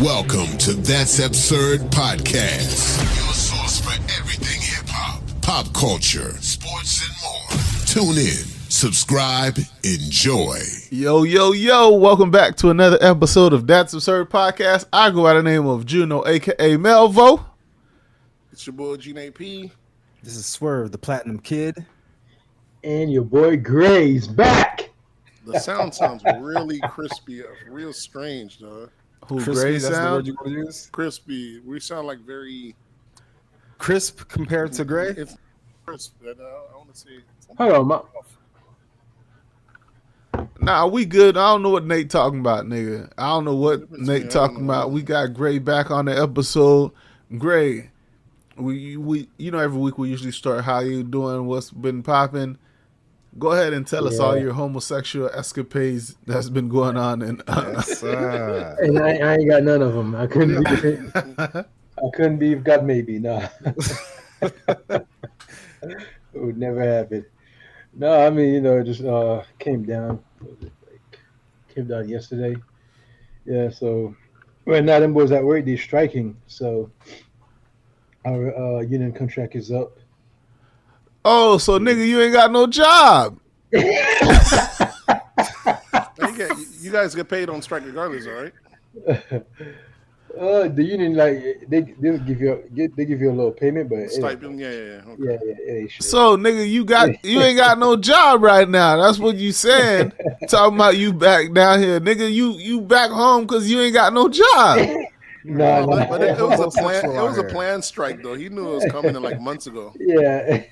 Welcome to That's Absurd Podcast, your source for everything hip-hop, pop culture, sports, and more. Tune in, subscribe, enjoy. Yo, welcome back to another episode of That's Absurd Podcast. I go by the name of Juno, a.k.a. Melvo. It's your boy, Gene AP. This is Swerve, the Platinum Kid. And your boy Gray's back. The sound sounds really crispy, real strange, dog. Who Crispy, Gray that's the sound? word you want to use? Crispy. We sound like very Crisp compared to Gray? It's crisp. And, I want to say. Hold on, Nah, we good. I don't know what Nate talking about, nigga. I don't know what Nate talking about. We got Gray back on the episode. Gray, we every week we usually start how you doing, what's been popping. Go ahead and tell us all your homosexual escapades that's been going on. And I ain't got none of them. I couldn't be God maybe. No. It would never happen. No, I mean, it just came down. Came down yesterday. Yeah, so right now them boys at work, they're striking. So our union contract is up. oh, so nigga, you ain't got no job. You guys get paid on strike regardless, all right? The union they give you a little payment, but Stipend, yeah. Okay. Yeah, it ain't shit. So nigga, you ain't got no job right now. That's what you saying. Talking about you back down here, nigga. You back home because you ain't got no job. No. But it was a plan. It was a planned strike, though. He knew it was coming in like months ago. Yeah.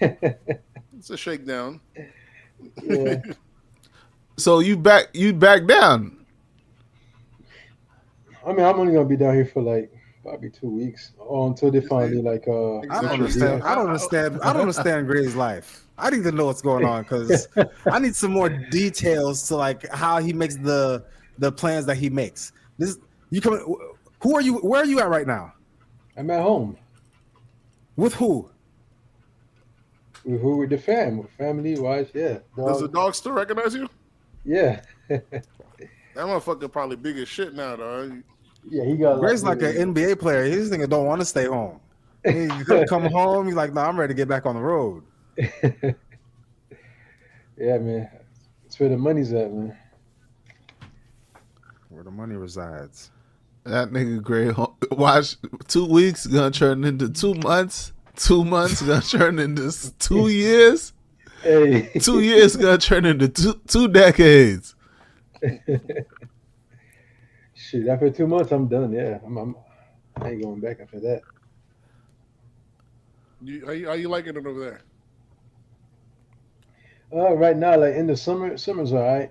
It's a shakedown. Yeah. So you back down. I mean, I'm only gonna be down here for like probably 2 weeks, or until they finally I don't understand. I don't understand Gray's life. I need to know what's going on because I need some more details to like how he makes the plans that he makes. Who are you? Where are you at right now? I'm at home. With who? With the family wise, yeah. Does the dog still recognize you? Yeah. That motherfucker probably big as shit now, dog. Yeah, he got. Gray's like an NBA player. He's thinking don't want to stay home. He could come home. He's like, no, I'm ready to get back on the road. Yeah, man. It's where the money's at, man. Where the money resides. That nigga Gray, watch 2 weeks gonna turn into 2 months. 2 months gonna turn into 2 years. Hey. 2 years gonna turn into two decades. Shit, after 2 months, I'm done. Yeah, I ain't going back after that. How you liking it over there? Right now, like in the summer's all right.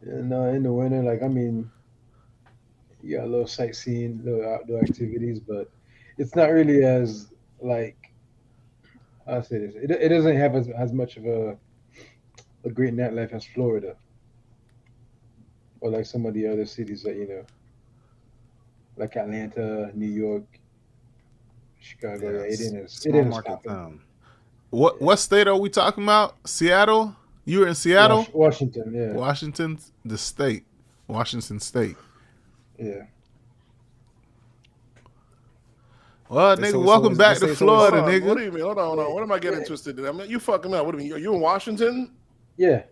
And in the winter, like, I mean, you got a little sightseeing, little outdoor activities, but it's not really as, like, I'll say this. It doesn't have as much of a great nightlife as Florida. Or like some of the other cities that, like Atlanta, New York, Chicago. Yeah, it ain't market town. What state are we talking about? Seattle? You were in Seattle? Washington, yeah. Washington State. Yeah. Well, nigga, welcome back to Florida, nigga. What do you mean? Hold on. What am I getting twisted in? I mean, you fucking up. What do you mean? You in Washington? Yeah.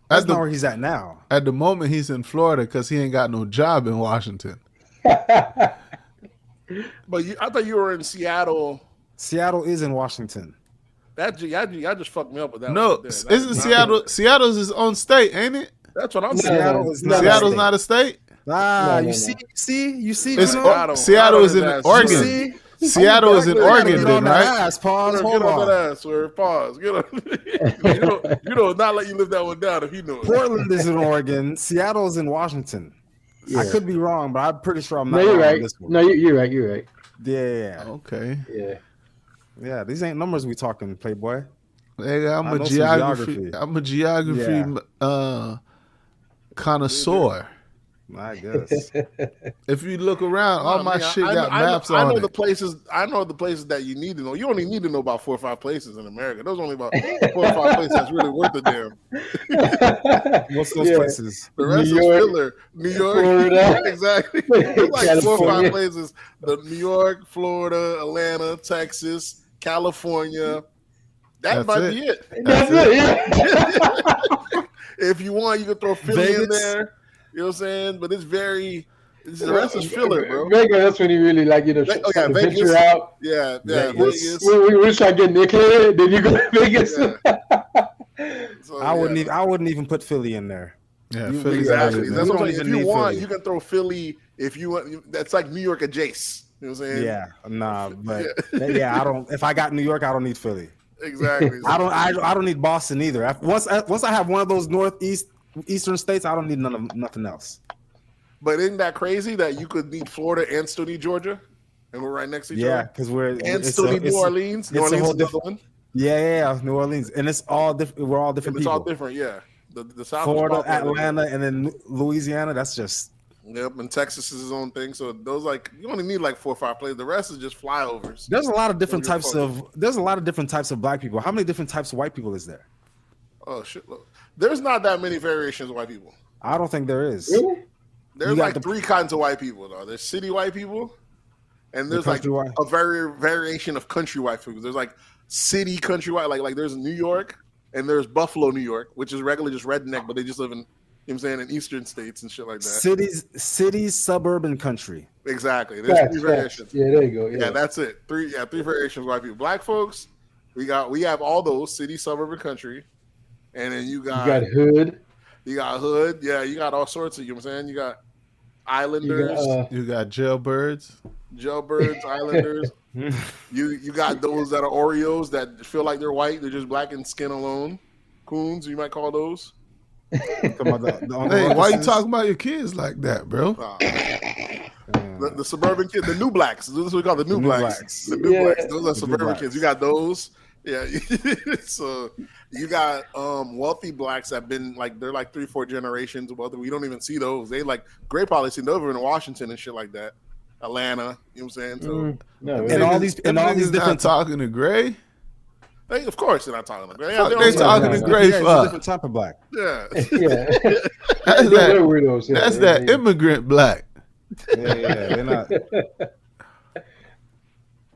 That's not where he's at now. At the moment, he's in Florida because he ain't got no job in Washington. But I thought you were in Seattle. Seattle is in Washington. Y'all just fucked me up with that. No, one isn't Seattle? Seattle's his own state, ain't it? That's what I'm saying. Seattle's not a state. You see. Seattle is in Oregon. Seattle is in Oregon, then, right? Pause. Get on that ass, sir. Pause. Get on. You know, not let you live that one down if you know it. Portland is in Oregon. Seattle is in Washington. Yeah. I could be wrong, but I'm pretty sure I'm not wrong right. On this one. No, you're right. You're right. Yeah. Okay. Yeah. These ain't numbers we talking, Playboy. Nigga, I'm a geography connoisseur. I guess. If you look around, all I my mean, shit got I know, maps I on know it. the places. I know the places that you need to know. You only need to know about 4 or 5 places in America. There's only about 4 or 5 places that's really worth a damn. What's those Yeah. places? The rest New is York, filler. New York, Florida, exactly. There's like 4 or 5 California. places: the New York, Florida, Atlanta, Texas, California. That That's might it. be it. That's it. Yeah. If you want, you can throw Philly in Vegas? there. You know what I'm saying? But it's very. The rest is filler, bro. Vegas, that's when you really like, Oh yeah, start to Vegas. venture out. Yeah, Vegas. Vegas. We try to get naked, then you go to Vegas. Yeah. So, I wouldn't even put Philly in there. Yeah, You- Philly's Exactly. out of That's there. what I'm don't saying. If even you need want, Philly. you can throw Philly. If you want, that's like New York adjacent. You know what I'm saying? Yeah, nah, but I don't. If I got New York, I don't need Philly. Exactly. I don't need Boston either. Once I have one of those eastern states, I don't need nothing else. But isn't that crazy that you could need Florida and still need Georgia, and we're right next to each Yeah, other? because And still need New Orleans. New it's a Orleans whole is another one. Yeah, New Orleans, and it's all different. We're all different And it's people. all different. Yeah. The South. Florida, is popular. Atlanta, and then Louisiana. That's just Yep. And Texas is his own thing. So those you only need like 4 or 5 places. The rest is just flyovers. there's a lot of different Don't give a types of black people. How many different types of white people is there? Oh shit! Look, there's not that many variations of white people. I don't think there is. Really? There's You got like the- 3 kinds of white people though. There's city white people, and there's like country white? a variation of country white people. There's like city country white, like there's New York, and there's Buffalo, New York, which is regularly just redneck, but they just live in, you know what I'm saying, in eastern states and shit like that. Cities, suburban, country. Exactly. There's Facts, 3 facts. variations. Yeah, there you go. Yeah, Yeah. that's it. 3 variations of white people. Black folks, we have all those city, suburban, country, and then you You got hood. hood. Yeah, you got all sorts of. You know what I'm saying? You got You islanders, got You got jailbirds. jailbirds, islanders. You got those that are Oreos that feel like they're white. They're just black in skin alone. Coons, you might call those. Talking about the Uncle Hey, why you Ruckuses. talking about your kids like that, bro? The suburban kids, the new blacks. This is what we call the new blacks. The new Yeah. blacks. Those are new suburban blacks. kids. You got those. Yeah. So you got wealthy blacks that have been like they're like 3, 4 generations wealthy. We don't even see those. They like great policy over in Washington and shit like that. Atlanta. You know what I'm saying? So No, And all these Them different niggas not talking to Gray. they, of course they're not talking about that. Fuck They they don't- talking no, to no. Gray Yeah, it's a for? different type of black. Yeah. yeah. That's They're that. weirdos. Yeah, That's yeah, that immigrant black. Yeah, they're not.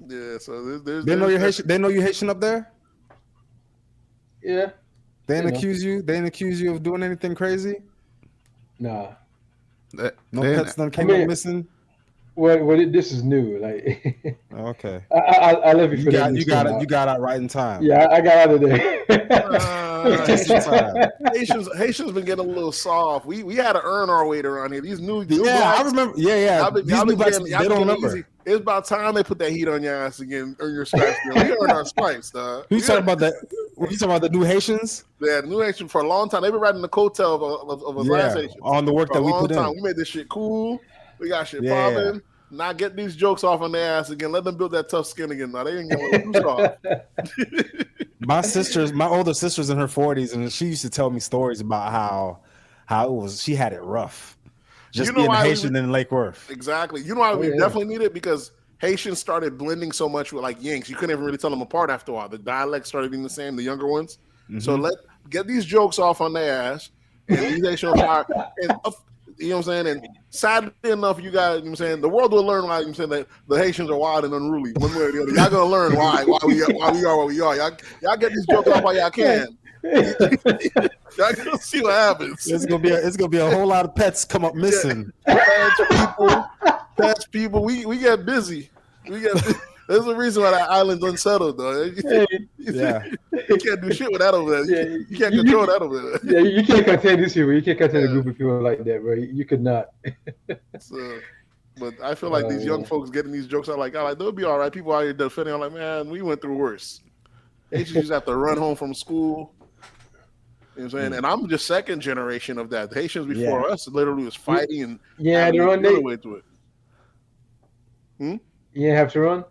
Yeah. So there's They know you're Haitian. They know you Haitian up there. Yeah. They didn't You know. accuse you. They didn't accuse you of doing anything crazy. Nah. That- No they- pets done came I mean- up missing. This is new. Like, Okay. I love you You for got that. you got out right in time. Yeah, I got out of there. Just in time. Haitians been getting a little soft. We had to earn our weight around here. These new Yeah, blacks, I remember. Yeah. y'all been These new blacks, getting- y'all they been don't getting remember. easy. It's about time they put that heat on your ass again. Earn your stripes. We earned our stripes, dog. Who you talking about? You talking about the new Haitians? Yeah, New Haitian for a long time. They've been riding the coattail of a last Yeah, Haitian on the work for that a we long put time. in. We made this shit cool. We got shit Yeah. popping. Now get these jokes off on their ass again. Let them build that tough skin again. Now they ain't getting too soft. My older sister's in her 40s, and she used to tell me stories about how it was. She had it rough, just You know being why we- Haitian in Lake Worth. Exactly. You know why we yeah. definitely need it? Because Haitians started blending so much with like Yanks. You couldn't even really tell them apart after a while. The dialects started being the same, the younger ones. So get these jokes off on their ass. And these Haitian power. And, you know what I'm saying? And sadly enough, you guys, you know what I'm saying, the world will learn why, you know what I'm saying, that the Haitians are wild and unruly. One way or the other. Y'all gonna learn why we are what we are. Y'all get these jokes off while y'all can. Y'all gonna see what happens. It's gonna be a whole lot of pets come up missing. Pets people, we get busy. There's a reason why that island's unsettled, though. Yeah. You can't do shit with that over there. Yeah, You can't control that over there. Yeah, you can't contain these people. You can't contain a group of people like that, bro. You could not. So, but I feel like these young folks getting these jokes out like they'll be all right. People out here defending, I'm like, man, we went through worse. They just have to run home from school. You know what I'm saying? And I'm just second generation of that. The Haitians before us literally was fighting and Yeah, having to to run. get away to it. You didn't have to run.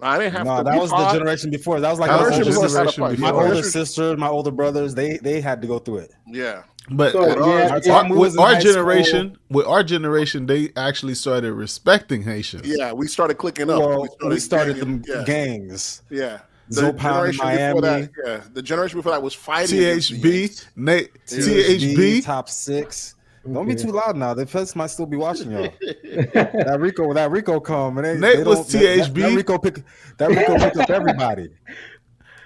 I didn't have No, to. that We was the fought. generation before. That was like That my was older the Generation sister, before us had to generation fight. my before. older sister, my older brothers. They had to go through it. Yeah. But So, with our generation, they actually started respecting Haitians. Yeah, we started clicking up. Well, we started ganging. them gangs. Yeah. Zopan in Miami. The generation before that was fighting. THB, Nate, THB, THB, Top 6. Don't be Okay. too loud now. The feds might still be watching y'all. That Rico come and Nate was THB. That Rico pick up everybody.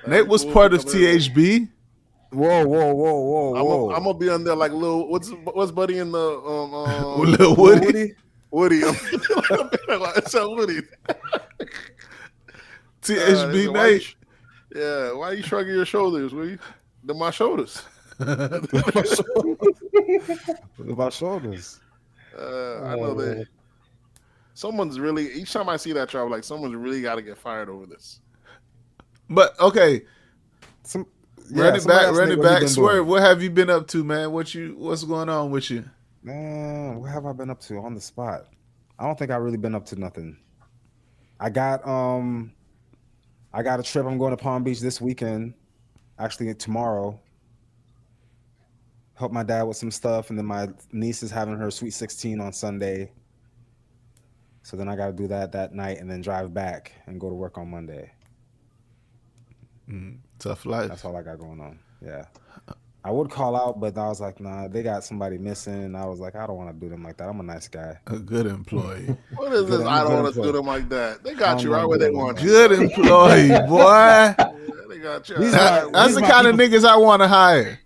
Nate was part of THB. Whoa. I'm gonna be on there like Lil. What's Buddy in the Lil Woody. Woody. It's a Woody. THB Nate. Yeah, why are you shrugging your shoulders? They're my shoulders. About shoulders. I know that someone's really. Each time I see that trial, like someone's really got to get fired over this. But okay, run it back. Doing? Swerve, what have you been up to, man? What's going on with you? Man, what have I been up to on the spot? I don't think I've really been up to nothing. I got a trip. I'm going to Palm Beach this weekend. Actually, tomorrow. Help my dad with some stuff, and then my niece is having her sweet 16 on Sunday. So then I got to do that night, and then drive back and go to work on Monday. Tough life. That's all I got going on. Yeah. I would call out, but I was like, nah, they got somebody missing. And I was like, I don't want to do them like that. I'm a nice guy. A good employee. What is this? I don't want to do them like that. They got you right where they want you. Good employee, boy. They got you. That's the kind of niggas I want to hire.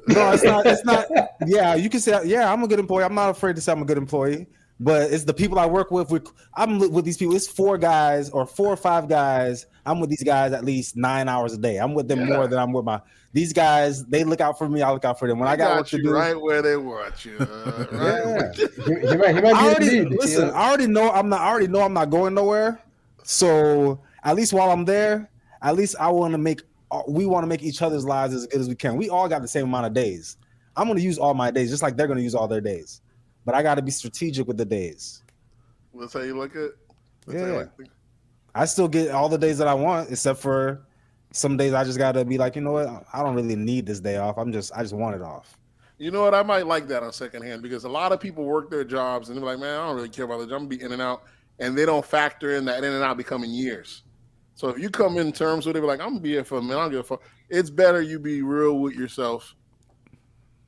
No, it's not. Yeah, you can say, yeah, I'm a good employee. I'm not afraid to say I'm a good employee. But it's the people I work with. I'm with these people. It's 4 guys or 4 or 5 guys. I'm with these guys at least 9 hours a day. I'm with them more than I'm with these guys. They look out for me. I look out for them. When I got work to do, right where they want you. Right. He might be the lead. Listen, I already know I'm not going nowhere. So at least while I'm there, at least we want to make each other's lives as good as we can. We all got the same amount of days. I'm going to use all my days, just like they're going to use all their days. But I got to be strategic with the days. That's how you look at it? Yeah. I still get all the days that I want, except for some days I just got to be like, you know what? I don't really need this day off. I just want it off. You know what? I might like that on second hand because a lot of people work their jobs and they're like, man, I don't really care about the job. I'm going to be in and out. And they don't factor in that in and out becoming years. So if you come in terms with it, like, I'm going to be here for a minute, I don't give a fuck. It's better you be real with yourself.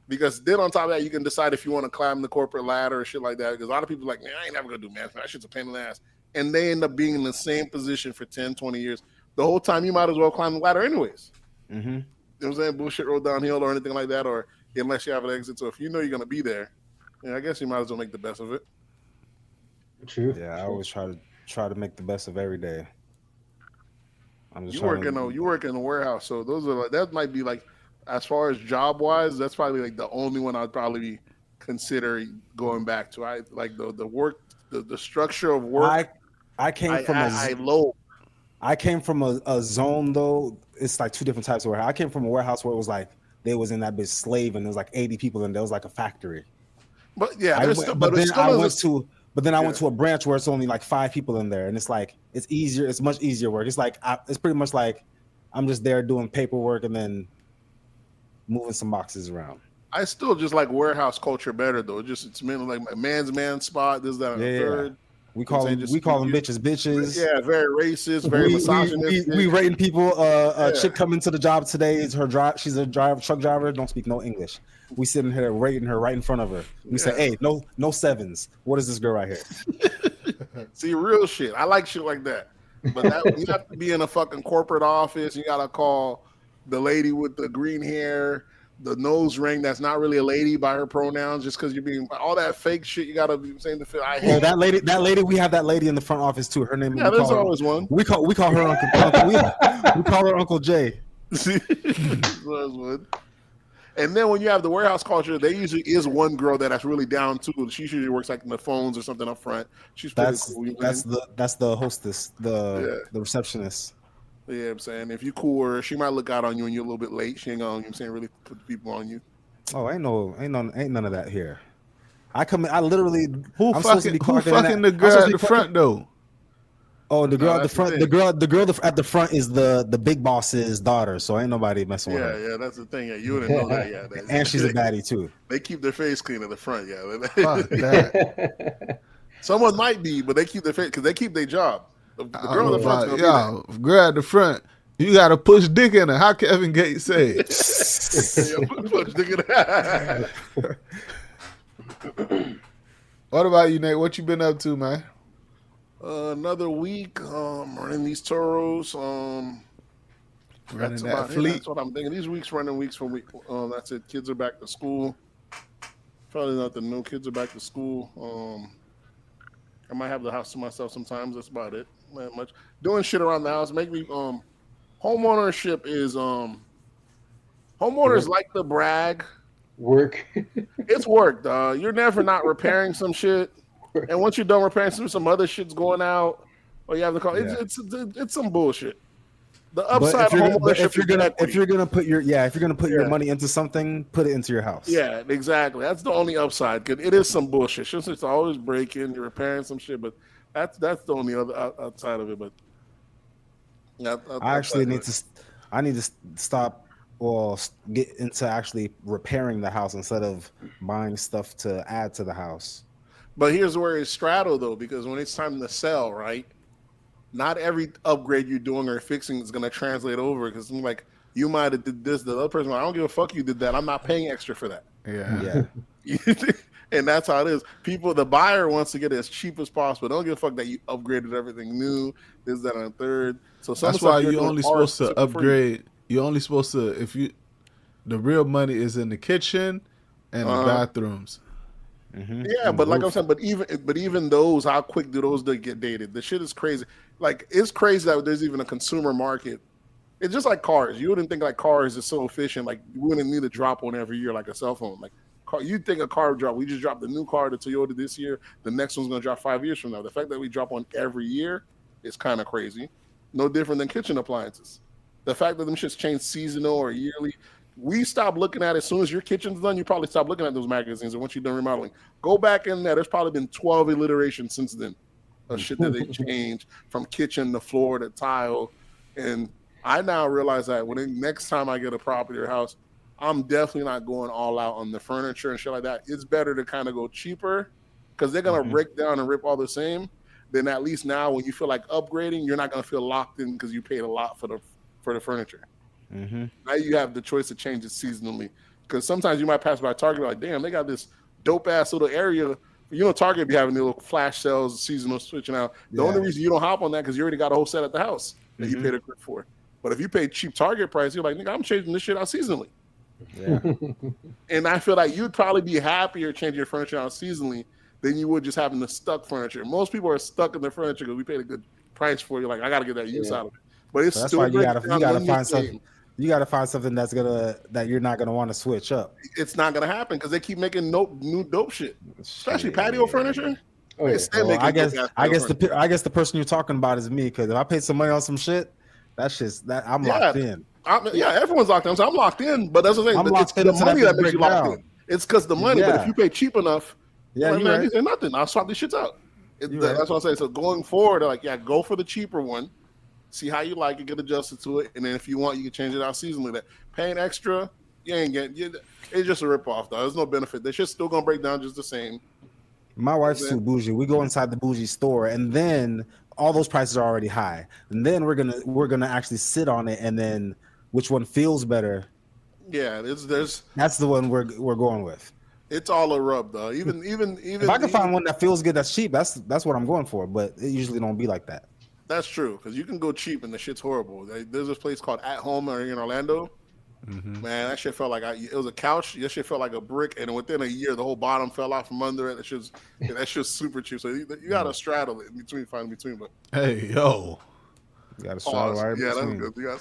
Because then on top of that, you can decide if you want to climb the corporate ladder or shit like that. Because a lot of people are like, man, I ain't never going to do math. That shit's a pain in the ass. And they end up being in the same position for 10, 20 years. The whole time you might as well climb the ladder anyways. Mm-hmm. You know what I'm saying? Bullshit roll downhill or anything like that, or unless you have an exit. So if you know you're going to be there, I guess you might as well make the best of it. True. Yeah, I always try to make the best of every day. You work in a warehouse, so those are that might be like, as far as job wise, that's probably like the only one I'd probably consider going back to. I like the work, the structure of work. I came from a zone though. It's like 2 different types of warehouse. I came from a warehouse where it was like they was in that bitch slave and there was like 80 people and there was like a factory. But yeah, I went to a branch where it's only like 5 people in there, and it's like it's easier. It's much easier work. It's like it's pretty much like I'm just there doing paperwork and then moving some boxes around. I still just like warehouse culture better though. It's mainly like a man's man spot. This, that, and the third. We call them bitches. Yeah, very racist, very misogynistic. We rating people. Chick coming to the job today is her drive. She's a truck driver. Don't speak no English. We sitting here rating her right in front of her. We say, hey, no 7s. What is this girl right here? See, real shit. I like shit like that. But you have to be in a fucking corporate office. You gotta call the lady with the green hair, the nose ring that's not really a lady by her pronouns, just because you're being all that fake shit. You gotta be saying the fit. I hate that lady. We have that lady in the front office too. Her name. Yeah, there's always one. We call her Uncle. we call her Uncle Jay. There's one. And then when you have the warehouse culture, there usually is one girl that's really down too. She usually works like in the phones or something up front. She's pretty cool. That's the hostess, the receptionist. Yeah, I'm saying if you cool her, she might look out on you when you're a little bit late. She ain't gonna, really put the people on you. Oh, ain't none of that here. I come in, I literally who fucking the girl at the front though? Oh, the girl No, at the that's the front. thing. The girl at the front is the big boss's daughter. So ain't nobody messing with Yeah, her. yeah, that's the thing. Yeah, you wouldn't know that. Yeah, And she's a baddie too. They keep their face clean at the front. Yeah, Fuck that. someone might be, but they keep their face because they keep their job. The I girl don't at the know front's about gonna y'all. Girl at the front, you got to push dick in her. How Kevin Gates say? be there. Yeah, push, nigga. What about you, Nate? What you been up to, man? Another week, running these toros. Running That's that about it. fleet. That's what I'm thinking. These weeks running weeks for week. That's it. Kids are back to school. Probably nothing new. Kids are back to school. I might have the house to myself sometimes. That's about it. Not much doing shit around the house. Make me homeownership is homeowners like to brag. Work. It's work, dog. You're never not repairing some shit, and once you're done repairing some other shit's going out, or you have to call. Yeah. It's some bullshit. The But upside if you're, of but homeownership if you're is gonna equity. if you're gonna put your Yeah. money into something, put it into your house. Yeah, exactly. That's the only upside. 'Cause it is some bullshit. Shit's just always breaking. You're repairing some shit, but that's the only other outside of it. But I actually need to. I need to stop. Well, get into actually repairing the house instead of buying stuff to add to the house. But here's where it's straddle though, because when it's time to sell, right? Not every upgrade you're doing or fixing is going to translate over. Because like you might have did this, the other person, I don't give a fuck you did that. I'm not paying extra for that. Yeah. Yeah. And that's how it is. The buyer wants to get it as cheap as possible. Don't give a fuck that you upgraded everything new, this, that, and a third. So some That's stuff why you're you doing only are supposed to super free. upgrade. You only supposed to the real money is in the kitchen and the bathrooms. Yeah, but like I'm saying, but even those, how quick do those get dated? The shit is crazy. Like it's crazy that there's even a consumer market. It's just like cars. You wouldn't think like cars is so efficient. Like you wouldn't need to drop one every year like a cell phone. Like you'd think a car drop. We just dropped the new car, the Toyota this year. The next one's gonna drop 5 years from now. The fact that we drop one every year is kind of crazy. No different than kitchen appliances. The fact that them shits change seasonal or yearly. We stop looking at it as soon as your kitchen's done. You probably stop looking at those magazines. And once you're done remodeling, go back in there. There's probably been 12 iterations since then of shit that they changed from kitchen to floor to tile. And I now realize that next time I get a property or house, I'm definitely not going all out on the furniture and shit like that. It's better to kind of go cheaper because they're gonna break down and rip all the same. Then at least now, when you feel like upgrading, you're not gonna feel locked in because you paid a lot for the furniture. Now you have the choice to change it seasonally because sometimes you might pass by Target like, damn, they got this dope ass little area. You know, Target be having the little flash sales, seasonal switching out. The only reason you don't hop on that because you already got a whole set at the house that you paid a grip for. But if you pay cheap Target price, you're like, nigga, I'm changing this shit out seasonally. Yeah. And I feel like you'd probably be happier changing your furniture out seasonally than you would just having the stuck furniture. Most people are stuck in their furniture because we paid a good price for it. You're like, I got to get that use out of it. But it's So that's still why you breaks gotta down when find you something. save. You gotta find something that you're not gonna want to switch up. It's not gonna happen because they keep making new dope shit, especially patio furniture. Oh, yeah. They still Well, making I guess dope-ass patio furniture. I guess the person you're talking about is me because if I paid some money on some shit, I'm locked in. Everyone's locked in. So I'm locked in, but that's the thing. I'm It's locked in the until money that that makes you break locked down. in. It's because the money. But Yeah. if you pay cheap enough, Yeah, like, you're man, right. they're nothing. I'll swap these shits out. You're right. That's what I'm saying. So going forward, like, go for the cheaper one. See how you like it, get adjusted to it, and then if you want, you can change it out seasonally. That paying extra, you ain't getting. It's just a ripoff, though. There's no benefit. The shit's still gonna break down just the same. My wife's too bougie. We go inside the bougie store, and then all those prices are already high. And then we're gonna actually sit on it, and then which one feels better? Yeah, That's the one we're going with. it's all a rub, though. Even If I can find one that feels good, that's cheap. That's what I'm going for. But it usually don't be like that. that's true because you can go cheap and the shit's horrible. There's this place called At Home in Orlando. Man, that shit felt like it was a couch. That shit felt like a brick, and within a year, the whole bottom fell off from under it. That shit's super cheap. So you gotta straddle it find between. But Hey, yo. You got to straddle right yeah, that's between. good. You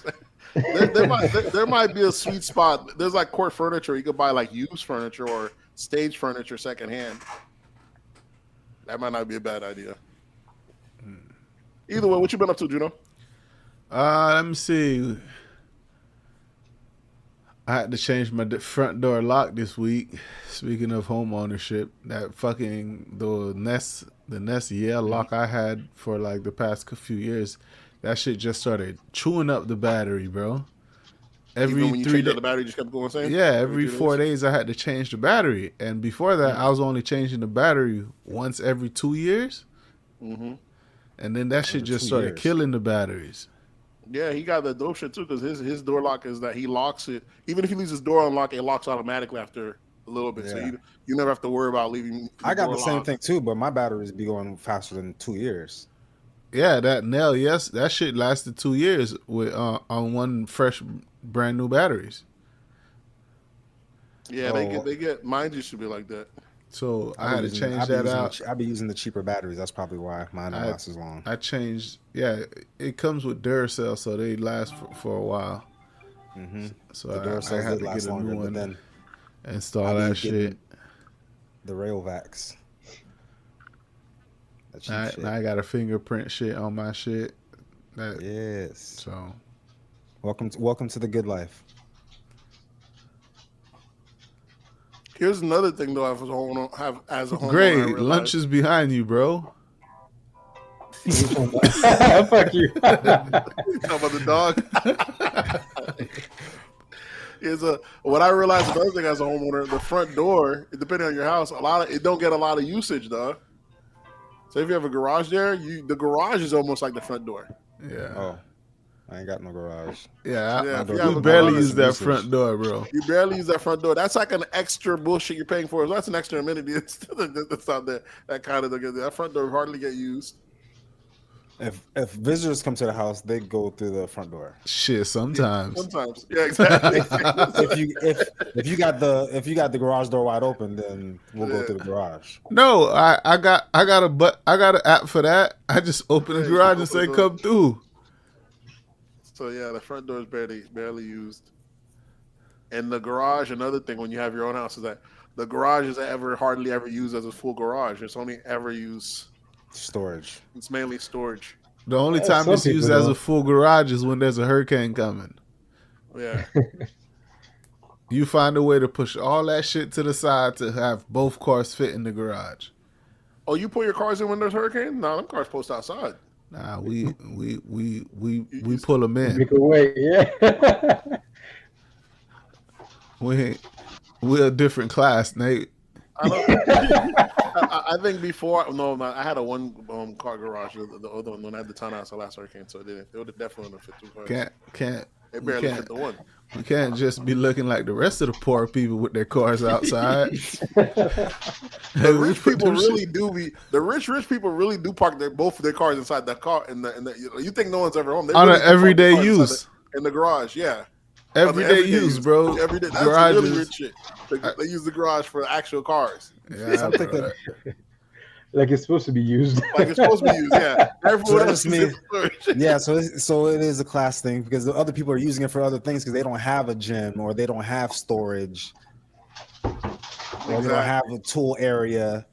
gotta there might be a sweet spot. There's like court furniture. You could buy like used furniture or stage furniture secondhand. That might not be a bad idea. Either way, what you been up to, Juno? Let me see. I had to change my front door lock this week. Speaking of home ownership, that fucking the Nest the Nest lock I had for like the past few years, that shit just started chewing up the battery, bro. Every Even when you 3 changed days, out the battery, just kept going same. yeah, every 3 4 days I had to change the battery, and before that, I was only changing the battery once every 2 years, Mm-hmm. and then that shit Every just 2 started years. killing the batteries. Yeah, he got the dope shit too because his door lock is that he locks it. Even if he leaves his door unlocked, it locks automatically after a little bit. So Yeah. you never have to worry about leaving. I got door the same locked. thing too, but my batteries be going faster than 2 years. Yeah, that nail, yes, that shit lasted 2 years with on one fresh, brand new batteries. Yeah, they get mine used to be like that. So I had to change that out. I be using the cheaper batteries. That's probably why mine don't I- last as long. I changed. Yeah, it comes with Duracell, so they last for a while. Mm-hmm. So The I Duracells had did to last get a longer, new but one, then install I that be shit. getting the Railvacs. That cheap shit. Now I got a fingerprint shit on my shit. That, Yes. So Welcome to the good life. Here's another thing though. As a homeowner, I great. realized- Lunch is behind you, bro. Fuck you. Talking about the dog. What I realized another thing as a homeowner, the front door, depending on your house, it don't get a lot of usage, though. So if you have a garage there, the garage is almost like the front door. Yeah. Oh, I ain't got no garage. Yeah. Yeah, if you You have a barely garage, use that usage. front door, bro. You barely use that front door. That's like an extra bullshit you're paying for. That's an extra amenity. That's not there. That kind of that front door hardly get used. If visitors come to the house, they go through the front door. Shit, sometimes. Sometimes, yeah, exactly. If you got the garage door wide open, then we'll go through the garage. No, I got an app for that. I just open the Yeah, you garage can and say open the door. come through. So yeah, the front door is barely used. And the garage, another thing when you have your own house is that the garage is hardly ever used as a full garage. It's only ever used. Storage. It's mainly storage. The only Yeah, time some it's used people as a don't. full garage is when there's a hurricane coming. Yeah. You find a way to push all that shit to the side to have both cars fit in the garage. Oh, you put your cars in when there's hurricane? No, them cars post outside. Nah, we pull them in. Make a way, yeah. We're a different class, Nate. I think before, no, I had a one car garage. The other one, when I had the townhouse, the last hurricane, so it would have definitely fit 2 cars. It barely fit the one. We can't just be looking like the rest of the poor people with their cars outside. The rich people really do be. The rich people really do park both of their cars inside that car. You think no one's ever home? They On really an do park everyday the cars inside use. in the garage. Yeah, Everyday use, bro. Every day. That's Garages. really rich shit. They use the garage for actual cars. Yeah, I'm thinking- bro. Like it's supposed to be used. Like it's supposed to be used. Yeah, everyone else that's me. uses it. Yeah, so it is a class thing because the other people are using it for other things because they don't have a gym or they don't have storage or they don't have a tool area,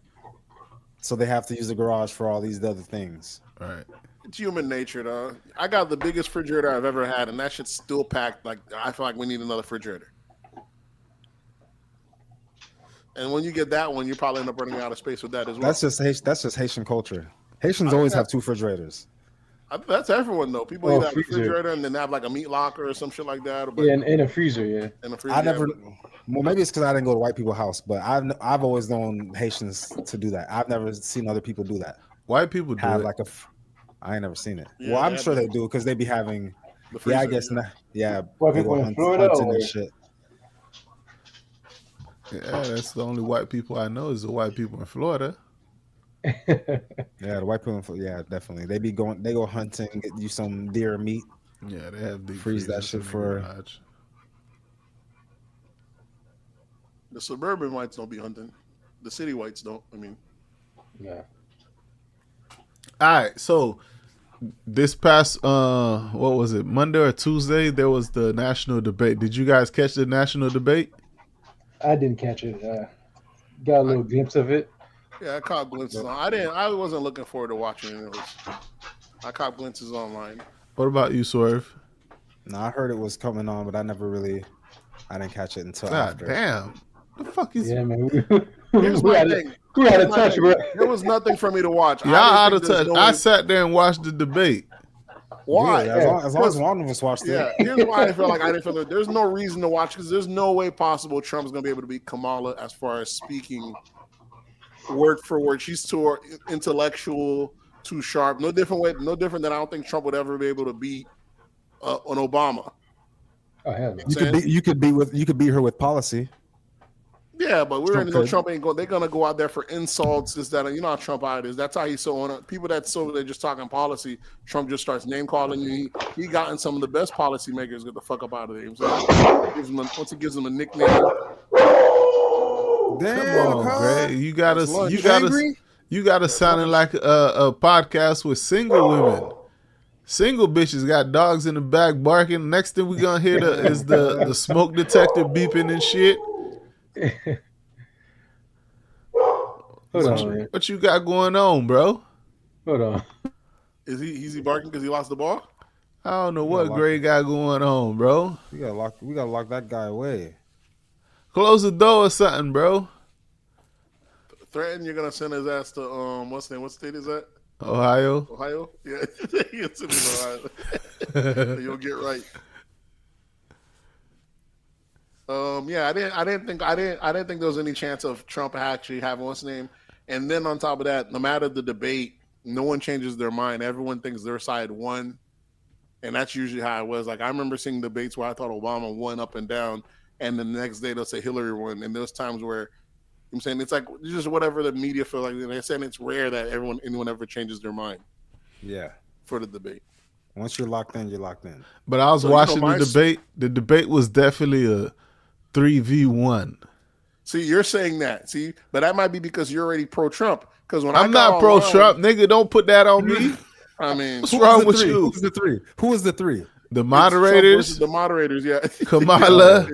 so they have to use the garage for all these other things. Right. It's human nature, though. I got the biggest refrigerator I've ever had, and that shit's still packed. Like I feel like we need another refrigerator. And when you get that one, you probably end up running out of space with that as well. That's just Haitian culture. Haitians always have 2 refrigerators. That's everyone though. People Oh, either have a freezer. refrigerator and then have like a meat locker or some shit like that. Yeah, and a freezer, yeah. And a freezer. I never. Well, maybe it's because I didn't go to white people's house, but I've always known Haitians to do that. I've never seen other people do that. White people do Have it. like I ain't never seen it. Yeah, well, I'm they sure have they do because they be having. The Yeah, freezer, I guess not. Yeah, White they people go in Florida, hunting or- and shit. Yeah, that's the only white people I know is the white people in Florida. Yeah, the white people. Yeah, definitely. They go hunting, get you some deer meat. Yeah, they have deep Freeze that freezers shit in the for- garage. The suburban whites don't be hunting. The city whites don't. I mean, Yeah. All right, so this past what was it, Monday or Tuesday, there was the national debate. Did you guys catch the national debate? I didn't catch it. Got a little glimpse of it. yeah, I caught glimpses on. I wasn't looking forward to watching it. I caught glimpses online. What about you, Swerve? No, I heard it was coming on, but I didn't catch it until God after. damn. The fuck is Yeah, man. Here's my thing. Who had a touch, bro? There was nothing for me to watch. Y'all out of touch. I sat there and watched the debate. Why? Yeah, as long as one of us watched it. Yeah, here's why I feel like I didn't feel it. There's no reason to watch because there's no way possible Trump's going to be able to beat Kamala as far as speaking word for word. She's too intellectual, too sharp. No different than I don't think Trump would ever be able to beat an Obama. Oh hell no. You could beat her with policy. Yeah, but we already know Trump ain't going. They're gonna go out there for insults. This, that, and you know how Trump out is. That's how he's so on it. People that's so they're just talking policy. Trump just starts name calling you. He gotten some of the best policymakers get the fuck up out of there. You know what I'm saying? Once he gives them a nickname. Damn, Come on, Greg. You gotta sounding like a podcast with single women. Single bitches got dogs in the back barking. Next thing we gonna hear is the smoke detector beeping and shit. Hold on, man. What you got going on, bro? Hold on. Is he barking because he lost the ball? I don't know what Gray got going on, bro. We gotta lock that guy away. Close the door or something, bro. Threaten you're gonna send his ass to what's the name? What state is that? Ohio. Ohio? Yeah. It's in Ohio. You'll get right. Yeah, I didn't think there was any chance of Trump actually having what's his name. And then on top of that, no matter the debate, no one changes their mind. Everyone thinks their side won. And that's usually how it was. Like I remember seeing debates where I thought Obama won up and down, and the next day they'll say Hillary won. And there's times where I'm saying it's like just whatever the media feel like. They're saying it's rare that anyone ever changes their mind. Yeah. For the debate. Once you're locked in, you're locked in. But I was watching the debate. The debate was definitely a 3v1. See, you're saying that. See, but that might be because you're already pro-Trump. Because when I'm not pro-Trump, nigga, don't put that on me. I mean, what's wrong with you? Who's the three? Who is the three? The moderators. The moderators, yeah. Kamala,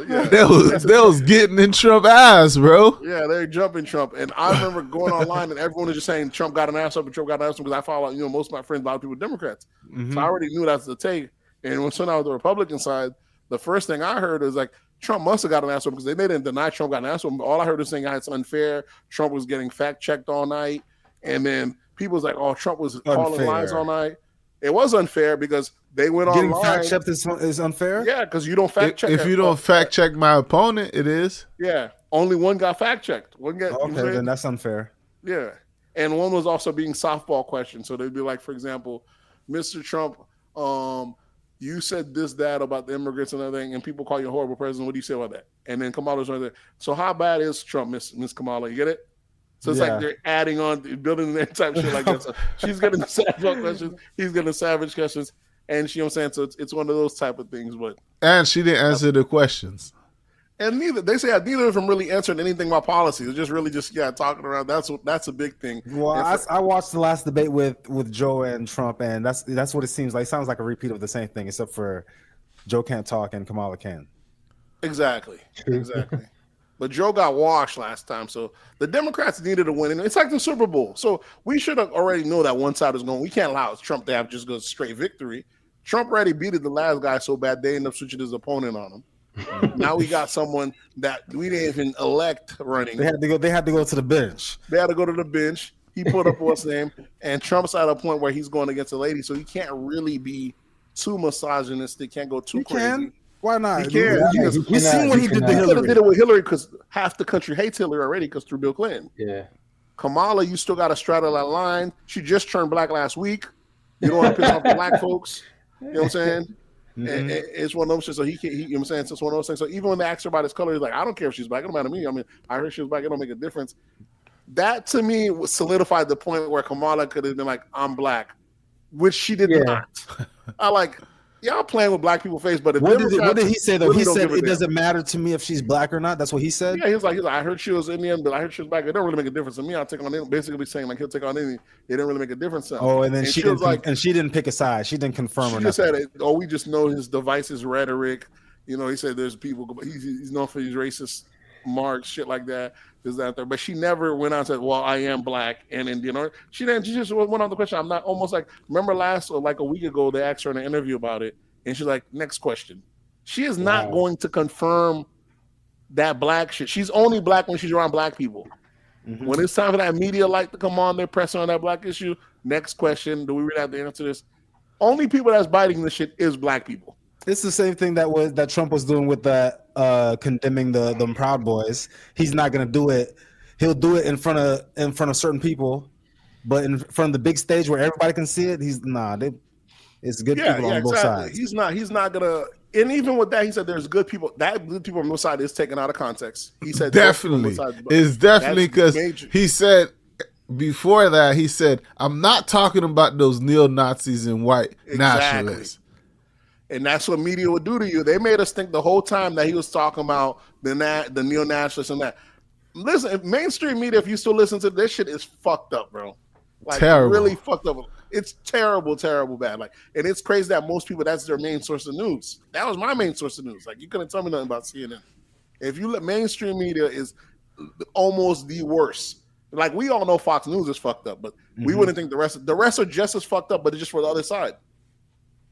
yeah. They was getting in Trump's ass, bro. Yeah, they're jumping Trump. And I remember going online and everyone was just saying Trump got an ass up and Trump got an ass up because I follow, most of my friends, a lot of people, Democrats. Mm-hmm. So I already knew that's the take. And when I was the Republican side, the first thing I heard was like, Trump must have got an ass up because they didn't deny Trump got an ass up. All I heard was saying it's unfair. Trump was getting fact checked all night. And then people was like, oh, Trump was calling lies all night. It was unfair because they went getting online. Fact checked is unfair? Yeah, because you don't fact check. If you don't fact check my opponent, it is. Yeah, only one got fact checked. Then that's unfair. Yeah, and one was also being softball questions. So they'd be like, for example, Mr. Trump, you said this, that about the immigrants and everything, and people call you a horrible president. What do you say about that? And then Kamala's right there. So how bad is Trump, Miss Kamala? You get it? So it's like they're adding on, building their type shit like that. So she's getting the savage questions, he's getting the savage questions, and she, saying, so it's one of those type of things. But and she didn't answer the questions. And neither of them really answered anything about policy. They're just really talking around. That's a big thing. Well, I watched the last debate with Joe and Trump, and that's what it seems like. It sounds like a repeat of the same thing, except for Joe can't talk and Kamala can. Exactly. But Joe got washed last time, so the Democrats needed a win. And it's like the Super Bowl. So we should have already know that one side is going. We can't allow Trump to have just go straight victory. Trump already beat the last guy so bad they end up switching his opponent on him. Now we got someone that we didn't even elect running. They had to go to the bench. They had to go to the bench. He put up what's name, and Trump's at a point where he's going against a lady, so he can't really be too misogynistic. Can't go too crazy. Can. Why not? He can. We've seen what he did to Hillary. He could have did it with Hillary because half the country hates Hillary already because through Bill Clinton. Yeah. Kamala, you still got to straddle that line. She just turned black last week. You don't want to piss off the black folks. You know what I'm saying? Mm-hmm. And it's one of those shit. So he you know what I'm saying? So it's one of those things. So even when they ask her about his color, he's like, I don't care if she's black. It don't matter to me. I mean, I heard she was black. It don't make a difference. That to me solidified the point where Kamala could have been like, I'm black, which she did not. I like. Y'all playing with black people's face, but what did he say though? Really he said it doesn't matter to me if she's black or not. That's what he said. Yeah, he's like, I heard she was Indian, but I heard she was black. It don't really make a difference to me. I'll take on any. Basically saying like he'll take on any. It didn't really make a difference to him. Oh, and then she didn't like, and she didn't pick a side. She didn't confirm. She or just nothing. said, "Oh, we just know his divisive rhetoric." You know, he said there's people. He's known for these racist marks, shit like that. Is that there? But she never went out and said, "Well, I am black and Indian." Or she didn't. She just went on the question. I'm not. Almost like remember like a week ago they asked her in an interview about it. And she's like, next question. She is not going to confirm that black shit. She's only black when she's around black people. Mhm. When it's time for that media light to come on, they're pressing on that black issue. Next question: do we really have to answer this? Only people that's biting this shit is black people. It's the same thing that Trump was doing with the condemning the Proud Boys. He's not gonna do it. He'll do it in front of certain people, but in front of the big stage where everybody can see it, it's good people on both sides. He's not gonna. And even with that, he said there's good people. That good people on both sides is taken out of context. He said definitely. It's definitely because he said before that, he said, I'm not talking about those neo-Nazis and white nationalists. And that's what media would do to you. They made us think the whole time that he was talking about the neo-nationalists and that. Listen, mainstream media, if you still listen to this shit, is fucked up, bro. Like, terrible. Really fucked up. It's terrible, terrible bad. Like, and it's crazy that most people, that's their main source of news. That was my main source of news. Like, you couldn't tell me nothing about CNN. If you let mainstream media is almost the worst. Like, we all know Fox News is fucked up, but we wouldn't think the rest are just as fucked up, but it's just for the other side.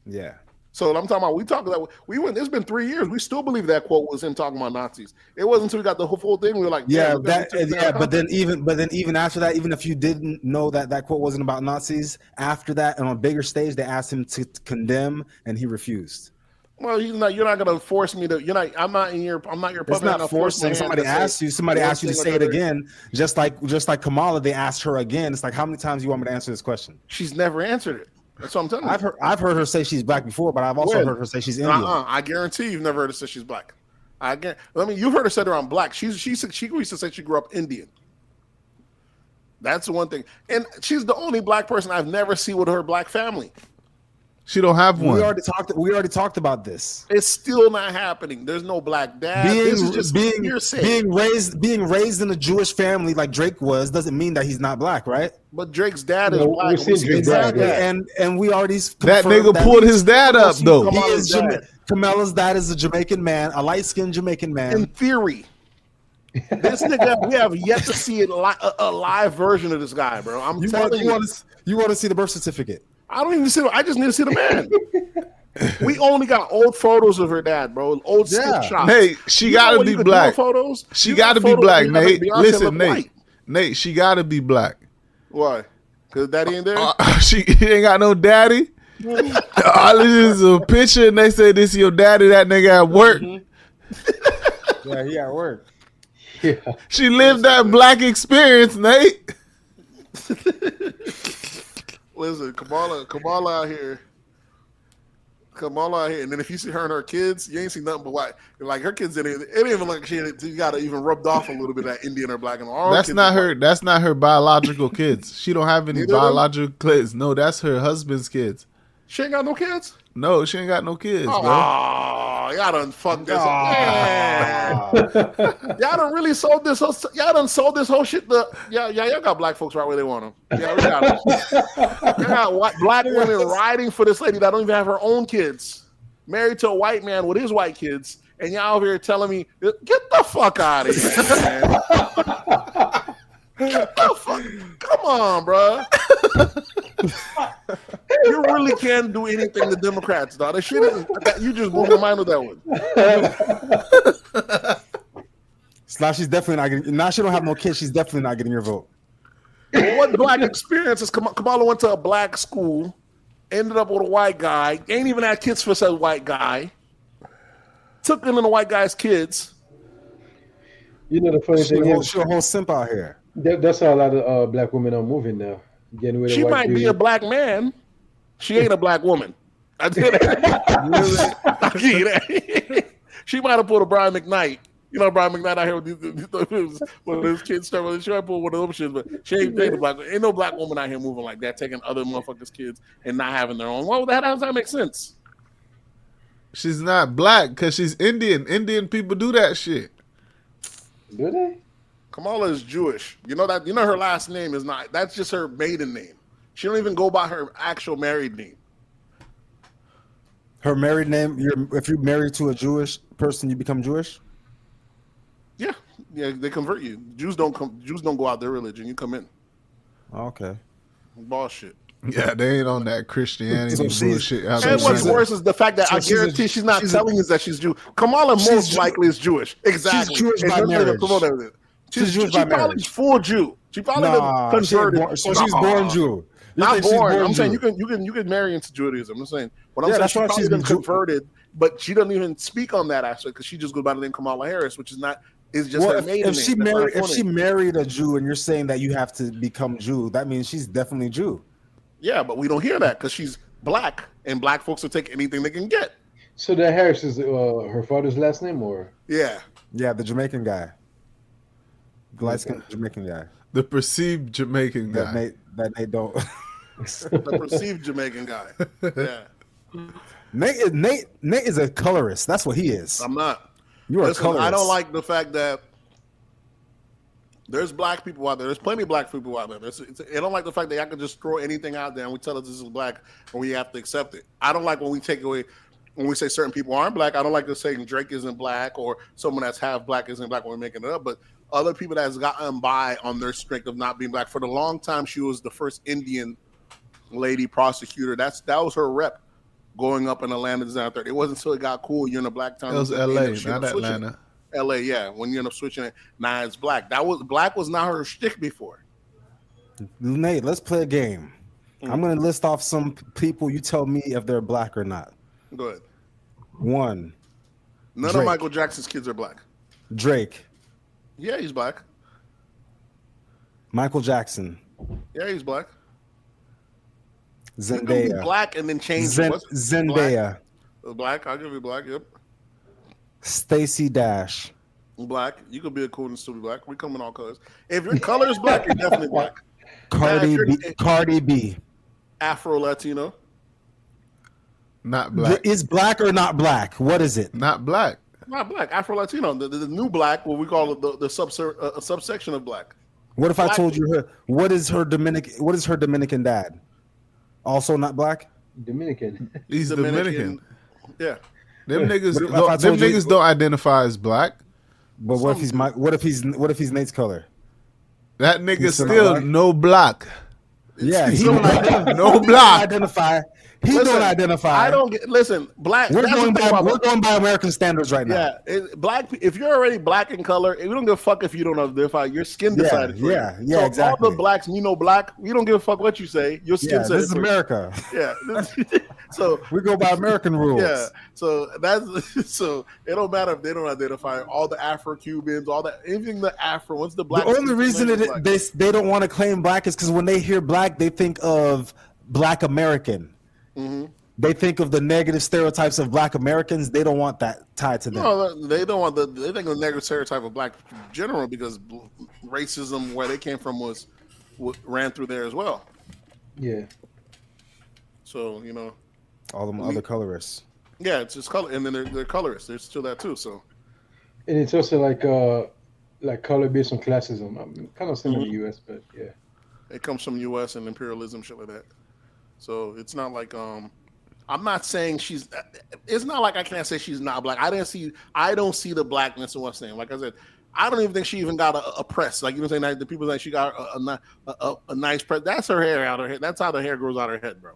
Yeah. So I'm talking about, it's been 3 years. We still believe that quote was him talking about Nazis. It wasn't until we got the whole thing. We were like, but then even after that, even if you didn't know that quote wasn't about Nazis, after that and on a bigger stage, they asked him to condemn, and he refused. Well, you're not gonna force me to. I'm not your puppet. It's not forcing. Somebody asked you to say it again, just like Kamala. They asked her again. It's like, how many times do you want me to answer this question? She's never answered it. That's what I'm telling you. I've heard her say she's black before, but I've also heard her say she's Indian. I guarantee you've never heard her say she's black. You've heard her say around black. She used to say she grew up Indian. That's the one thing, and she's the only black person I've never seen with her black family. She don't have one. We already talked about this. It's still not happening. There's no black dad. Being raised in a Jewish family like Drake was doesn't mean that he's not black, right? But Drake's dad is black. Exactly. And we already that nigga pulled his dad up though. Kamala's dad is a Jamaican man, a light-skinned Jamaican man. In theory. This nigga, we have yet to see a live version of this guy, bro. I'm telling you. You want to see the birth certificate? I don't even see. I just need to see the man. We only got old photos of her dad, bro. Old still shots. Hey, she gotta be black. Photos. She gotta be black, Nate. Listen, Nate. She gotta be black. Why? Because daddy ain't there. She ain't got no daddy. All this is a picture, and they say this is your daddy. That nigga at work. Yeah, he at work. Yeah. She lived that black experience, Nate. Listen, Kamala out here. And then if you see her and her kids, you ain't see nothing but white. Like, her kids, it ain't even like you got to even rubbed off a little bit of that Indian or black. And all that's not her. That's not her biological kids. She don't have any biological kids. No, that's her husband's kids. She ain't got no kids? No, she ain't got no kids, bro. Oh, y'all done fucked this up. Y'all done really sold this whole shit. Y'all got black folks right where they want them. Yeah, we got them. Y'all got black women riding for this lady that don't even have her own kids. Married to a white man with his white kids. And y'all over here telling me, get the fuck out of here, man. Come on, bro. You really can't do anything to Democrats, dog. That shit is, you just blew my mind with that one. Now she's definitely not getting. Now she don't have no kids. She's definitely not getting your vote. What black experiences? Kamala went to a black school, ended up with a white guy. Ain't even had kids for said white guy. Took in the white guy's kids. You know the funny thing is, she's a whole simp out here. That's how a lot of black women are moving now. Getting rid of she white might dudes. be a black man. She ain't a black woman. I did that. I give you that. She might have pulled a Brian McKnight. You know Brian McKnight out here with one of those kids. She might pull one of those shit, but she ain't a black. Ain't no black woman out here moving like that, taking other motherfuckers' kids and not having their own. How does that make sense? She's not black because she's Indian. Indian people do that shit. Do they? Kamala is Jewish. You know that. You know her last name is not. That's just her maiden name. She don't even go by her actual married name. Her married name. If you're married to a Jewish person, you become Jewish. Yeah, they convert you. Jews don't go out their religion. You come in. Okay. Bullshit. Yeah, they ain't on that Christianity So she's- bullshit. How And they what's run it. worse is the fact that So I guarantee she's not she's telling us that she's Jewish. Kamala most Jew- likely is Jewish. Exactly. Jewish And by none of them marriage. promote everything. She's Jewish she by probably marriage. full Jew. She probably Nah, been she ain't converted. born, so she's born Jew. You Not think she's born. I'm Jew? saying you can marry into Judaism. I'm saying what I'm Yeah, saying that's she why probably she's been Jew- converted, but she doesn't even speak on that aspect because she just goes by the name Kamala Harris, which is not is just Well, her maiden if name. she That's not married her if full she name. married a Jew and you're saying that you have to become Jew, that means she's definitely Jew. Yeah, but we don't hear that because she's black, and black folks will take anything they can get. So that Harris is her father's last name, or Yeah. Yeah, the Jamaican guy, the light-skinned Jamaican guy The perceived Jamaican guy. that they don't. The perceived Jamaican guy. Yeah. Nate is a colorist. That's what he is. I'm not. You're Listen, a colorist. I don't like the fact that there's black people out there. There's plenty of black people out there. I don't like the fact that I can just throw anything out there and we tell us this is black and we have to accept it. I don't like when we take away, when we say certain people aren't black. I don't like to say Drake isn't black or someone that's half black isn't black when we're making it up. But other people that's gotten by on their strength of not being black. For the long time, she was the first Indian lady prosecutor. That was her rep going up in Atlanta. Out there. It wasn't until it got cool. You're in a black town. It was L.A., not Atlanta. LA, yeah. When you end up switching it, now it's black. Black was not her shtick before. Nate, let's play a game. I'm going to list off some people. You tell me if they're black or not. Go ahead. 1, None Drake. of Michael Jackson's kids are black. Drake. Yeah, he's black. Michael Jackson. Yeah, he's black. You can be Zendaya. black and then change. Zendaya. Black. I'll give you black. Yep. Stacey Dash. Black. You could be a cool and still be black. We come in all colors. If your color is black, you're definitely black. Cardi B. Afro Latino. Not black. Is black or not black? What is it? Not black. Not black. Afro Latino. The new black, what we call it the subsection of black. What if Black. I told you what is her Dominican dad? Also not black? Dominican? He's Dominican. Yeah. Them niggas, What if I told you- don't identify as black. But what if he's Nate's color? That nigga He's still black. no black. Yeah, he No don't identify. No He black. don't identify. He Listen, don't identify. I don't get. Listen, black. We're that's the going thing by about we're going by American standards right now. Yeah, black. If you're already black in color, we don't give a fuck if you don't identify. Your skin decided. for you. yeah, So exactly. all the blacks, black. We don't give a fuck what you say. Your skin Yeah, said this it is for you. America. Yeah. So We go by American rules. yeah. So that's so it don't matter if they don't identify. All the Afro-Cubans, all that anything the Afro. Once the black. The only reason they don't want to claim black is because when they hear black, they think of Black American. Mm-hmm. They think of the negative stereotypes of Black Americans. They don't want that tied to them. No, they don't want they think of the negative stereotype of black in general because racism where they came from was ran through there as well. Yeah. So All them other colorists. yeah, it's just color, and then they're colorists. There's still that too. So And it's also like color based on classism. I mean, kind of similar to the US, but yeah. it comes from U.S. and imperialism, shit like that. So it's not like I'm not saying she's. It's not like I can't say she's not black. I don't see the blackness in what I'm saying. Like I said, I don't even think she even got a press. Like saying that the people think she got a nice press. That's her hair out of her head. That's how the hair grows out of her head, bro.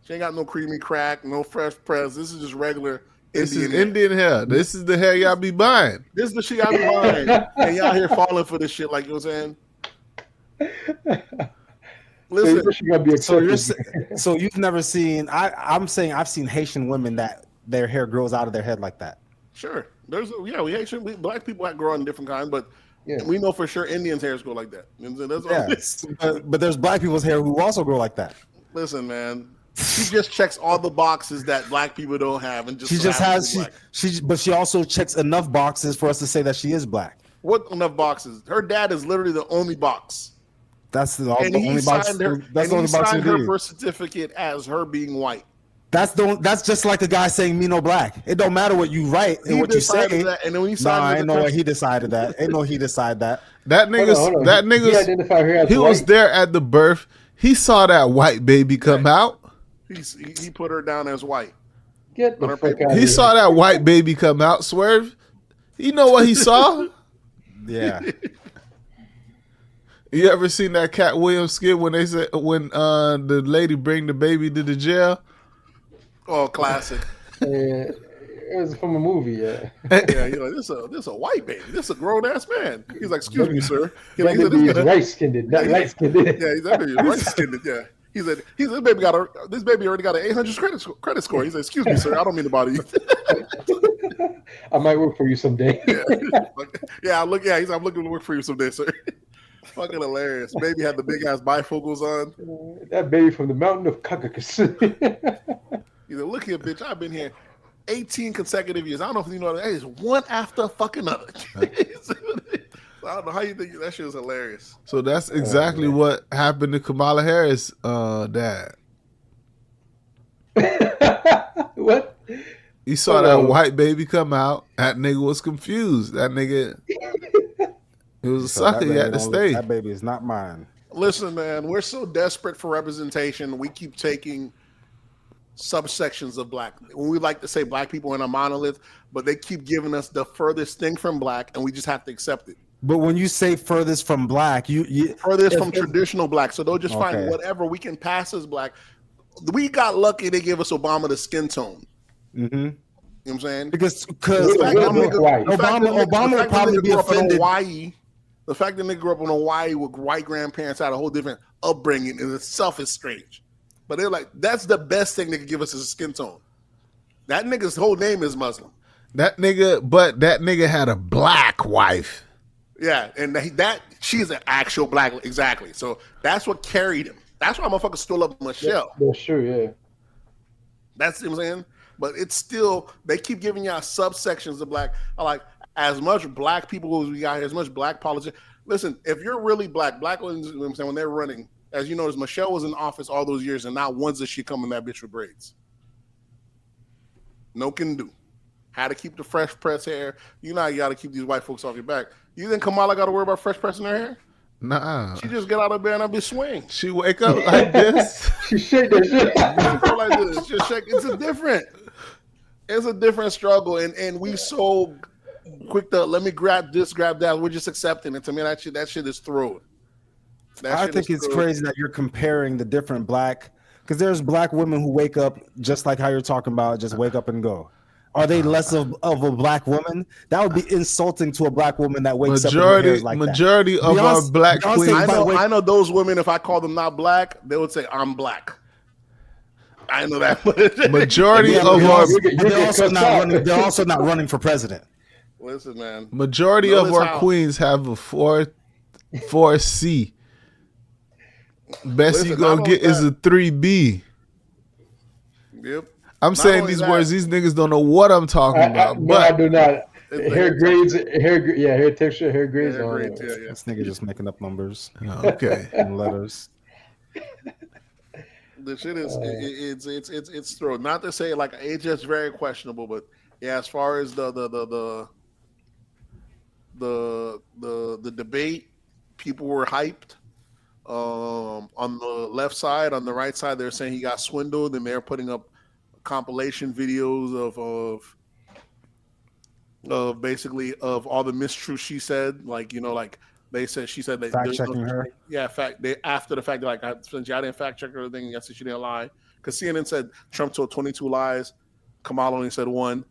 She ain't got no creamy crack, no fresh press. This is just regular This Indian is Indian hair. This is the hair y'all be buying. This is the shit I be buying, and y'all here falling for this shit. Like you know what I'm saying. Listen, So gotta be So accepted. so you've never seen? I'm saying I've seen Haitian women that their hair grows out of their head like that. sure. Black people grow in different kinds, but Yeah. we know for sure Indians' hairs go like that. And so that's all. Yes, but there's black people's hair who also grow like that. Listen, man. She just checks all the boxes that black people don't have, and She just has but she also checks enough boxes for us to say that she is black. What enough boxes? Her dad is literally the only box. That's the And he only box. signed her. That's the And only he box signed we her do. birth certificate as her being white. That's just like a guy saying me no black. It don't matter what you write and He what you decided say. that, and then when he Nah, signed I the ain't no way country- he decided that. Ain't no he decided that. That nigga, Hold on. that He nigga, identified her as he was white. there at the birth. He saw that white baby come out. he put her down as white. Get the Her fuck paper. out of He here. saw that white baby come out. Swerve. You know what he saw? Yeah. You ever seen that Cat Williams skit when they said when the lady bring the baby to the jail? Oh, classic. It was from a movie, yeah. Yeah, you're like, this a white baby. This a grown ass man. He's like, excuse me, sir. He's like, That baby is white skinned, not light skinned. yeah, that baby is white skinned. Yeah. He said, this baby already got an 800 credit score. He said, excuse me, sir, I don't mean to bother you. I might work for you someday. I'm looking to work for you someday, sir. Fucking hilarious. Baby had the big ass bifocals on. That baby from the mountain of Caucasus. He's like, look here, bitch, I've been here 18 consecutive years. I don't know if you know that. It's one after fucking other. I don't know how you think that shit was hilarious. So that's exactly what happened to Kamala Harris' dad. What? He saw that white baby come out. That nigga was confused. That nigga, it was a sucker. He had to stay. That baby is not mine. Listen, man, we're so desperate for representation. We keep taking subsections of black. We like to say black people in a monolith, but they keep giving us the furthest thing from black, and we just have to accept it. But when you say furthest from black, you furthest from traditional black. So they'll just find whatever we can pass as black. We got lucky they gave us Obama the skin tone. Mm-hmm. You know what I'm saying? Because Obama would probably be offended. Hawaii, the fact that nigga grew up in Hawaii with white grandparents had a whole different upbringing in itself is strange. But they're like, that's the best thing they could give us is a skin tone. That nigga's whole name is Muslim. That nigga had a black wife. Yeah, and that she's an actual black, exactly. So that's what carried him. That's why motherfuckers stole up Michelle. That's true, yeah. That's what I'm saying. But it's still, they keep giving y'all subsections of black. Like, as much black people as we got here, as much black politics. Listen, if you're really black ones, you know what I'm saying, when they're running, as you notice, Michelle was in office all those years, and not once did she come in that bitch with braids. No can do. How to keep the fresh press hair. You know how you got to keep these white folks off your back. You think Kamala got to worry about fresh pressing her hair? Nah. She just get out of bed and I'll be swing. She wake up like this. She shake that shit. Like this. Just shake. It's a different struggle, and we so quick to let me grab this, grab that. We're just accepting it. To me, that shit is thrown. I think it's crazy that you're comparing the different black, because there's black women who wake up just like how you're talking about, just wake up and go. Are they less of a black woman? That would be insulting to a black woman that wakes up and her hair is like majority that. of our black queens. I know those women, if I call them not black, they would say I'm black. I know that. Majority of our they're also not running for president. Listen, man. Majority of our queens have a 4C. Best you gonna get is a 3B. Yep. I'm saying these words. These niggas don't know what I'm talking about. No, I do not. Hair grades, hair texture, hair grades. This nigga just making up numbers. Okay. And letters. The shit is it's thrown. Not to say like it's just very questionable, but yeah, as far as the debate, people were hyped. On the left side, on the right side, they're saying he got swindled, and they're putting up compilation videos of basically of all the mistruths she said. Like, you know, like they said, she said that fact checking her. Yeah, after the fact, they're like, since I didn't fact check her, thing, yes, she didn't lie, because CNN said Trump told 22 lies, Kamala only said 1.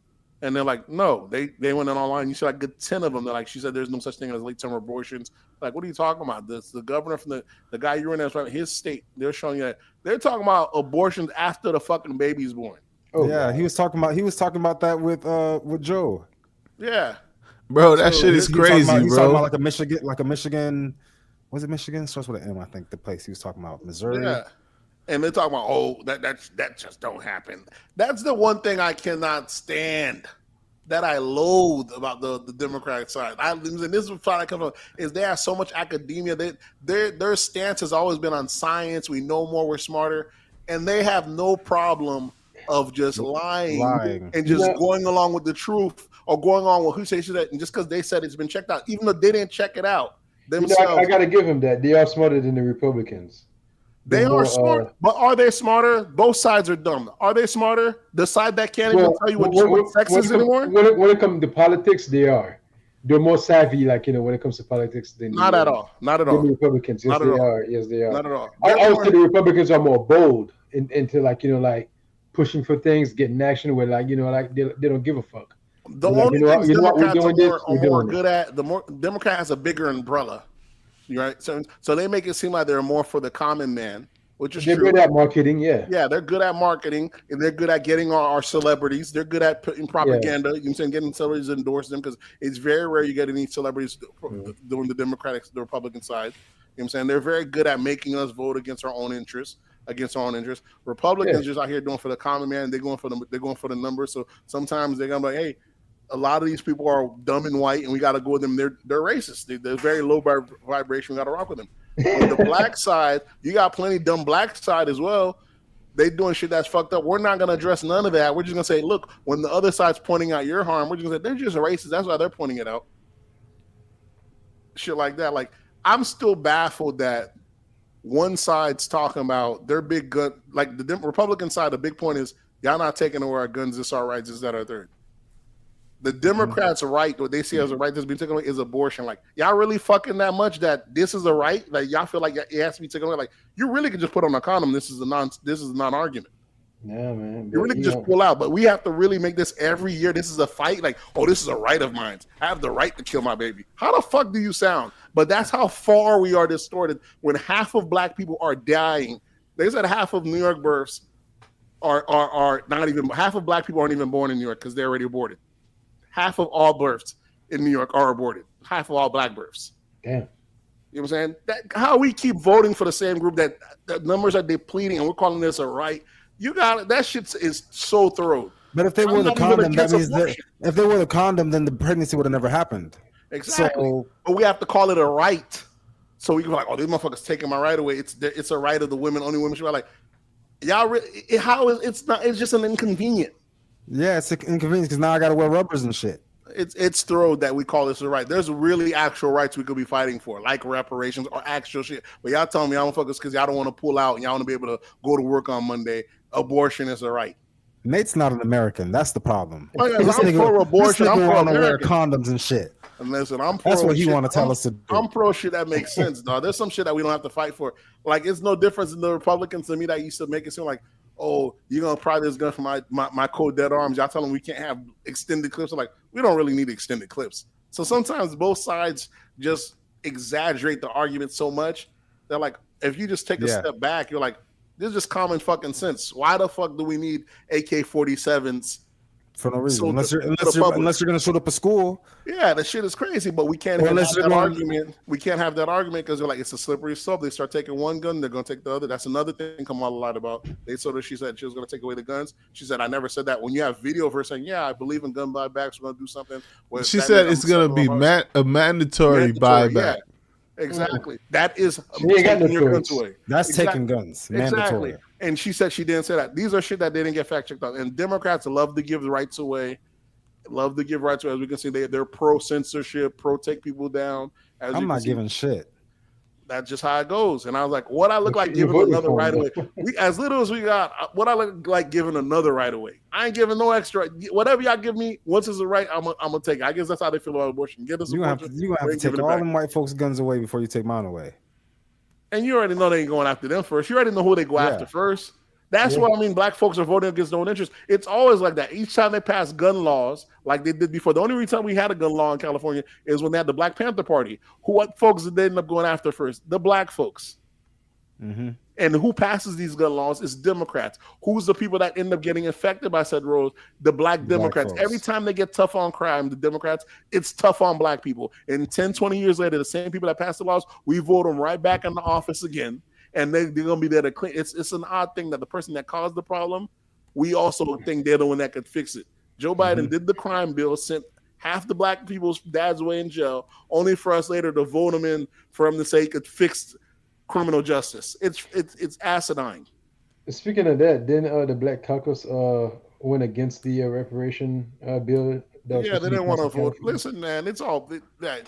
And they're like, no, they went in online. You see like good 10 of them. They're like, she said there's no such thing as late term abortions. Like, what are you talking about? This the governor from the guy you were in there, his state. They're showing you that they're talking about abortions after the fucking baby's born. Oh yeah, God. He was talking about that with Joe. Yeah, bro, that shit is crazy, he's bro. Talking about like a Michigan. Was it Michigan? Starts with an M, I think. The place he was talking about, Missouri. Yeah. And they're talking about, that just don't happen. That's the one thing I cannot stand, that I loathe about the Democratic side. And this is what I come from, is they have so much academia. Their stance has always been on science. We know more, we're smarter. And they have no problem of just lying. And just going along with the truth, or going on with who says that. And just because they said it's been checked out, even though they didn't check it out themselves. I got to give them that. They are smarter than the Republicans. They are smart, but are they smarter? Both sides are dumb. Are they smarter? The side that can't even tell you what sex is anymore? When it comes to politics, they are. they're more savvy, like when it comes to politics than Not at all. Not at than the all. Republicans. Yes, Not at they all. are. Yes, they are. Not at all. I would say the Republicans are more bold into like pushing for things, getting action where like like they don't give a fuck. The They're like, only things you know what, we're Democrats doing this, are we're more doing good at, the more Democrat has a bigger umbrella, right? So they make it seem like they're more for the common man, which is They're true. good at marketing, yeah. Yeah, they're good at marketing, and they're good at getting our celebrities. They're good at putting propaganda. You know what I'm saying? Getting celebrities to endorse them, because it's very rare you get any celebrities doing the Republican side. You know what I'm saying? They're very good at making us vote against our own interests. Republicans just out here doing for the common man. They're going for the numbers. So sometimes they're gonna be like, hey, a lot of these people are dumb and white, and we got to go with them. They're racist. They're very low vibration. We got to rock with them. On the black side, you got plenty dumb black side as well. They doing shit that's fucked up. We're not gonna address none of that. We're just gonna say, look, when the other side's pointing out your harm, we're just gonna say they're just racist. That's why they're pointing it out. Shit like that. Like, I'm still baffled that one side's talking about their big gun. Like the Republican side, the big point is y'all not taking away our guns. This our rights. This that or third. The Democrats' right, what they see as a right that's been taken away, is abortion. Like, y'all really fucking that much that this is a right? Like, y'all feel like it has to be taken away? Like, you really could just put on a condom. This is a non-argument. Yeah, man. You really can just pull out. But we have to really make this every year. This is a fight. Like, oh, this is a right of mine. I have the right to kill my baby. How the fuck do you sound? But that's how far we are distorted. When half of black people are dying, they said half of New York births are not even, half of black people aren't even born in New York because they're already aborted. Half of all births in New York are aborted. Half of all black births. Damn. You know what I'm saying? How we keep voting for the same group that the numbers are depleting, and we're calling this a right. You got it. That shit is so thorough. But if they were the condom, that means that if they were the condom, then the pregnancy would have never happened. Exactly. So, but we have to call it a right. So we can be like, oh, these motherfuckers taking my right away. It's a right of the women. Only women should be like, y'all. It's not. It's just an inconvenient. Yeah, it's inconvenient because now I got to wear rubbers and shit. It's thorough that we call this a right. There's really actual rights we could be fighting for, like reparations or actual shit. But y'all telling me y'all motherfuckers because y'all don't want to pull out and y'all want to be able to go to work on Monday. Abortion is a right. Nate's not an American. That's the problem. Oh, yeah, I'm pro abortion. I'm pro wear condoms and shit. And listen, I'm pro. That's what he want to tell us to do. I'm pro shit that makes sense, dog. There's some shit that we don't have to fight for. Like, it's no difference in the Republicans to me that used to make it seem like, oh, you're gonna pry this gun from my cold dead arms. Y'all tell them we can't have extended clips. I'm like, we don't really need extended clips. So sometimes both sides just exaggerate the argument so much that, like, if you just take a step back, you're like, this is just common fucking sense. Why the fuck do we need AK-47s? For no reason, unless you're gonna shoot up a school. Yeah, that shit is crazy, but we can't have that argument. We can't have that argument because they're like, it's a slippery slope. They start taking one gun, they're gonna take the other. That's another thing Kamala lied about. She said she was gonna take away the guns. She said, I never said that. When you have video of her saying, yeah, I believe in gun buybacks, we're gonna do something. She said it's gonna be a mandatory buyback. Yeah. Exactly. That is taking your guns away. That's taking guns. Mandatory. Exactly. And she said she didn't say that. These are shit that didn't get fact checked out. And Democrats love to give the rights away. As we can see, they're pro censorship, pro take people down. I'm not giving shit. That's just how it goes. And I was like, what I look like giving another right away? As little as we got, what I look like giving another right away? I ain't giving no extra. Whatever y'all give me, once it's a right, I'm gonna take it. I guess that's how they feel about abortion. Get us you have to take all them white folks' guns away before you take mine away. And you already know they ain't going after them first. You already know who they go after first. That's what I mean. Black folks are voting against their own interest. It's always like that. Each time they pass gun laws, like they did before. The only reason we had a gun law in California is when they had the Black Panther Party. What folks did they end up going after first? The black folks. Mm-hmm. And who passes these gun laws is Democrats. Who's the people that end up getting affected by said rules? The black Democrats. Every time they get tough on crime, the Democrats, it's tough on black people. And 10, 20 years later, the same people that passed the laws, we vote them right back in the office again. And they're going to be there to clean. It's an odd thing that the person that caused the problem, we also think they're the one that could fix it. Joe Biden did the crime bill, sent half the black people's dads away in jail, only for us later to vote him in for him to say he could fix criminal justice. It's asinine. Speaking of that, then the Black Caucus went against the reparation bill. They didn't want to vote. Listen, man, it's all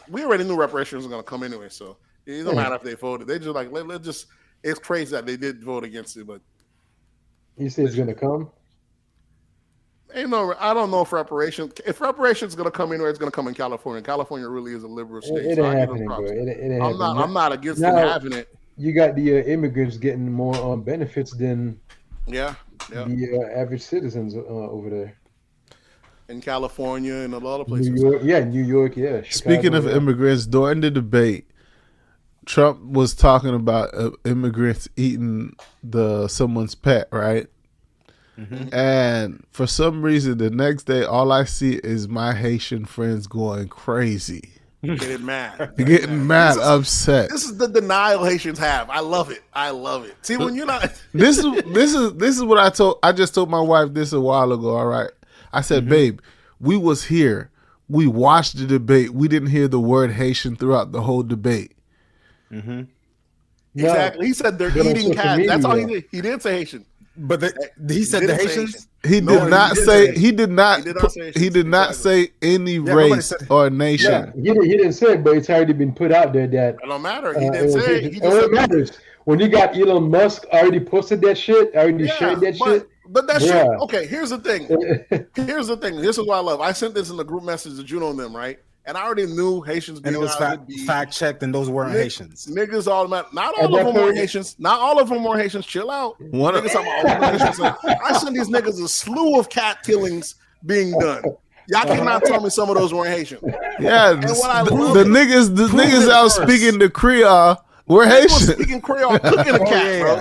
we already knew reparations was going to come anyway, so it don't matter if they voted. They just like let's just. It's crazy that they did vote against it, but you say it's going to come. I don't know if reparations. If reparations gonna come anywhere, it's gonna come in California. California really is a liberal state. It So ain't I give them happening, bro. props. It ain't I'm happening. not against Now- them having it. You got the immigrants getting more benefits than Yeah. the average citizens over there. In California and a lot of New places. York, New York, yeah. Speaking Chicago, of yeah. immigrants, during the debate, Trump was talking about immigrants eating someone's pet, right? Mm-hmm. And for some reason, the next day, all I see is my Haitian friends going crazy, Getting mad. getting mad, upset. This is the denial Haitians have. I love it. See, when you're not This is what I just told my wife this a while ago. All right, I said, babe, we was here, we watched the debate, we didn't hear the word Haitian throughout the whole debate. Exactly. He said they're But on eating social cats. That's all he media- did. He didn't say Haitian. But he said the didn't say Haitians. He No, did not say. He did not. He did not say He did not exactly. say any nobody race said- or Yeah, nation. he didn't say it, but it's already been put out there that It don't matter. He it didn't was say it. Haitian. He Oh, just it matters. When you got Elon Musk already posted that shit, already shared that shit. But that shit. Yeah. Okay, here's the thing. Here's the thing. This is what I love. I sent this in the group message to Juno and them, right? And I already knew Haitians And it was fact checked, and those weren't Haitians. Niggas all not At all that of them were point- Haitians. Not all of them were Haitians. Chill out. One of- Niggas talking about all the Haitians. I sent these niggas a slew of cat killings being done. Y'all cannot tell me some of those weren't Haitian. Yeah, what I the, love the is- niggas it out first. speaking the Creole were They was Haitian. speaking Creole, cooking a cat, yeah. bro.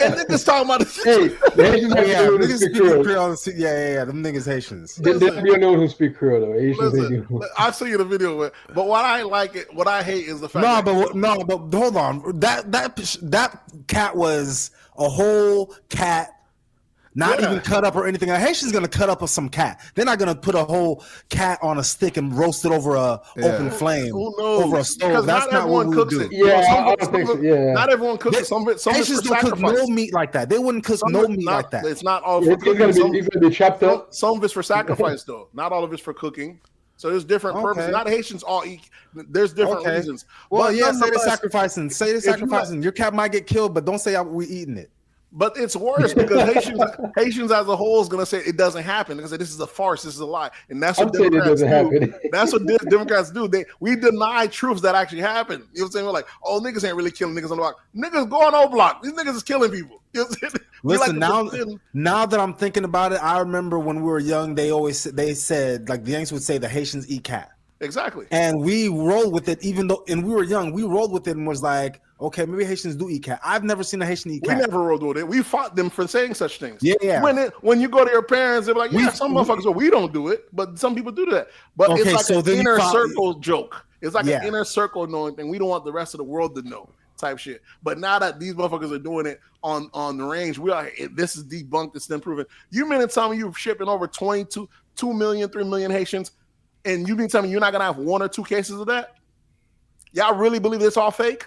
And niggas talking about this. Hey, the Haitians have Yeah, to know who niggas speak speaking Creole. Creole. Yeah. Them niggas Haitians. They don't know who speak Creole though. Haitians, they Listen, do. I'll see you the video. But what I hate is the fact But hold on. That cat was a whole cat, not Yeah. even cut up or anything. A Haitian's gonna cut up some cat. They're not gonna put a whole cat on a stick and roast it over a open flame, Who knows? over a stove. Because That's not what everyone we would cooks do. it. Yeah, Some I of it- don't think some so, of it- yeah. Not everyone cooks it. Some of it's Haitians for don't cook sacrifice. no meat like that. They wouldn't cook Some no of meat not- like that. It's not all for It's gonna cooking. be chopped up. Some of it's for sacrifice, though. Not all of it's for cooking. So there's different Okay. purposes. Not Haitians all eat. There's different Okay. reasons. Well, But yeah, say the nonetheless- sacrificing. Say the if you let- sacrificing. Your cat might get killed, but don't say we eating it. But it's worse because Haitians as a whole is going to say it doesn't happen. They're going to say this is a farce, this is a lie, and that's what I'm saying it Democrats do. doesn't happen. That's what Democrats do. We deny truths that actually happen. You know what I'm saying? We're like, oh, niggas ain't really killing niggas on the block. Niggas go on O Block. These niggas is killing people. You know what I'm saying? We Listen, like to pretend- now that I'm thinking about it, I remember when we were young, they said like the Yanks would say the Haitians eat cat, exactly. and we rolled with it. Even though, and we were young, we rolled with it and was like, okay, maybe Haitians do eat cat. I've never seen a Haitian eat We cat. never rolled with it. We fought them for saying such things. Yeah. When you go to your parents, they're like, yeah, some motherfuckers, well, we don't do it, but some people do that. But Okay, it's like so an then you inner fought- circle joke. It's like Yeah. an inner circle knowing thing. We don't want the rest of the world to know type shit. But now that these motherfuckers are doing it on the range, we are. This is debunked. It's been proven. You mean to tell me you're shipping over 2 million, 3 million Haitians, and you mean to tell me you're not gonna have 1 or 2 cases of that? Y'all really believe it's all fake?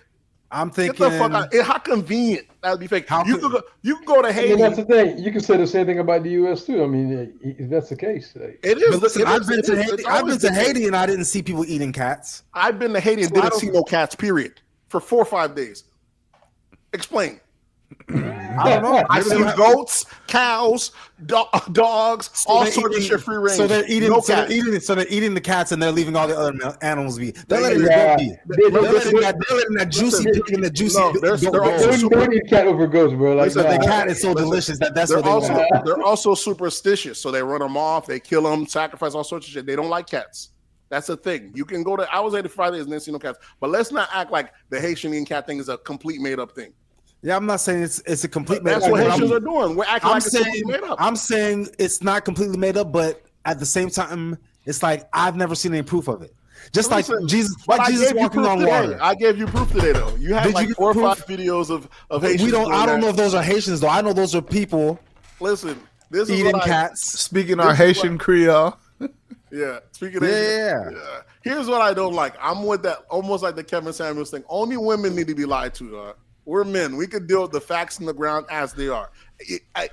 I'm Get thinking. the fuck out. How convenient that would be fake. How You could- can go to I Haiti. mean, that's the thing. You can say the same thing about the U.S. too. I mean, if that's the case, like, It is. But listen, It I've is. been It to is. Haiti. It's I've been always to the case. Haiti, and I didn't see people eating cats. I've been to Haiti and So I didn't don't- see no cats, period, for 4 or 5 days. Explain. I don't know. I Maybe see they have- goats, cows, dogs, all they're sorts of eating- shit free range. So they're eating. No so they're cats. eating. So they're eating the cats, and they're leaving all the other animals be. They're letting Yeah. the goat be. They- They're they- letting that juicy listen, pig and the juicy. no, they're goat also go. don't eat cat over goats, bro. Like, Listen, The nah. cat is so Listen, delicious that's They're what they also want. they're also superstitious, so they run them off, they kill them, sacrifice all sorts of shit. They don't like cats. That's the thing. You can go to. I was there 5 days and didn't see no cats, but let's not act like the Haitian eating cat thing is a complete made up thing. Yeah, I'm not saying it's a complete. That's made-up, what but Haitians I'm- are doing. We're acting I'm like it's saying completely made up. I'm saying it's not completely made up, but at the same time, it's like I've never seen any proof of it. Just like Listen, Jesus, but like I Jesus gave you walking proof on today. water. I gave you proof today, though. You had Did you like get 4 or proof? 5 videos of Haitians. We don't. doing I don't that. know if those are Haitians though. I know those are people Listen, this is eating what cats. Speaking our Haitian Creole. Yeah, speaking of Yeah. Haitian, here's what I don't like. I'm with that, almost like the Kevin Samuels thing. Only women need to be lied to. We're men. We could deal with the facts in the ground as they are.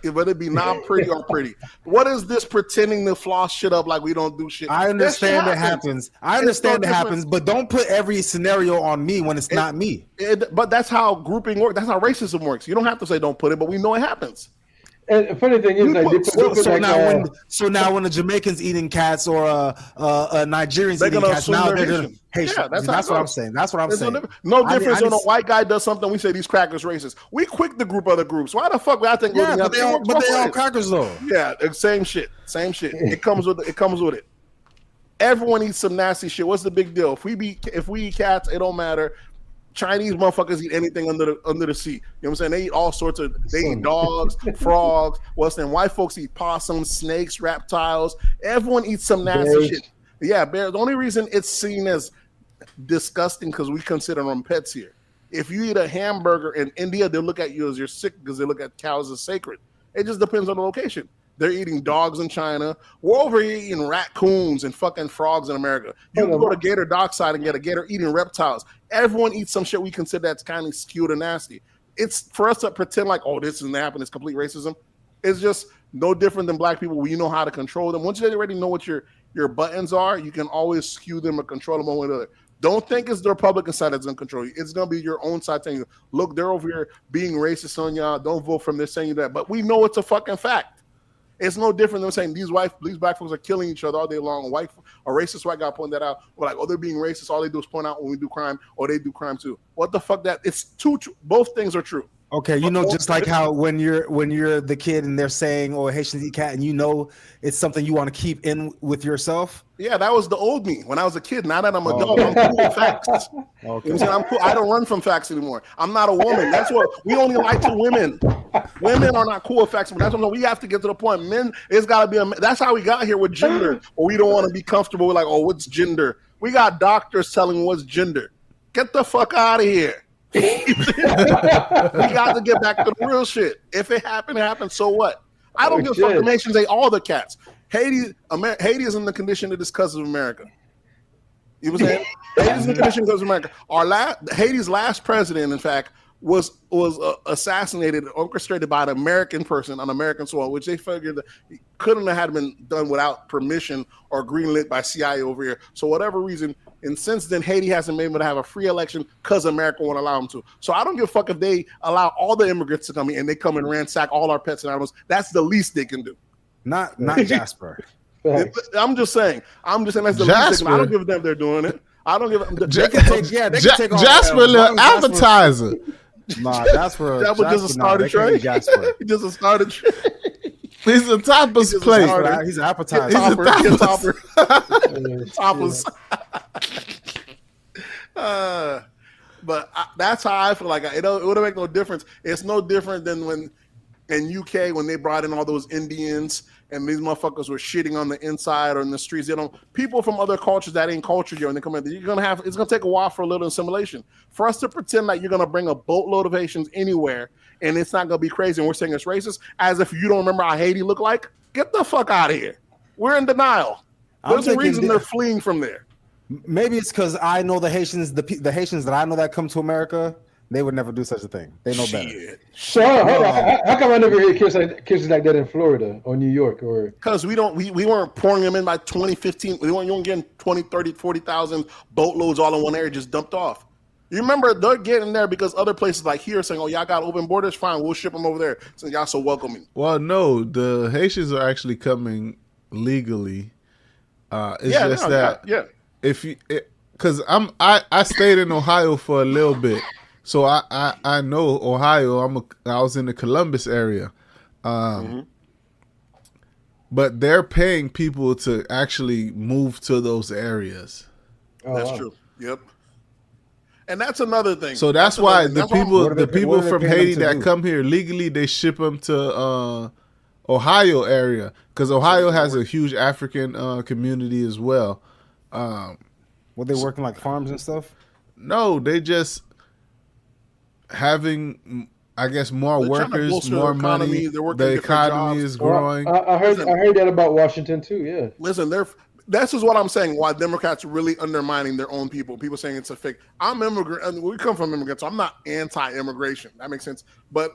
Whether it be not pretty or pretty. What is this pretending to floss shit up like we don't do shit? I understand That it shit happens. I understand no it happens, but don't put every scenario on me when it's not me. But that's how grouping works. That's how racism works. You don't have to say don't put it, but we know it happens. And the funny thing is, like, they put So like, now when the Jamaicans eating cats or Nigerians They're eating gonna cats, assume now they're they're gonna Haitian. Haitian. Yeah, that's That's how what it I'm goes. saying. That's what I'm There's saying. no difference I when a just- white guy does something. We say these crackers racist. We quick the group other groups. Why the fuck would I think? Yeah, but they all ways. crackers though. Yeah, same shit. It comes with it. Everyone eats some nasty shit. What's the big deal? If we eat cats, it don't matter. Chinese motherfuckers eat anything under the sea. You know what I'm saying? They eat all sorts of. They eat dogs, frogs. What's then? White folks eat possums, snakes, reptiles. Everyone eats some nasty Bears. shit. Yeah, bears. The only reason it's seen as disgusting because we consider them pets here. If you eat a hamburger in India, they'll look at you as you're sick because they look at cows as sacred. It just depends on the location. They're eating dogs in China. We're over here eating raccoons and fucking frogs in America. You can go to Gator Dockside and get a gator eating reptiles. Everyone eats some shit we consider that's kind of skewed and nasty. It's for us to pretend like, oh, this isn't happening. It's complete racism. It's just no different than black people. You know how to control them. Once you already know what your buttons are, you can always skew them or control them one way or the other. Don't think it's the Republican side that's going to control you. It's going to be your own side telling you, look, they're over here being racist on y'all. Don't vote for them. They're saying you that. But we know it's a fucking fact. It's no different than saying these black folks are killing each other all day long. A racist white guy pointing that out. We're like, oh, they're being racist. All they do is point out when we do crime, or they do crime too. What the fuck? It's too true. Both things are true. Okay, just like how when you're the kid and they're saying, "Oh, Haitians eat cat," and it's something you want to keep in with yourself. Yeah, that was the old me when I was a kid. Now that I'm an adult, I'm cool with facts. Okay. You know, I'm cool. I don't run from facts anymore. I'm not a woman. That's what we only like to women. Women are not cool with facts. But that's what we have to get to the point. Men, it's got to be that's how we got here with gender. Or we don't want to be comfortable with like, oh, what's gender? We got doctors telling me what's gender. Get the fuck out of here. We got to get back to the real shit. If it happened, it happened. So what? I don't give a fuck. The nations ate all the cats. Haiti is in the condition that is because of America. You know what I'm saying? Haiti's in the condition because of America. Haiti's last president, in fact, was assassinated, orchestrated by an American person on American soil, which they figured that couldn't have been done without permission or greenlit by CIA over here. So whatever reason, and since then, Haiti hasn't been able to have a free election because America won't allow them to. So I don't give a fuck if they allow all the immigrants to come in and they come and ransack all our pets and animals. That's the least they can do. Not Jasper. I'm just saying that's the least they can do. I don't give a damn if they're doing it. I don't give a damn. They can take all Jasper, little appetizer. Nah, Jasper just a starter tray. Just a starter tray. He's a toppers plate. He's an appetizer. He's a topper. Toppers. But that's how I feel like it would make no difference. It's no different than when in UK when they brought in all those Indians and these motherfuckers were shitting on the inside or in the streets. People from other cultures that ain't cultured here, when they come in, it's gonna take a while for a little assimilation. For us to pretend like you're gonna bring a boatload of Haitians anywhere and it's not gonna be crazy and we're saying it's racist, as if you don't remember how Haiti looked like. Get the fuck out of here. We're in denial. There's a reason they're fleeing from there. Maybe it's because I know the Haitians, the Haitians that I know that come to America, they would never do such a thing. They know better. So how come I never hear cases like that in Florida or New York? Or because we weren't pouring them in by 2015. You weren't getting 20, 30, 40,000 boatloads all in one area just dumped off. You remember they're getting there because other places like here are saying, oh, y'all got open borders? Fine, we'll ship them over there since y'all so welcoming. Well, no, the Haitians are actually coming legally. If you, because I stayed in Ohio for a little bit, so I know Ohio. I was in the Columbus area, but they're paying people to actually move to those areas. That's true. Yep. And that's another thing. So that's why the people from Haiti that come here legally, they ship them to Ohio area because Ohio has a huge African community as well. Were they working like farms and stuff? No, they just having, I guess, more workers, more money. The economy is growing. I heard that about Washington too. Yeah. Listen, this is what I'm saying. Why Democrats are really undermining their own people. People saying it's a fake. I'm immigrant. I mean, we come from immigrants, so I'm not anti-immigration. That makes sense. But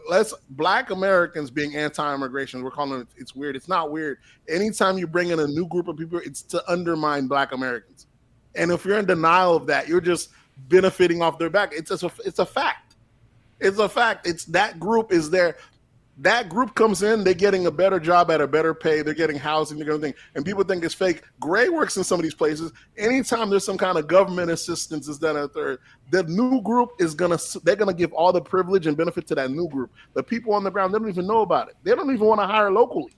Black Americans being anti-immigration, we're calling it's weird. It's not weird. Anytime you bring in a new group of people, it's to undermine Black Americans. And if you're in denial of that, you're just benefiting off their back. It's a fact. It's a fact. It's that group is there. That group comes in, they're getting a better job at a better pay, they're getting housing, they're getting things, and people think it's fake. Gray works in some of these places. Anytime there's some kind of government assistance is done at a third, the new group they're gonna give all the privilege and benefit to that new group. The people on the ground, they don't even know about it. They don't even want to hire locally.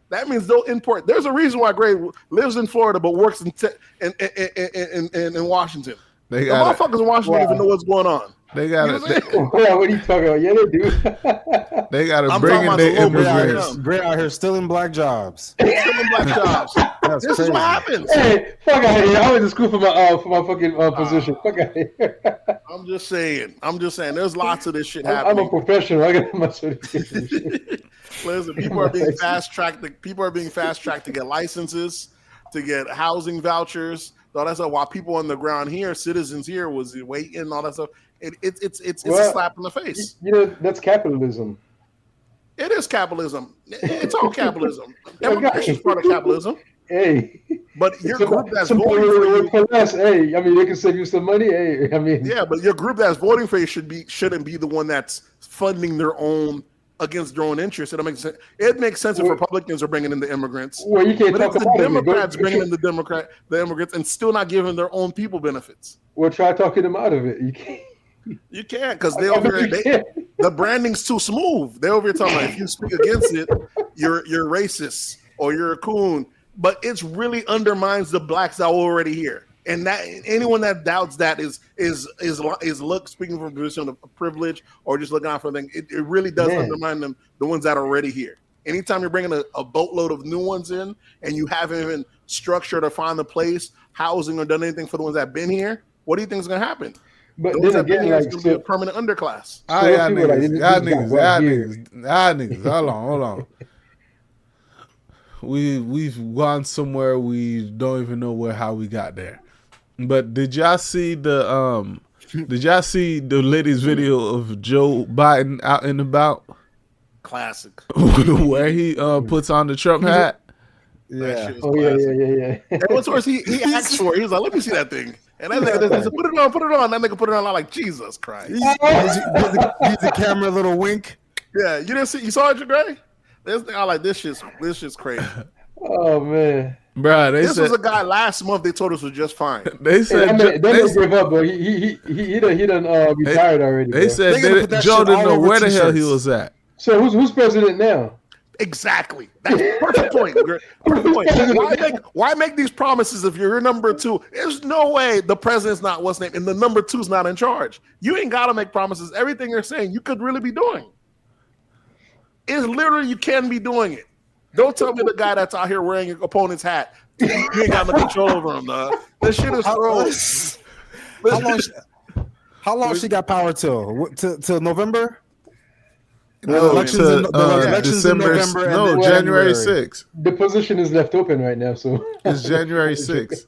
That means they'll import. There's a reason why Gray lives in Florida but works in Washington. The motherfuckers in Washington don't even know what's going on. They got it. What are you talking about? Yeah, they do. They got to bring in their immigrants. Gray out here stealing black jobs. Stealing black jobs. This is what happens. Hey, fuck out of here! I went to school for my fucking position. Fuck out of here. I'm just saying. There's lots of this shit happening. I'm a professional. I got my certification. Listen, people are being fast tracked to get licenses, to get housing vouchers. All that stuff. While people on the ground here, citizens here, was waiting. All that stuff. It's a slap in the face. You know, that's capitalism. It is capitalism. It's all capitalism. Immigration is part of capitalism. Hey, but your group that's voting for you, hey, I mean, they can save you some money. Hey, I mean, yeah, but your group that's voting for you shouldn't be the one that's funding their own against their own interests. It makes sense. It makes sense if Republicans are bringing in the immigrants. Well, you can't but talk if about the Democrats it. bringing in the immigrants, and still not giving their own people benefits. Well, try talking them out of it. You can't. You can't because the branding's too smooth. They're over here talking about if you speak against it, you're racist or you're a coon. But it really undermines the blacks that are already here. And that anyone that doubts that is speaking from a position of privilege or just looking out for them. It really does undermine them, the ones that are already here. Anytime you're bringing a boatload of new ones in and you haven't even structured or found a place, housing, or done anything for the ones that have been here, what do you think is going to happen? But then again, it's going to be a permanent underclass. Y'all niggas. Hold on. We've gone somewhere we don't even know how we got there. But did y'all see the latest video of Joe Biden out and about? Classic. Where he puts on the Trump hat. Yeah. Yeah. And what's worse, he asked for it. He was like, "Let me see that thing." And that nigga said, "Put it on." That nigga put it on. I'm like, Jesus Christ. Gives the camera a little wink. Yeah, you saw it, Gray? I like this shit's crazy. Oh man, bro, this was a guy last month. They told us was just fine. They said they gave up, but he done retired already. They said Joe didn't know where the hell he was at. So who's president now? Exactly. That's perfect point. Perfect point. Why make these promises if you're number two? There's no way the president's not what's name and the number two's not in charge. You ain't got to make promises. Everything you're saying, you could really be doing. It's literally you can be doing it. Don't tell me the guy that's out here wearing your opponent's hat. You ain't got no control over him, dog. This shit is gross. How long she got power till November? No, December. No, January 6th. The position is left open right now, so it's January 6th.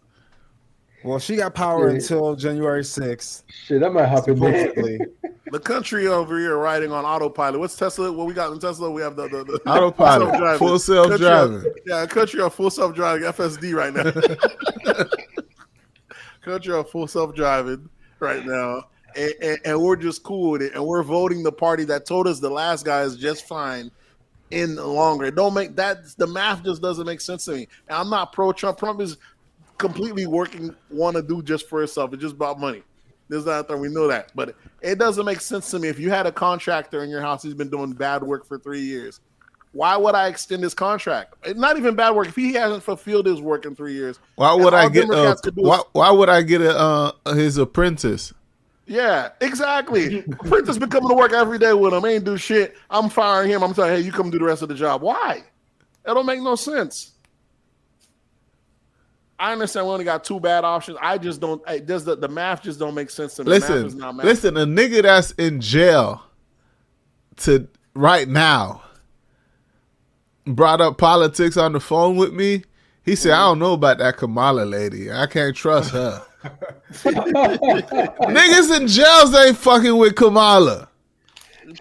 Well, she got power until January 6th. Shit, that might happen. The country over here riding on autopilot. What's Tesla? What we got in Tesla? We have the autopilot, full self-driving. Country on full self-driving, FSD right now. Country on full self-driving right now. And we're just cool with it. And we're voting the party that told us the last guy is just fine in longer. It don't make that the math just doesn't make sense to me. And I'm not pro-Trump. Trump is completely want to do just for himself. It's just about money. There's nothing, we know that. But it doesn't make sense to me. If you had a contractor in your house, he's been doing bad work for 3 years. Why would I extend his contract? It's not even bad work. If he hasn't fulfilled his work in 3 years, why would I get his apprentice? Yeah, exactly. Apprentice been coming to work every day with him. Ain't do shit. I'm firing him. I'm saying, hey, you come do the rest of the job. Why? That don't make no sense. I understand we only got two bad options. I just don't. The math just don't make sense to me. Listen, a nigga that's in jail to right now brought up politics on the phone with me. He said, I don't know about that Kamala lady. I can't trust her. Niggas in jails ain't fucking with Kamala.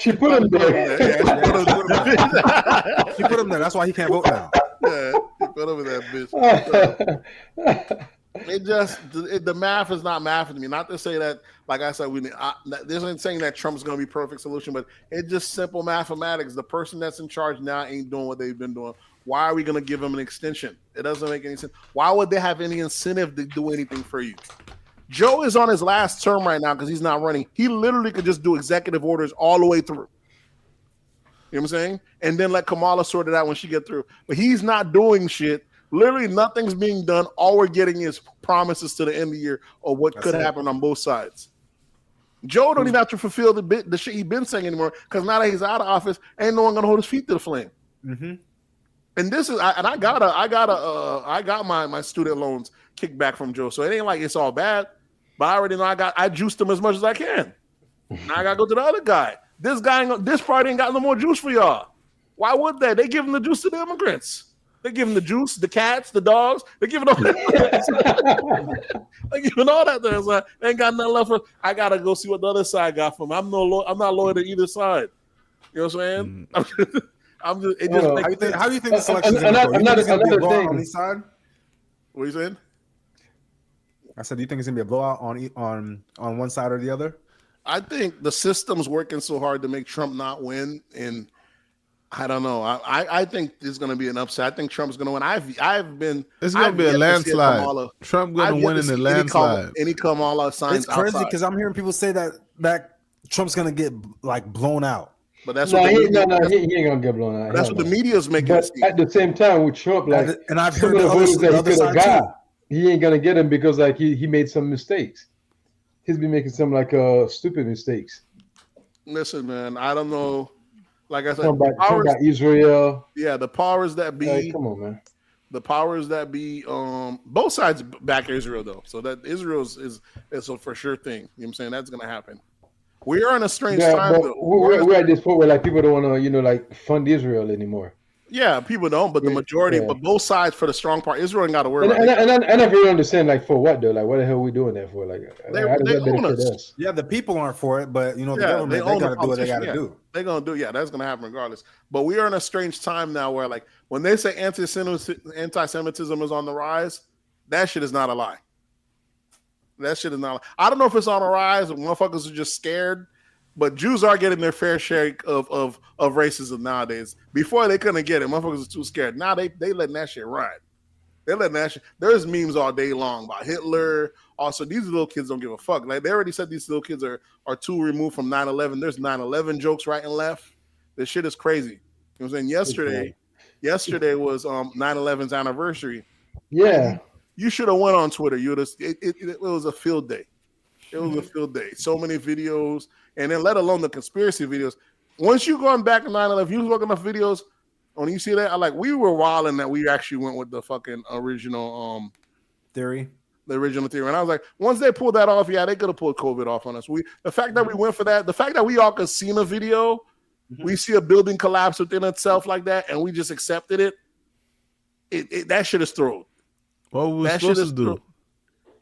She put him there. She put him there. That's why he can't vote now. Yeah, he put him in that bitch. The math is not math to me. Not to say that, like I said, this isn't saying that Trump's going to be perfect solution, but it's just simple mathematics. The person that's in charge now ain't doing what they've been doing. Why are we going to give them an extension? It doesn't make any sense. Why would they have any incentive to do anything for you? Joe is on his last term right now because he's not running. He literally could just do executive orders all the way through. You know what I'm saying? And then let Kamala sort it out when she get through. But he's not doing shit. Literally nothing's being done. All we're getting is promises to the end of the year of what could happen on both sides. Joe don't even have to fulfill the shit he's been saying anymore because now that he's out of office, ain't no one gonna hold his feet to the flame. Mm-hmm. And this is, I got my student loans kicked back from Joe, so it ain't like it's all bad. But I already know I juiced him as much as I can. Now I gotta go to the other guy. This party ain't got no more juice for y'all. Why would they? They give them the juice to the immigrants. They give them the juice, the cats, the dogs. They giving all that. They giving all that there. So they ain't got nothing left for. I gotta go see what the other side got from. I'm not loyal to either side. You know what I'm saying? I'm just. It just how do you think the selection is going to go? You think it's going to be a blowout on each side? What are you saying? I said, do you think it's going to be a blowout on one side or the other? I think the system's working so hard to make Trump not win, and I don't know. I think there's going to be an upset. I think Trump's going to win. It's going to be a landslide. Trump going to win in a landslide. Any Kamala signs. It's crazy because I'm hearing people say that Trump's going to get like blown out. But that's he ain't gonna get blown out. That's what the media's making. But at the same time, with Trump, like, and I've heard the other side too. He ain't gonna get him because like he made some mistakes. He's been making some like stupid mistakes. Listen, man, I don't know. Like I said, talking about Israel. Yeah, the powers that be. Hey, come on, man. The powers that be. Both sides back Israel though, so that Israel is a for sure thing. You know what I'm saying? That's gonna happen. We are in a strange time, though. We're at this point where like people don't want to, like fund Israel anymore. Yeah, people don't, but the majority, but both sides for the strong part, Israel ain't got to worry about it. And I never really understand, like, for what though? Like, what the hell are we doing that for? Like, how does that benefit us? Yeah, the people aren't for it, but the government they got to do what they got to do. They're gonna do, that's gonna happen regardless. But we are in a strange time now where, like, when they say anti-Semitism is on the rise, that shit is not a lie. That shit is not. I don't know if it's on the rise. Motherfuckers are just scared, but Jews are getting their fair share of racism nowadays. Before they couldn't get it, motherfuckers are too scared. Now they letting that shit ride. They letting that shit. There's memes all day long about Hitler. Also, these little kids don't give a fuck. Like they already said, these little kids are too removed from 9/11. There's 9/11 jokes right and left. This shit is crazy. You know what I'm saying? Yesterday was 9/11's anniversary. Yeah. You should have went on Twitter. It was a field day. It was a field day. So many videos, and then let alone the conspiracy videos. Once you going back to 9/11, you looking at videos, when you see that, we were wilding that we actually went with the fucking original theory. The original theory. And I was like, once they pulled that off, they could have pulled COVID off on us. The fact that we went for that, the fact that we all could see in a video, we see a building collapse within itself like that, and we just accepted it. That shit is thrown. What were we supposed to do?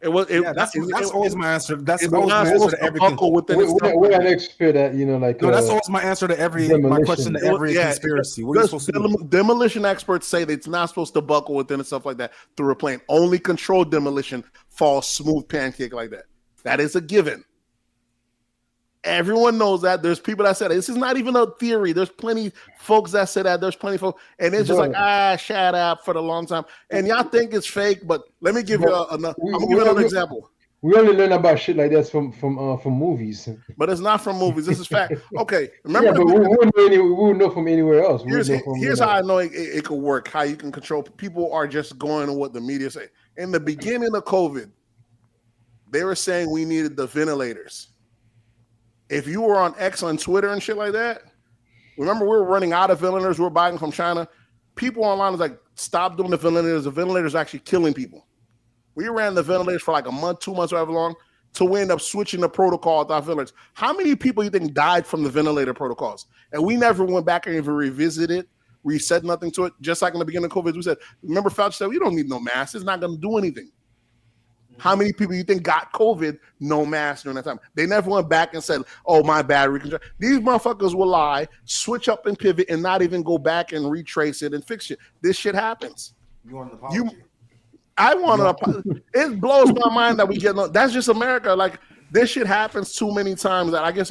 That's always my answer. That's always my answer to everything. We're an expert at, that's always my answer to my question to every conspiracy. What are you supposed to do? Demolition experts say that it's not supposed to buckle within and stuff like that through a plane. Only controlled demolition falls smooth pancake like that. That is a given. Everyone knows that. There's people that said this is not even a theory. There's plenty folks that say that. There's plenty folks, and it's just shut up for the long time. And y'all think it's fake, but let me give you another example. We only learn about shit like that from movies. But it's not from movies. This is fact. Okay, remember? But we wouldn't know from anywhere else. Here's how I know it could work. How you can control. People are just going to what the media say. In the beginning of COVID, they were saying we needed the ventilators. If you were on X on Twitter and shit like that, remember we were running out of ventilators. We were buying from China. People online was like, stop doing the ventilators. The ventilators are actually killing people. We ran the ventilators for like a month, 2 months, however long, till we end up switching the protocol with our ventilators. How many people you think died from the ventilator protocols? And we never went back and even revisited, reset nothing to it. Just like in the beginning of COVID, we said, remember Fauci said, we don't need no mask. It's not going to do anything. How many people you think got COVID, no mask during that time? They never went back and said, oh, my bad. These motherfuckers will lie, switch up and pivot, and not even go back and retrace it and fix it. This shit happens. You want an apology? I want to. It blows my mind that we get. That's just America. Like this shit happens too many times that I guess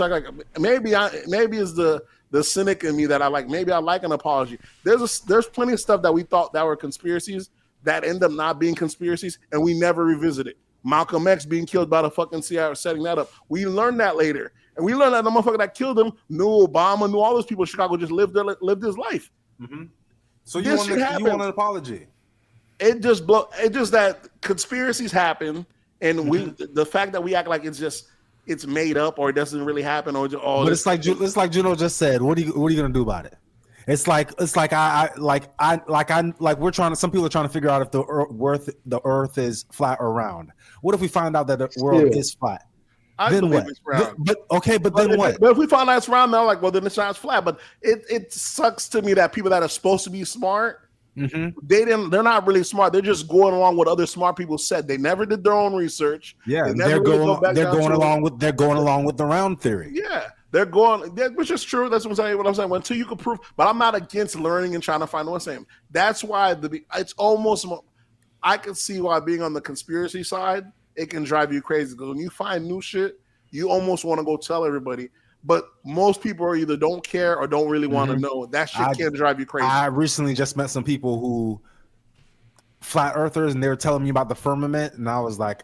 maybe it's the cynic in me that I like. Maybe I like an apology. There's plenty of stuff that we thought that were conspiracies that end up not being conspiracies, and we never revisit it. Malcolm X being killed by the fucking CIA, setting that up. We learned that later, and we learned that the motherfucker that killed him knew Obama, knew all those people in Chicago, just lived his life. Mm-hmm. So you want an apology? It just that conspiracies happen, and the fact that we act like it's made up or it doesn't really happen, or just, but it's like Juno just said. What are you gonna do about it? It's like we're trying to. Some people are trying to figure out if the Earth is flat or round. What if we find out that the world is flat? Then what? Then what? But if we find out it's round, now like, well, then it's not flat. But it sucks to me that people that are supposed to be smart, they're not really smart. They're just going along with other smart people said. They never did their own research. Yeah, they're going along with the round theory. Yeah. Which is true. That's what I'm saying. Until you can prove, but I'm not against learning and trying to find what's saying. That's why it's almost. I can see why being on the conspiracy side, it can drive you crazy because when you find new shit, you almost want to go tell everybody. But most people are either don't care or don't really want to know. That shit can drive you crazy. I recently just met some people who flat earthers, and they were telling me about the firmament, and I was like.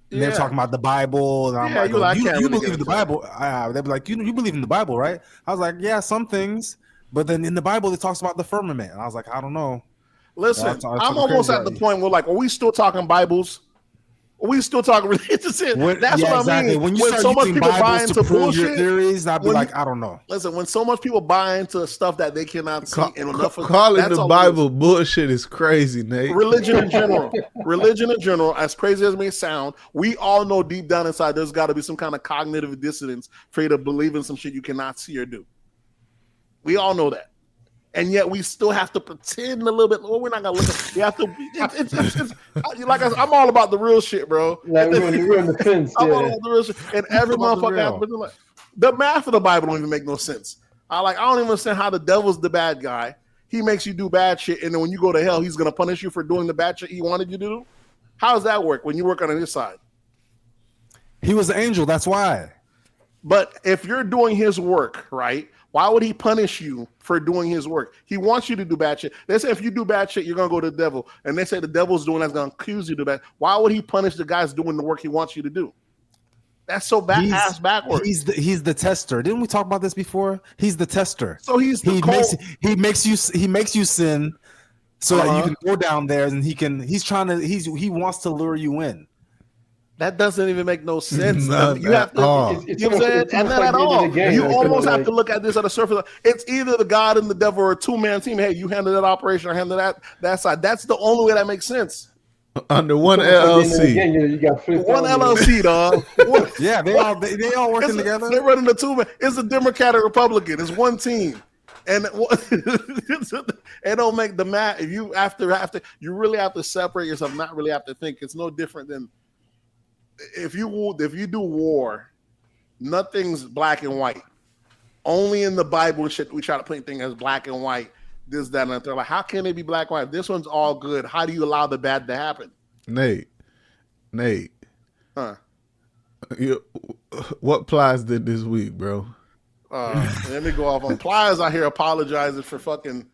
Yeah. They're talking about the Bible, and I'm you believe in the Bible? They'd be like, you believe in the Bible, right? I was like, yeah, some things, but then in the Bible it talks about the firmament, and I was like, I don't know. Listen, I'm almost at the point where like, are we still talking Bibles? Are we still talking religious? That's what I mean. When you start so much people buy into bullshit theories, I'd be like, I don't know. Listen, when so much people buy into stuff that they cannot see, and calling the Bible bullshit is crazy, Nate. Religion in general, as crazy as it may sound, we all know deep down inside there's got to be some kind of cognitive dissonance for you to believe in some shit you cannot see or do. We all know that. And yet we still have to pretend a little bit. Well, we're not gonna look at. We have to. It's like I'm all about the real shit, bro. Like we're on the fence. I'm all about the real shit, and every motherfucker has been like the math of the Bible don't even make no sense. I don't even understand how the devil's the bad guy. He makes you do bad shit, and then when you go to hell, he's gonna punish you for doing the bad shit he wanted you to do. How does that work when you work on his side? He was an angel. That's why. But if you're doing his work, right? Why would he punish you for doing his work? He wants you to do bad shit. They say if you do bad shit, you're going to go to the devil. And they say the devil's doing that's going to accuse you of bad. Why would he punish the guys doing the work he wants you to do? That's so ass backwards. He's the tester. Didn't we talk about this before? He's the tester. So he makes you sin so that you can go down there and he wants to lure you in. That doesn't even make no sense. You have to, you know what I'm saying? And then at all, you almost have to look at this on the surface. It's either the God and the devil or a two-man team. Hey, you handle that operation, I handle that side. That's the only way that makes sense. Under one LLC. Again, you got one LLC, dog. Yeah, they all working together. They're running the two-man. It's a Democrat or Republican. It's one team. And it don't make the math. If you you really have to separate yourself, not really have to think. It's no different than if you do war, nothing's black and white. Only in the Bible and shit we try to put things as black and white. This, that, and that. They're like, how can it be black and white? This one's all good. How do you allow the bad to happen? Nate. Huh? What Plies did this week, bro? Let me go off on Plies out here apologizing for fucking.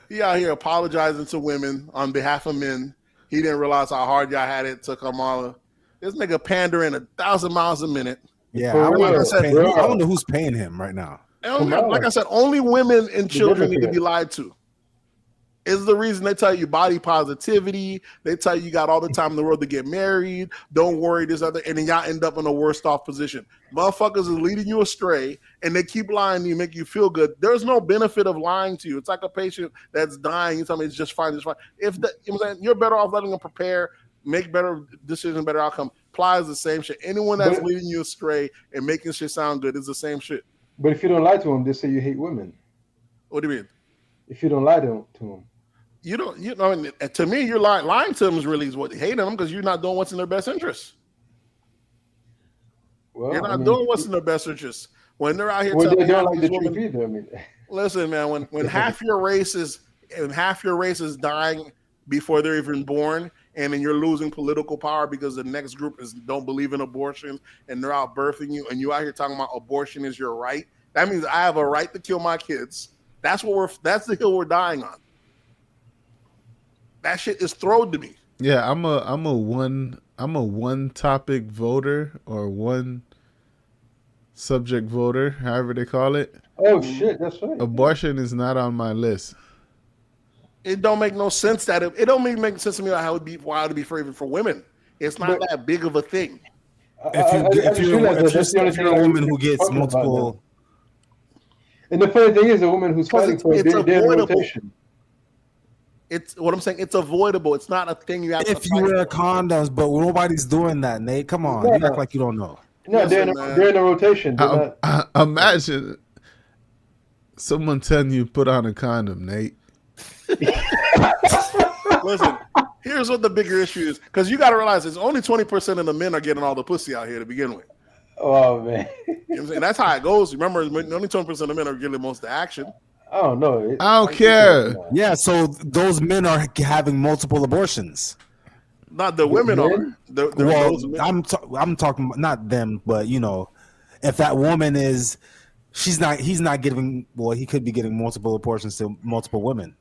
He out here apologizing to women on behalf of men. He didn't realize how hard y'all had it to Kamala. This nigga pandering 1,000 miles a minute. Yeah, I wonder who's paying him right now. Like I said, only women and children need to be lied to. Is the reason they tell you body positivity. They tell you got all the time in the world to get married. Don't worry, this other, and then y'all end up in a worst off position. Motherfuckers is leading you astray, and they keep lying to you, make you feel good. There's no benefit of lying to you. It's like a patient that's dying. You tell me it's just fine, just fine. You're better off letting them prepare, make better decisions, better outcome. Applies the same shit. Anyone that's leading you astray and making shit sound good is the same shit. But if you don't lie to them, they say you hate women. What do you mean? If you don't lie to them. You don't, to me, you're lying to them is really what hating them because you're not doing what's in their best interest. Well, you're not doing what's in their best interest. When they're out here telling they don't like the truth either. Listen, man, when half your race is dying before they're even born, and then you're losing political power because the next group don't believe in abortion and they're out birthing you, and you out here talking about abortion is your right. That means I have a right to kill my kids. That's the hill we're dying on. That shit is thrown to me. Yeah, I'm a one topic voter or one subject voter, however they call it. Oh shit, that's right. Abortion is not on my list. It don't make no sense that it don't even make sense to me why it would be for even for women. It's not that big of a thing. If you're a woman who gets multiple, and the funny thing is, a woman who's fighting for it's their avoidable. rotation. It's what I'm saying. It's avoidable. It's not a thing you have. If you wear condoms, but nobody's doing that, Nate. Come on, you act like you don't know. No, they're in a rotation. Imagine someone telling you put on a condom, Nate. Listen, here's what the bigger issue is, because you got to realize it's only 20% of the men are getting all the pussy out here to begin with. Oh man, you know what I'm saying? That's how it goes. Remember, only 20% of the men are getting most of the action. Oh no, I don't care. Yeah, so those men are having multiple abortions. Not the women are. I'm talking about not them, but if that woman is, he's not giving. Well, he could be getting multiple abortions to multiple women.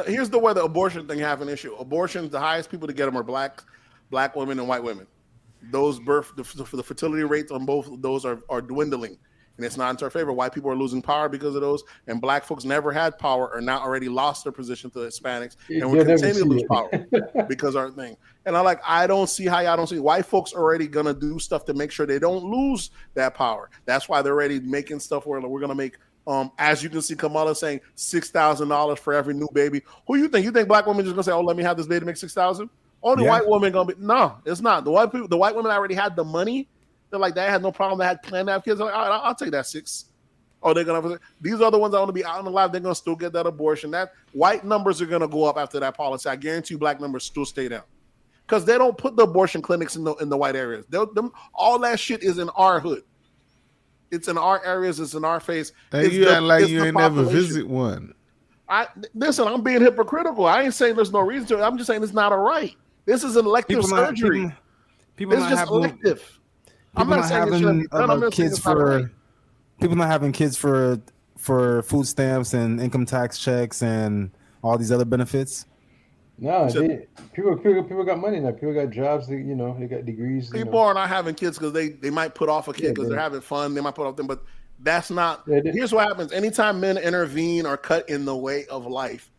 Here's the way the abortion thing have an issue. Abortions, the highest people to get them are black women and white women. Those the fertility rates on both of those are dwindling, and it's not in our favor. White people are losing power because of those, and black folks never had power or now already lost their position to Hispanics, and we're continuing to lose power because our thing. And I don't see how y'all don't see white folks already gonna do stuff to make sure they don't lose that power. That's why they're already making stuff where we're gonna make. As you can see, Kamala saying $6,000 for every new baby. Who you think? You think black women just gonna say, "Oh, let me have this baby to make $6,000"? Only white women gonna be no. It's not the white people. The white women already had the money. They're like they had no problem. They had planned to have kids. They're like, all right, I'll take that $6,000. Oh, they're gonna. These other ones that want to be out in the life. They're gonna still get that abortion. That white numbers are gonna go up after that policy. I guarantee you, black numbers still stay down because they don't put the abortion clinics in the white areas. All that shit is in our hood. It's in our areas. It's in our face. And you act like you ain't never visit one. Listen, I'm being hypocritical. I ain't saying there's no reason to it. I'm just saying it's not a right. This is an elective surgery. People it's just elective. I'm not saying it shouldn't be done. I'm not saying it's not right. People not having kids for food stamps and income tax checks and all these other benefits. No, people got money now. People got jobs. They got degrees. People are not having kids because they might put off a kid because they're having fun. They might put off them, but that's not. Here's what happens: anytime men intervene or cut in the way of life,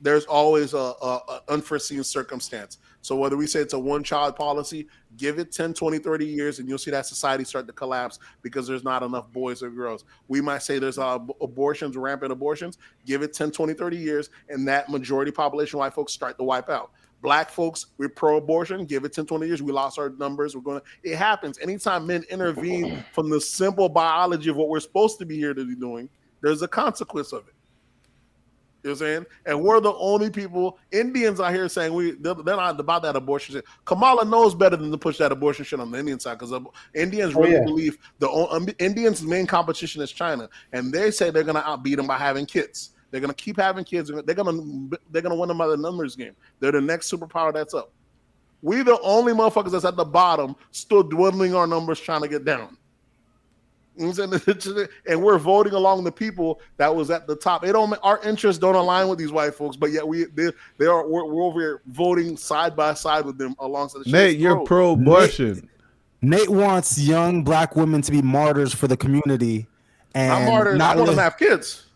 there's always a unforeseen circumstance. So whether we say it's a one-child policy, give it 10, 20, 30 years, and you'll see that society start to collapse because there's not enough boys or girls. We might say there's abortions, rampant abortions. Give it 10, 20, 30 years, and that majority population, white folks, start to wipe out. Black folks, we're pro-abortion. Give it 10, 20 years. We lost our numbers. It happens. Anytime men intervene from the simple biology of what we're supposed to be here to be doing, there's a consequence of it. You know what I'm saying? And we're the only people, Indians out here saying they're not about that abortion shit. Kamala knows better than to push that abortion shit on the Indian side because Indians really believe Indians' main competition is China. And they say they're going to outbeat them by having kids. They're going to keep having kids. They're going to win them by the numbers game. They're the next superpower that's up. We the only motherfuckers that's at the bottom still dwindling our numbers trying to get down. You know what I'm saying? And we're voting along the people that was at the top. Our interests don't align with these white folks, but yet we're over here voting side by side with them alongside the Nate, you're pro-abortion. Nate wants young black women to be martyrs for the community. And not martyrs. I want them to have kids.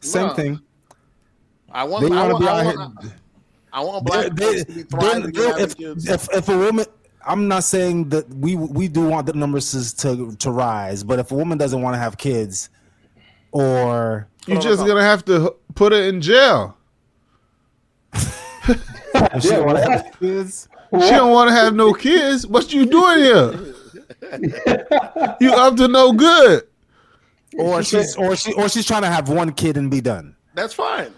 Same thing. I want black folks to be thriving if a woman. I'm not saying that we do want the numbers to rise, but if a woman doesn't want to have kids, or you're just gonna have to put her in jail. If she don't want to have kids. She don't want to have no kids. What you doing here? You up to no good. Or she's trying to have one kid and be done. That's fine.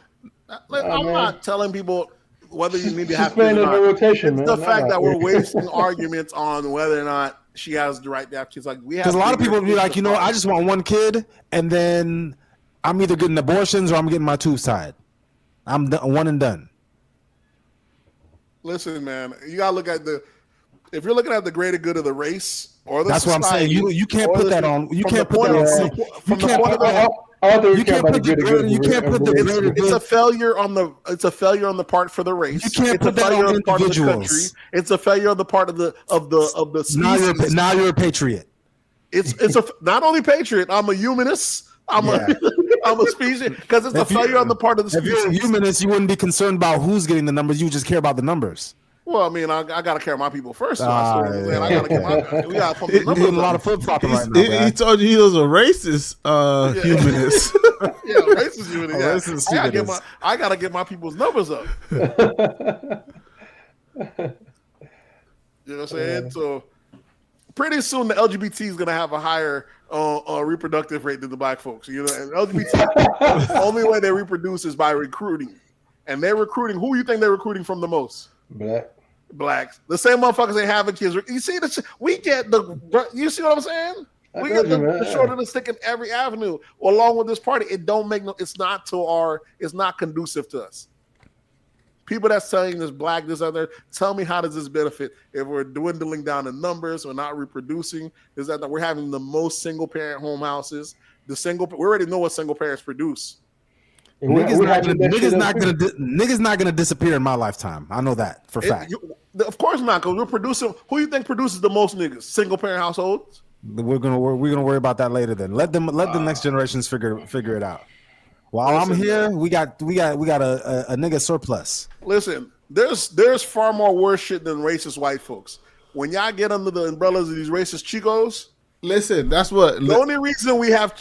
I'm not telling people whether you need to have kids or not. Rotation, it's the fact that we're wasting arguments on whether or not she has the right to have kids. Like we have, because a lot of people would be like, I just want one kid, and then I'm either getting abortions or I'm getting my tubes tied. I'm one and done. Listen, man, you gotta look at if you're looking at the greater good of the race or the That's what I'm saying. society, You can't put that on. You can't put that on. from the point of the I don't think You can't put the greater. You can't put the greater it's a good. failure on the part for the race. You can't it's put a that failure on the part of the country. individuals. It's a failure on the part of the species. Now you're a patriot. It's a not only patriot. I'm a humanist. I'm a species because it's a failure on the part of the If species. you're a humanist, you wouldn't be concerned about who's getting the numbers. You just care about the numbers. Well, I mean, I gotta care about my people first. So I gotta get we gotta pump the He's numbers doing a up. lot of flip flopping right now. He Man. told you he was a racist humanist. Yeah, racist humanist. Yeah. Racist I gotta get my people's numbers up. You know what I'm saying? So pretty soon the LGBT is gonna have a higher reproductive rate than the black folks. You know, and LGBT the only way they reproduce is by recruiting, and they're recruiting. Who you think they're recruiting from the most? Blacks. The same motherfuckers ain't having kids. You see the we get the. You see what I'm saying? We get the short of the stick in every avenue. Along with this party, it don't make no. It's not conducive to us. People that's telling this black, this other, tell me how does this benefit if we're dwindling down in numbers, we're not reproducing, is that we're having the most single parent home houses. We already know what single parents produce. Niggas not gonna disappear in my lifetime. I know that for a fact. Of course not, because we're producing. Who you think produces the most niggas? Single parent households. We're gonna worry about that later. Then let the next generations figure it out. While I'm here, we got a nigga surplus. Listen, there's far more worse shit than racist white folks. When y'all get under the umbrellas of these racist Chicos. Listen, that's what the only reason we have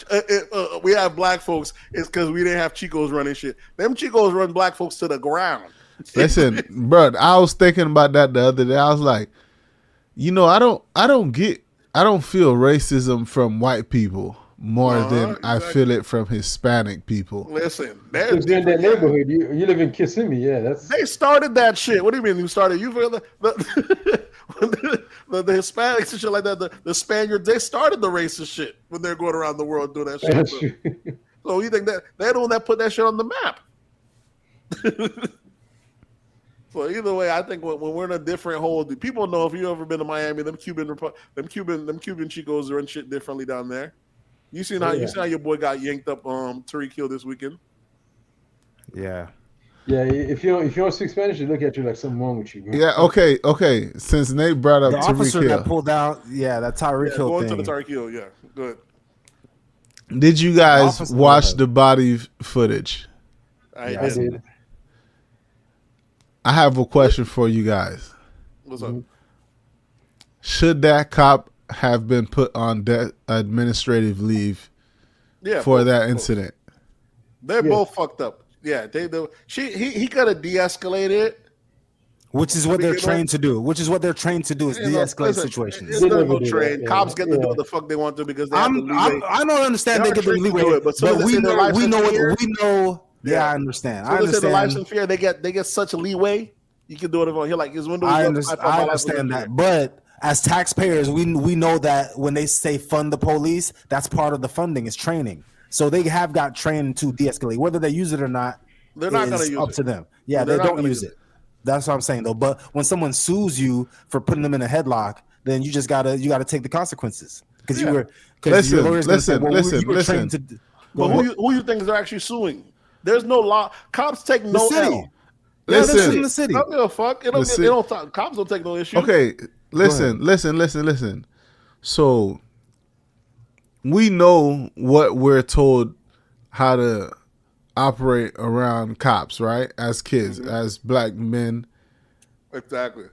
black folks is because we didn't have Chicos running shit. Them Chicos run black folks to the ground. Listen, bro, I was thinking about that the other day. I was like, I don't feel racism from white people more than I feel it from Hispanic people. Listen, you're in that neighborhood. You live in Kissimmee, they started that shit. What do you mean you started? You feel the Hispanics and shit like that. The Spaniards, they started the racist shit when they're going around the world doing that shit. That's true. So you think that they're the one that put that shit on the map? So either way, I think when we're in a different hole, people know if you've ever been to Miami, them Cuban Chicos run shit differently down there. You seen how your boy got yanked up Tariq Hill this weekend? Yeah. Yeah, if you don't speak Spanish, they look at you like something wrong with you. Bro. Yeah, okay. Since Nate brought up the officer Tariq Hill, that pulled out, that Tyreek Hill going thing. to the Tariq Hill, yeah, good. Did you guys watch the body footage? I did. I have a question for you guys. What's up? Should that cop have been put on administrative leave for that incident? They're both fucked up. Yeah, he could have de-escalated, which is what they're trained to do. Is de-escalate situations. It's no train. Cops get to do what the fuck they want to because they have the leeway. I don't understand they get the leeway, but we know. Yeah, I understand. I understand. The lives in fear, they get such a leeway. You can do it on here like his windows. I understand that, but as taxpayers, we know that when they say fund the police, that's part of the funding. It's training. So they have got trained to de-escalate. Whether they use it or not, they're not going to use it. Up to them. Yeah, they don't use it. That's what I'm saying though. But when someone sues you for putting them in a headlock, then you gotta take the consequences because you were. Listen. But who you think they're actually suing? There's no law. Cops take no L. Listen, in the city. I don't give a fuck. Cops don't take no issue. Okay, listen. So we know what we're told how to operate around cops, right? As kids, as black men. Exactly.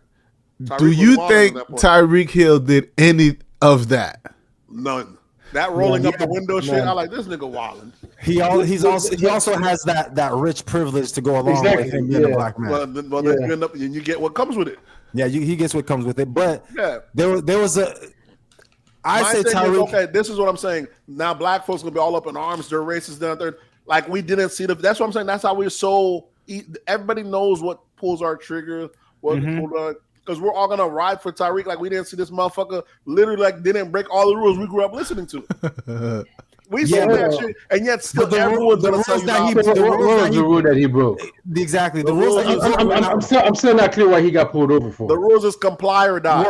Do you think Tyreek Hill did any of that? None. That rolling up the window shit, I like this nigga wilding. He also has that rich privilege to go along with him being a black man. Then you get what comes with it. Yeah, he gets what comes with it. But there was a. I say Tyreek. Okay, this is what I'm saying. Now black folks gonna be all up in arms. They're racist down there. Like we didn't see the. That's what I'm saying. That's how we're so. Everybody knows what pulls our trigger. Because we're all gonna ride for Tyreek like we didn't see this motherfucker literally like didn't break all the rules we grew up listening to. We said that shit, and yet still everyone's gonna tell you what was the rule that he broke? Exactly. The rules. I'm still not clear why he got pulled over for. The rules is comply or die.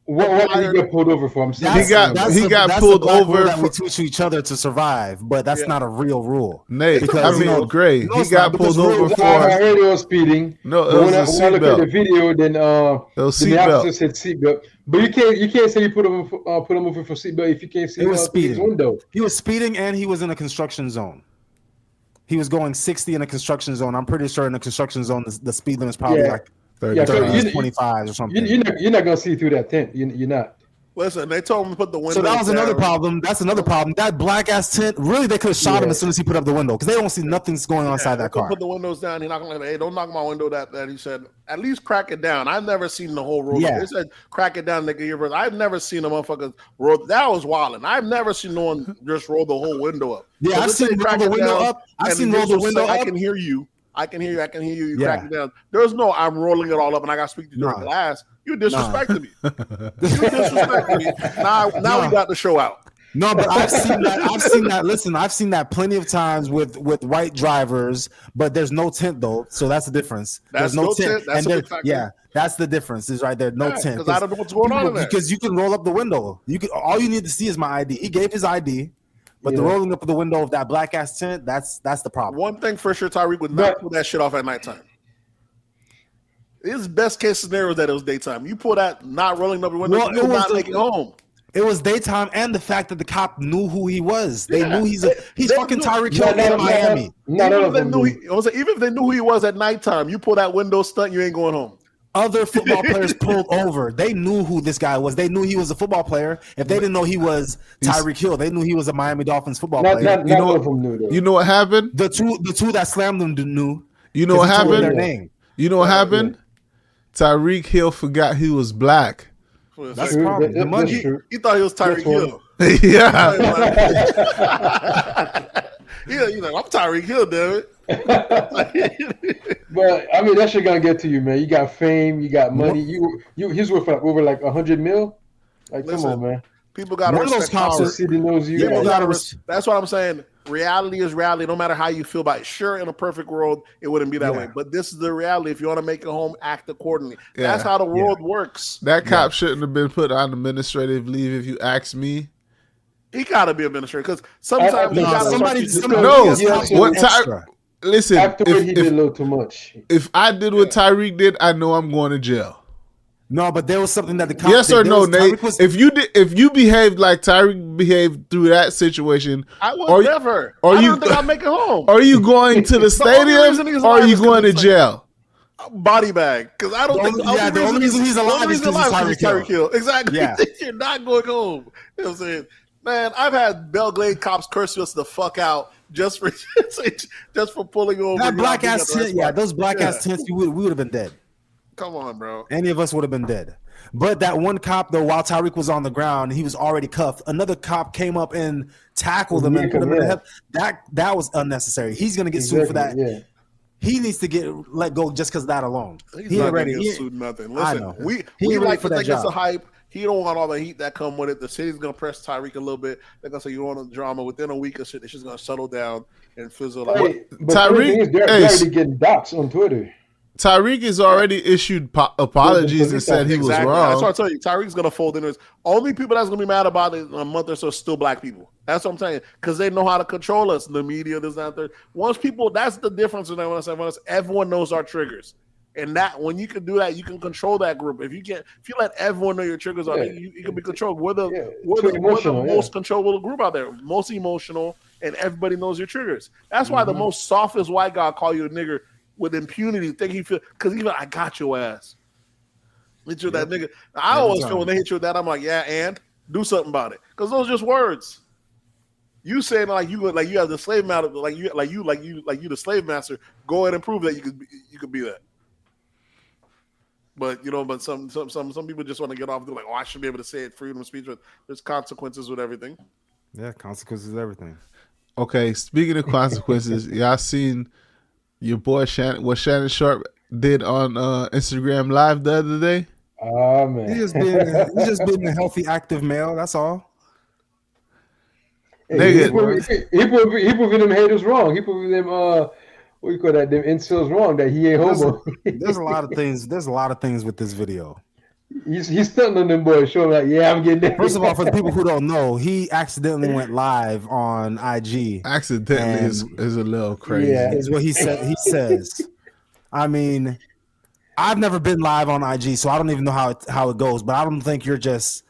Well, yeah, what did he get pulled over for? He got pulled over that we teach each other to survive, but that's not a real rule. Nate, because, Gray, he got pulled over for. I heard he was speeding. No, it was a when I look at the seatbelt. video, then the officer said seatbelt. But you can't say you put him over for seatbelt if you can't see his window. He was speeding and he was in a construction zone. He was going 60 in a construction zone. I'm pretty sure in a construction zone the speed limit is probably like 30, 25 or something. You're not gonna see through that tent. You're not. Listen, they told him to put the window. So that was another problem. That's another problem. That black ass tent, really, they could have shot him as soon as he put up the window because they don't see nothing's going on inside that car. Put the windows down. He's not gonna. Hey, don't knock my window. That he said. At least crack it down. I've never seen the whole roll. Yeah. They said crack it down, nigga. I've never seen a motherfucker roll. That was wilding. I've never seen no one just roll the whole window up. Yeah, I've seen roll the window up. I've seen roll the window up. I can hear you. I can hear you. You crack it down. There's no. I'm rolling it all up, and I got to speak to you glass. You disrespected me. You disrespected me. Now we got the show out. No, but I've seen that. Listen, I've seen that plenty of times with white drivers, but there's no tint though, so that's the difference. There's no tint. That's a big factor. Yeah, that's the difference. Is right there. No tint. Because I don't know what's going on in there. Because you can roll up the window. All you need to see is my ID. He gave his ID. But the rolling up of the window of that black ass tent, that's the problem. One thing for sure, Tyreek would not pull that shit off at nighttime. His best case scenario is that it was daytime. You pull that not rolling up the window, you will not make it home. It was daytime, and the fact that the cop knew who he was. They knew he's fucking Tyreek Hill in Miami. Even if they knew who he was at nighttime, you pull that window stunt, you ain't going home. Other football players pulled over. They knew who this guy was. They knew he was a football player. If they didn't know he was Tyreek Hill, they knew he was a Miami Dolphins football player. You know what happened? The two that slammed them knew. You know what happened? Their name. You know what happened? Tyreek Hill forgot he was black. That's the problem. The money. He thought he was Tyreek Hill. Yeah. He's like, I'm Tyreek Hill, damn it. But I mean, that shit gonna get to you, man. You got fame, you got money. He's worth like over like $100 million. Like, come on, man. People gotta respect power. The city knows you. That's what I'm saying. Reality is reality, no matter how you feel about it. Sure, in a perfect world, it wouldn't be that way. But this is the reality. If you want to make it home, act accordingly. Yeah. That's how the world works. That cop shouldn't have been put on administrative leave, if you ask me. He gotta be administrative because sometimes listen, afterward, he did a little too much. If I did what Tyreek did, I know I'm going to jail. No, but there was something that the cop yes or no, Nate. If you behaved like Tyreek behaved through that situation, I would never. I don't think I'll make it home. Are you going to the stadium or are you going to jail? Body bag, because I don't think. The only reason he's alive is because he's Tyreek Hill. Exactly. Yeah. You're not going home. You know what I'm saying? Man, I've had Belgrade cops curse us the fuck out just for pulling over. That black ass tent, those black ass tents, we would have been dead. Come on, bro. Any of us would have been dead. But that one cop, though, while Tyreek was on the ground, he was already cuffed. Another cop came up and tackled him and put him in the head. That was unnecessary. He's gonna get sued for that. Yeah. He needs to get let go just because of that alone. He's not gonna get sued. Nothing. Listen, we like to think it's a hype. He don't want all the heat that come with it. The city's gonna press Tyreek a little bit. They're gonna say you want a drama. Within a week or shit, it's just gonna settle down and fizzle out. Tyreek, they're already getting doxxed on Twitter. Tyreek has already issued apologies and said he was wrong. That's what I tell you. Tyreek's gonna fold into this. Only people that's gonna be mad about it in a month or so are still black people. That's what I'm saying. Because they know how to control us. The media, this, that, third. Once people, that's the difference. When I say everyone knows our triggers. And that when you can do that, you can control that group. If you let everyone know your triggers are, you can be controlled. We're the most controllable group out there, most emotional, and everybody knows your triggers. That's why the most softest white guy call you a nigger with impunity, think he feel because even I got your ass. Hit you that nigga. I always feel when they hit you with that, I'm like, yeah, and do something about it, because those are just words. You saying like you have the slave master, like you the slave master. Go ahead and prove that you could be that. But but some people just want to get off. They're like, oh, I should be able to say it. Freedom of speech. But there's consequences with everything. Yeah, consequences with everything. Okay, speaking of consequences, y'all seen your boy Shannon Sharp did on Instagram Live the other day? Oh man, he's just being a healthy, active male. That's all. Nigga. He proving them haters wrong. He proving them what you call that? Them incels wrong that he ain't homo. There's a lot of things. There's a lot of things with this video. He's stunting on them boys, showing like, yeah, I'm getting that. First of all, for the people who don't know, he accidentally went live on IG. Accidentally is a little crazy. Yeah. Is what he said. He says. I mean, I've never been live on IG, so I don't even know how it goes. But I don't think you're just.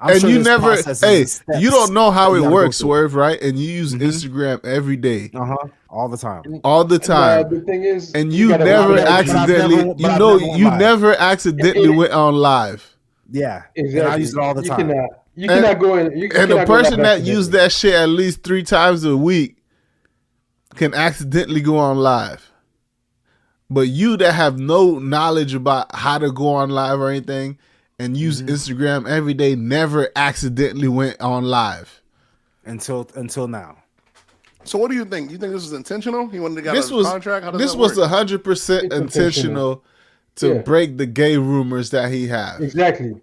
I'm and sure you there's never, processes hey, and steps you don't know how that you it gotta works, go through. Swerve, right? And you use Instagram every day, all the time. all the time. The thing is, And you gotta- never But I've accidentally, never- but I've never went you live. never accidentally went on live. Yeah, Exactly. and I use it all the time. You cannot go in. You And the cannot go live person that accidentally. used that shit at least 3 times a week can accidentally go on live. But you that have no knowledge about how to go on live or anything and use Instagram every day never accidentally went on live. Until now. So what do you think? You think this is intentional? He wanted to get This a was contract? How does this that was work? 100% It's intentional to Yeah. break the gay rumors that he has. Exactly.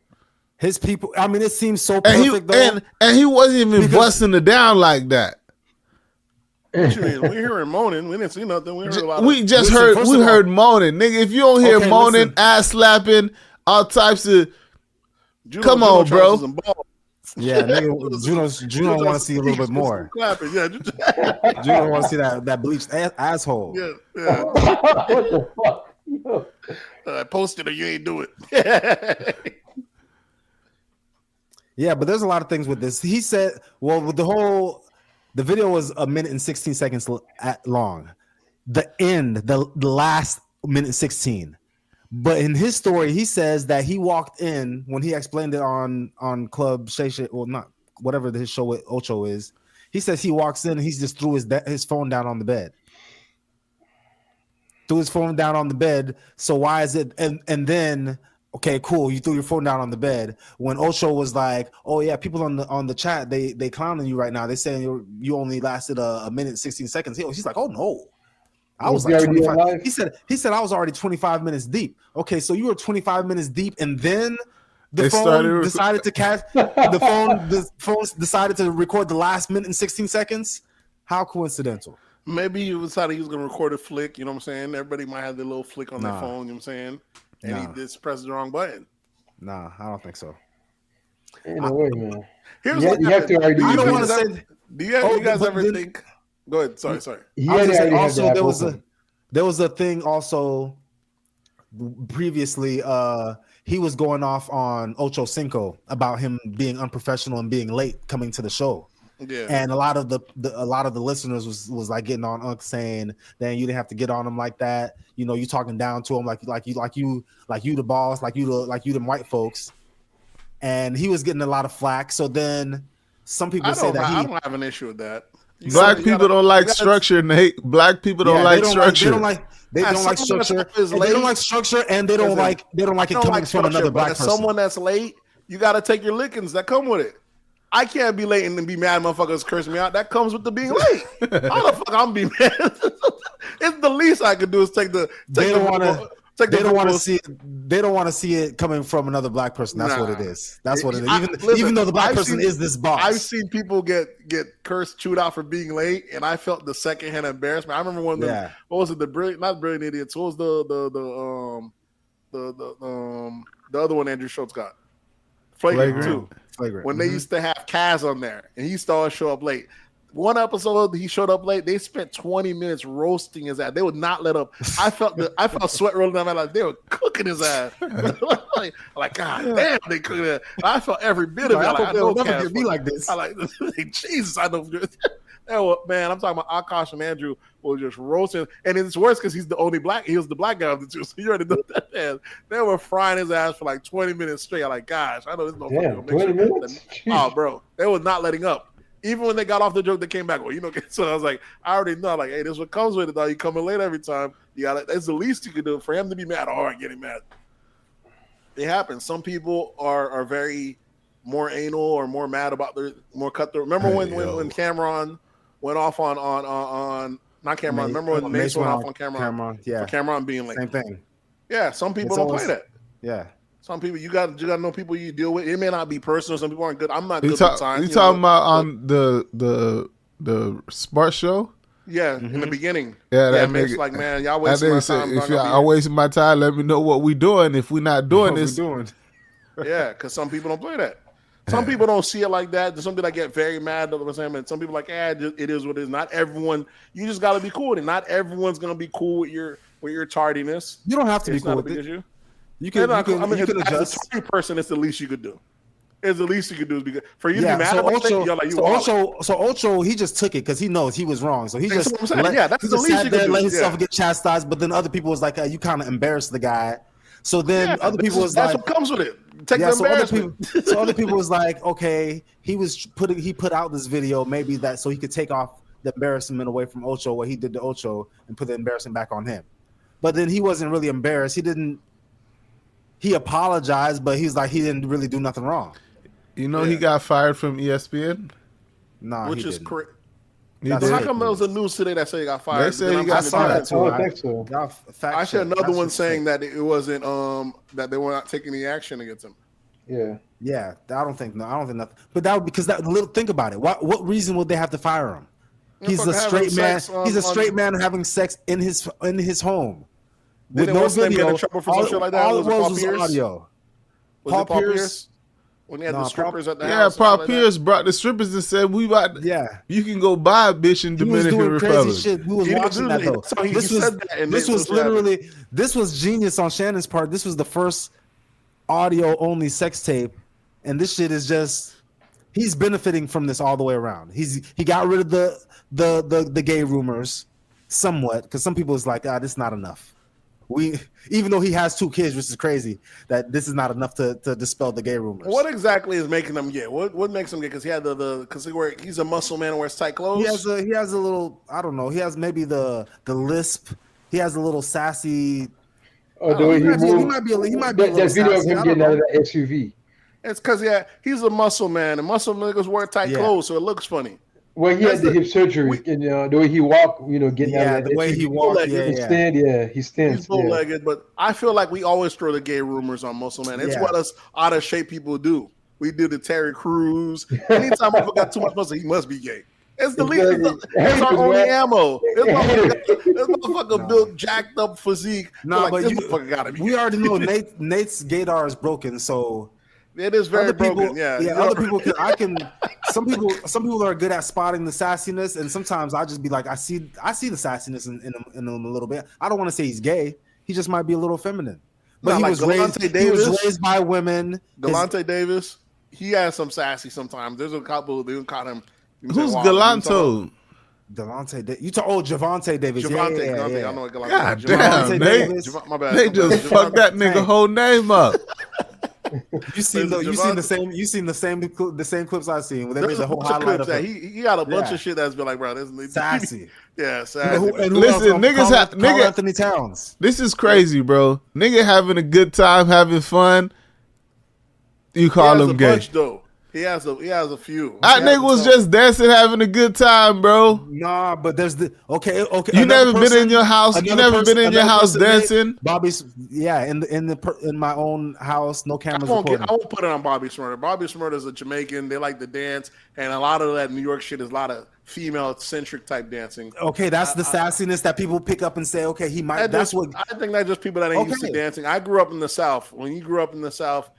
His people. I mean, it seems so And perfect though. he wasn't even busting it down like that. What you mean? We hear him moaning. We didn't see nothing. We heard a lot We of just Listen, heard first we of all- heard moaning, nigga. If you don't hear Okay, moaning, listen. ass slapping, all types of Juno, come on, Juno bro. tries some balls. Yeah, nigga, Juno want to see a little bit more. Clapping. Yeah, Juno want to see that bleached asshole. yeah, yeah. What the fuck? Yo. I posted or you ain't do it. Yeah, but there's a lot of things with this. He said, well, with the video was 1 minute and 16 seconds long. The last minute 16. But in his story, he says that he walked in when he explained it on Club Shay Shay, or not, whatever his show with Ocho is. He says he walks in and he just threw his phone down on the bed. Threw his phone down on the bed. So why is it? And then, okay, cool. You threw your phone down on the bed. When Ocho was like, "Oh yeah, people on the chat they clowning you right now. They saying you only lasted a minute and 16 seconds." He's like, "Oh no, I was like 25." He said I was already 25 minutes deep. Okay, so you were 25 minutes deep, and then the phone decided to catch the phone decided to record the last minute and 16 seconds. How coincidental. Maybe he decided he was going to record a flick. You know what I'm saying? Everybody might have their little flick on their phone. You know what I'm saying? And he just pressed the wrong button. Nah, I don't think so. Ain't no way, man. Here's You what have to already. I don't want to say. say. Do you guys ever think? Go ahead. Sorry. He I was had gonna say, already had also that there was open. there was a thing also previously. He was going off on Ocho Cinco about him being unprofessional and being late coming to the show. Yeah. And a lot of the listeners was like getting on Unc saying, "Then you didn't have to get on him like that. You know, you talking down to him like you the boss, like you the white folks." And he was getting a lot of flack. So then some people say that I don't have an issue with that. Black people don't like structure, Nate. Black people don't like structure. They don't like structure. They don't like structure, and they don't like it coming from another black person. Someone that's late, you got to take your lickings that come with it. I can't be late and be mad motherfuckers curse me out. That comes with the being late. How the fuck I'm be mad? It's the least I could do is take the. They don't want to see it. They don't want to see it coming from another black person. That's what it is. That's what it is. Even though the black person is this boss. I've seen people get cursed, chewed out for being late, and I felt the secondhand embarrassment. I remember one of them. What was it? Not brilliant idiots. What was the other one Andrew Schultz got? Flagrant 2. When they used to have Kaz on there, and he used to always show up late. One episode he showed up late. They spent 20 minutes roasting his ass. They would not let up. I felt sweat rolling down my life. They were cooking his ass. like God damn, they cooking it. I felt every bit of it. I know never get me like this. I like Jesus. I know. Man, I'm talking about Akash and Andrew was just roasting, and it's worse because he's the only black. He was the black guy of the two, so you already know that. Man. They were frying his ass for like 20 minutes straight. I'm like, gosh, I know this motherfucker. 20 minutes? Oh, bro, they was not letting up. Even when they got off the joke, they came back. Well, so I was like, I already know. Like, hey, this is what comes with it. Though you coming late every time. You got that's the least you can do for him to be mad. All right, getting mad. It happens. Some people are very more anal or more mad about their more cutthroat. Remember when Cameron went off on not Cameron. Remember when Mace went off on Cameron? Yeah, for Cameron being late. Same thing. Yeah, some people don't play that. Yeah. Some people you got to know people you deal with. It may not be personal. Some people aren't good. I'm not You good with time. You talking about on the sports show? Yeah, in the beginning. Yeah, that makes nigga, like, man, y'all wasting my time. If y'all wasting my time, let me know what we doing. If we not doing What we this, doing? Yeah, because some people don't play that. Some people don't see it like that. There's some people that get very mad over the and some people like, it is what it is. Not everyone. You just got to be cool with it. Not everyone's gonna be cool with your tardiness. You don't have to It's be cool not a with big it. issue. You can as adjust. a tardy person, it's the least you could do. It's the least you could do is because for you to Yeah, be mad so about it, Ocho, you're like, Ocho, he just took it because he knows he was wrong. So he That's just what I'm saying. Yeah, that's he the just least sat you could there, do. let himself Yeah. get chastised. But then other people was like, you kind of embarrassed the guy. So then other people was that's like, what comes with it. Take yeah. the So other embarrassment. people was like, okay, he put out this video maybe that so he could take off the embarrassment away from Ocho, what he did to Ocho, and put the embarrassment back on him. But then he wasn't really embarrassed. He apologized, but he's like he didn't really do nothing wrong. you know, he got fired from ESPN. Nah, Which he is didn't. correct. He That's So how did. come there was a news today that said he got fired? They say he Then got I'm saw that thinking- too. I don't think so. Y'all fact I said check. another That's one just saying fake. that it wasn't that they were not taking any action against him. Yeah. Yeah, I don't think nothing. But that would because that little think about it. What reason would they have to fire him? He's fucking a having straight man. sex on- He's a on- straight man having sex in his home with Didn't no what's his name get video. in trouble for some shit like that? All it Was it Paul was Pierce? audio. Was Paul it Paul Pierce? Pierce? When he had Nah, the strippers at the Yeah, house. and Paul shit like that? Pierce brought the strippers and said, "We about Yeah, you can go buy a bitch in he was Dominican doing crazy Republic." shit. We was He watching was that doing- though. so he This was said that and this it was was happening. literally this was genius on Shannon's part. This was the first audio only sex tape, and this shit is just he's benefiting from this all the way around. He got rid of the gay rumors somewhat because some people is like, this is not enough. Even though he has 2 kids, which is crazy, that this is not enough to dispel the gay rumors. What exactly is making him gay? What makes him gay? Because he had because he's a muscle man and wears tight clothes. He has a little, I don't know. He has maybe the lisp. He has a little sassy. Oh, the way he He moved. might be a little That video of sassy. him I getting don't out of know. that SUV. It's because he's a muscle man and muscle niggas wear tight Yeah. clothes, so it looks funny. Well, he had the hip surgery, and the way he walked, getting out Yeah, of that the way SUV. he walked. Like, Yeah, He yeah. stand, he stands. He's bow-legged, but I feel like we always throw the gay rumors on muscle man. It's Yeah. what us out of shape people do. We do the Terry Crews. Anytime I got too much muscle, he must be gay. It's the least. It's our only ammo. This motherfucker built jacked up physique. No, Like, but this motherfucker gotta be. we already know Nate's gaydar is broken, so It is very other people, broken. Yeah. other people can. Some people are good at spotting the sassiness, and sometimes I just be like, I see the sassiness in him a little bit. I don't want to say he's gay. He just might be a little feminine. But No, he, like was Galante raised, he was Davis. raised by women. Galante Davis, he has some sassy sometimes. There's a couple they caught him. Who's Galanto? You talk Javante Davis. Javante, Yeah. I know what Galante. God Javante damn, Nate. Davis. My bad. They my just bad. fucked that nigga whole name up. You seen the same clips I've seen where they made There's the a whole bunch of highlight clips of that him. he got a bunch Yeah. of shit that's been like, bro, this Sassy. Yeah, And sassy. who Listen, else? niggas Carl- have- Carl nigga- Anthony Towns. This is crazy, bro. Nigga having a good time, having fun. You He call has him a gay. bunch though. He has a few. That He has nigga was some- just dancing, having a good time, bro. Nah, but there's the okay. You another never been in your house. You never been in your house dancing. Bobby's in my own house, no I cameras won't recording. put it on Bobby Smurder. Bobby Smurder is a Jamaican. They like to dance, and a lot of that New York shit is a lot of female-centric type dancing. Okay, that's the sassiness that people pick up and say, okay, he might. That That's just- what. I think that's just people that ain't used to Okay. dancing. I grew up in the South. When you grew up in the South,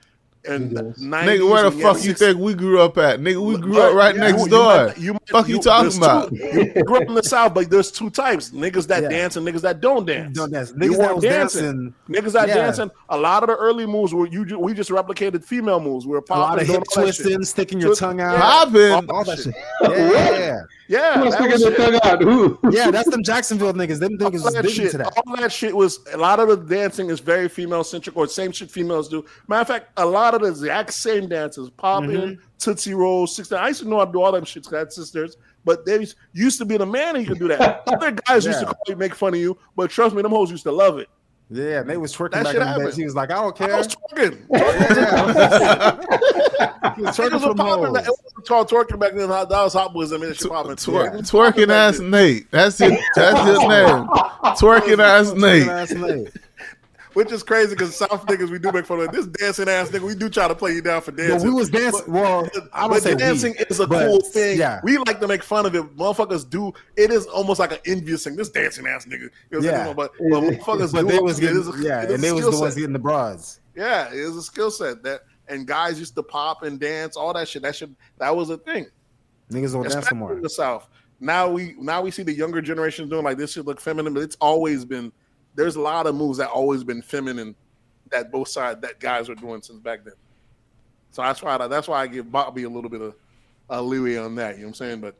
and Yes. 90s, Nigga, where the when you had fuck you 60s think we grew up at? Nigga, we grew up right Yeah, next you door. might- Fuck you talking there's about? You grew up in the South, but there's 2 types: niggas that Yeah. dance and niggas that don't dance. Don't dance. You Niggas that weren't was dancing. Niggas that Yeah. dancing. A lot of the early moves were we just replicated female moves. We were A lot popping, of doing hip all that shit. twisting, sticking your Twist- tongue out, Yeah. Popping. all that shit. Yeah, Yeah, Who was that sticking was their shit. tongue out? Who? yeah. That's them Jacksonville niggas. Them niggas All is that, digging shit, to that. all that shit was a lot of the dancing is very female centric or same shit females do. Matter of fact, a lot of the exact same dances, popping, Tootsie Roll, 16. I used to know how to do all them shits. 'Cause I had sisters, but they used to be the man and you could do that. Other guys used to Yeah. call you, make fun of you, but trust me, them hoes used to love it. Yeah, they was twerking That back shit in the happened. days. He was like, I don't care. I was twerking. He was Niggas twerking were for popping them back. It wasn't called twerking back then. That was Hot Boys. I mean, shit popping. Twerking ass Nate. That's his name. Twerking ass Nate. which is crazy because South niggas, we do make fun of this dancing ass nigga. We do try to play you down for dancing. But we was dancing. Well, I don't say dancing is a cool thing. Yeah. We like to make fun of it. Motherfuckers do. It is almost like an envious thing. This dancing ass nigga. But motherfuckers do. They was getting, and they was the ones getting the broads. Yeah, it was a skill set that, and guys used to pop and dance, all that shit. That was a thing. Niggas don't dance no more in the South. Now we see the younger generation doing like this shit look feminine, but it's always been. There's a lot of moves that always been feminine that both sides that guys are doing since back then. So that's why I give Bobby a little bit of a leeway on that. You know what I'm saying? But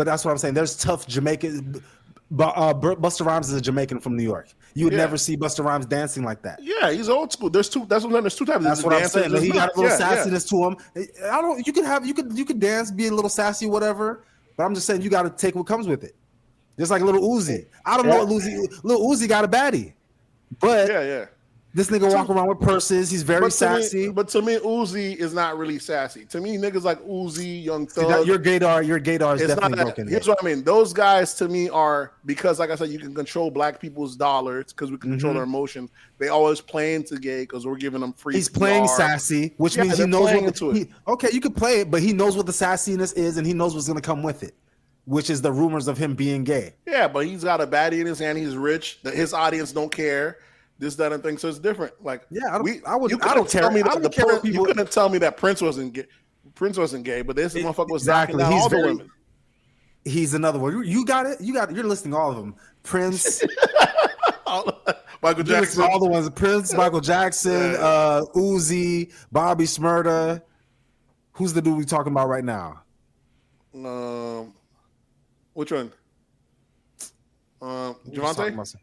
that's what I'm saying. There's tough Jamaican. Busta Rhymes is a Jamaican from New York. You would never see Busta Rhymes dancing like that. Yeah, he's old school. There's two. That's what I'm saying. There's two types. That's what I'm saying. He got a little sassiness to him. You could dance, be a little sassy, whatever. But I'm just saying you got to take what comes with it. Just like Little Uzi. I don't know what Little Uzi got a baddie, but this nigga walk around with purses. He's very sassy. But to me, Uzi is not really sassy. To me, niggas like Uzi, Young Thug. Your gaydar is definitely broken. Here's what I mean. Those guys to me are, because like I said, you can control black people's dollars because we can control their emotions. They always play into gay because we're giving them free. He's playing sassy, which means he knows okay, you can play it, but he knows what the sassiness is and he knows what's going to come with it, which is the rumors of him being gay. Yeah, but he's got a baddie in his hand. He's rich. His audience don't care. This, that, and thing. So it's different. Like, I don't care. You couldn't tell me that Prince wasn't gay. Prince wasn't gay, but this motherfucker was knocking down all the women. He's another one. You got it. You're listing all of them. Prince, Michael Jackson, all the ones. Prince, Michael Jackson, Uzi, Bobby Shmurda. Who's the dude we talking about right now? Which one? Javante?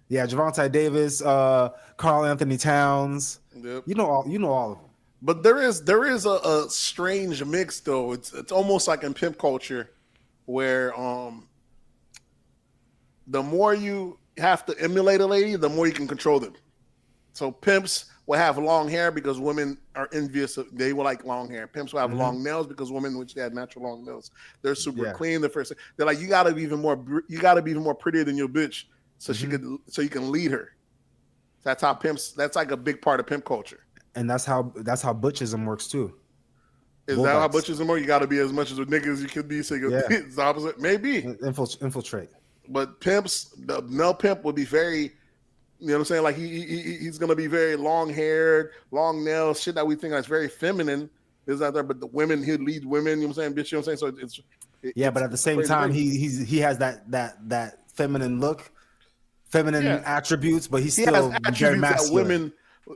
Yeah, Javante Davis, Carl Anthony Towns. Yep. You know all of them. But there is a strange mix though. It's almost like in pimp culture, where the more you have to emulate a lady, the more you can control them. So pimps will have long hair because women are envious of, they will like long hair. Pimps will have long nails because women, which they had natural long nails, they're super clean. They're like, you gotta be even more prettier than your bitch. So you can lead her. That's how pimps. That's like a big part of pimp culture. And that's how butchism works too. Is that how butchism works? You got to be as much as a nigga as you can be. So it's the opposite. Maybe infiltrate. But pimps, the male pimp would be very. You know what I'm saying? Like he's gonna be very long haired, long nails, shit that we think that's very feminine is out there. But the women, he'd lead women. You know what I'm saying? Bitch, you know what I'm saying? So but at the same time, he has that feminine look. Feminine attributes, but he's still very masculine.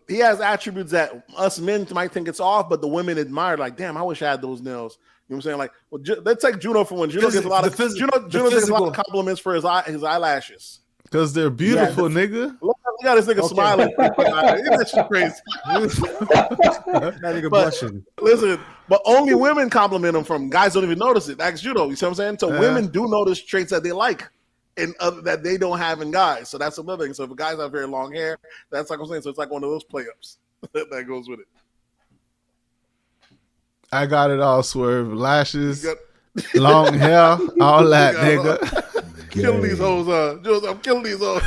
He has attributes that us men might think it's off, but the women admire. Like, damn, I wish I had those nails. You know what I'm saying? Like, well, let's take Juno for one. Juno gets a lot of compliments for his eyelashes because they're beautiful, nigga. Look at this nigga smiling. That shit crazy. That nigga blushing. Listen, but only women compliment him from guys don't even notice it. Ask Juno. You see what I'm saying? So women do notice traits that they like. And that they don't have in guys. So that's another thing. So if a guy's have very long hair, that's like I'm saying. So it's like one of those play-ups that goes with it. I got it all, Swerve. Lashes, long hair, all that, nigga. Killing these hoes, I'm killing these hoes.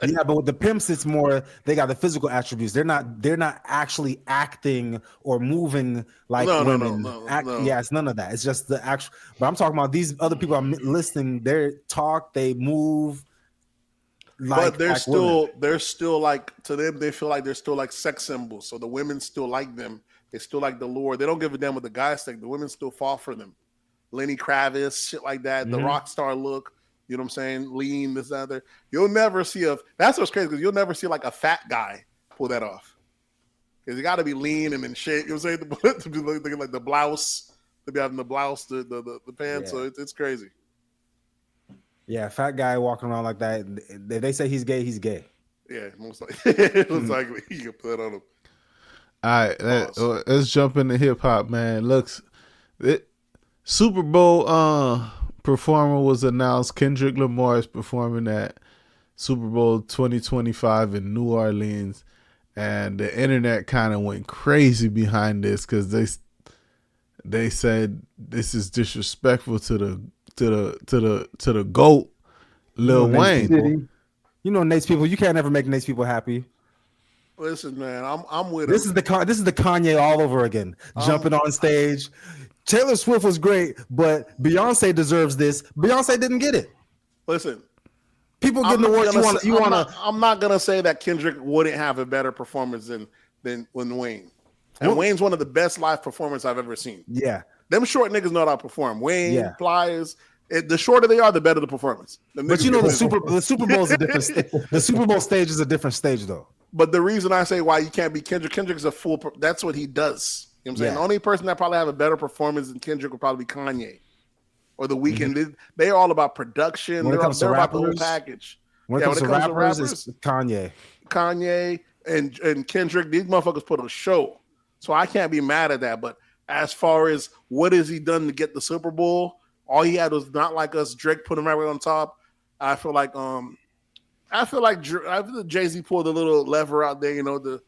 Yeah, but with the pimps, it's more they got the physical attributes. They're not actually acting or moving like women. No. Yeah, it's none of that. It's just the actual. But I'm talking about these other people I'm listening. They talk, they move. But they're still like, to them, they feel like they're still like sex symbols. So the women still like them. They still like the lure. They don't give a damn what the guys think. The women still fall for them. Lenny Kravitz, shit like that. The rock star look. You know what I'm saying? Lean, this, other. You'll never see that's what's crazy because you'll never see like a fat guy pull that off. Because you got to be lean and in shape. You know what I'm saying? To be looking like the blouse, to be having the blouse, the pants. Yeah. So it's crazy. Yeah, fat guy walking around like that. If they say he's gay, he's gay. Yeah, most likely. Most likely. You can put that on him. All right, let's jump into hip hop, man. Super Bowl performer was announced. Kendrick Lamar is performing at Super Bowl 2025 in New Orleans, and the internet kind of went crazy behind this because they said this is disrespectful to to the GOAT, Lil Wayne. City. You know, Nate's people. You can't ever make Nate's people happy. Listen, man, I'm with This him. is the Kanye all over again, jumping on stage. Taylor Swift was great, but Beyonce deserves this. Beyonce didn't get it. Listen, People getting awards. I'm not gonna say that Kendrick wouldn't have a better performance than Wayne. And Wayne's one of the best live performers I've ever seen. Yeah. Them short niggas know how to perform. Wayne, Yeah. Pliers. The shorter they are, the better the performance. But you know the Super Bowl is a different the Super Bowl stage is a different stage though. But the reason I say why you can't be Kendrick's a full. That's what he does. You know what I'm saying? Yeah. The only person that probably have a better performance than Kendrick would probably be Kanye or The Weeknd. They're all about production. When it comes to they're about the whole rappers, package. When it comes to rappers, it's Kanye. and Kendrick, these motherfuckers put on a show. So I can't be mad at that. But as far as what has he done to get the Super Bowl, all he had was Not Like Us. Drake put him right on top. I feel like Jay-Z pulled a little lever out there, you know,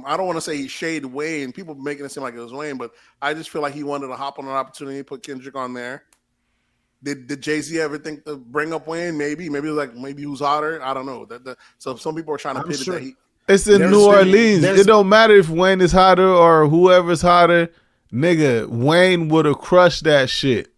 I don't want to say he shaded Wayne. People making it seem like it was Wayne, but I just feel like he wanted to hop on an opportunity to put Kendrick on there. Did Jay-Z ever think to bring up Wayne? Maybe who's hotter? I don't know. So some people are trying to pivot that. It's in New Orleans. It don't matter if Wayne is hotter or whoever's hotter. Nigga, Wayne would have crushed that shit.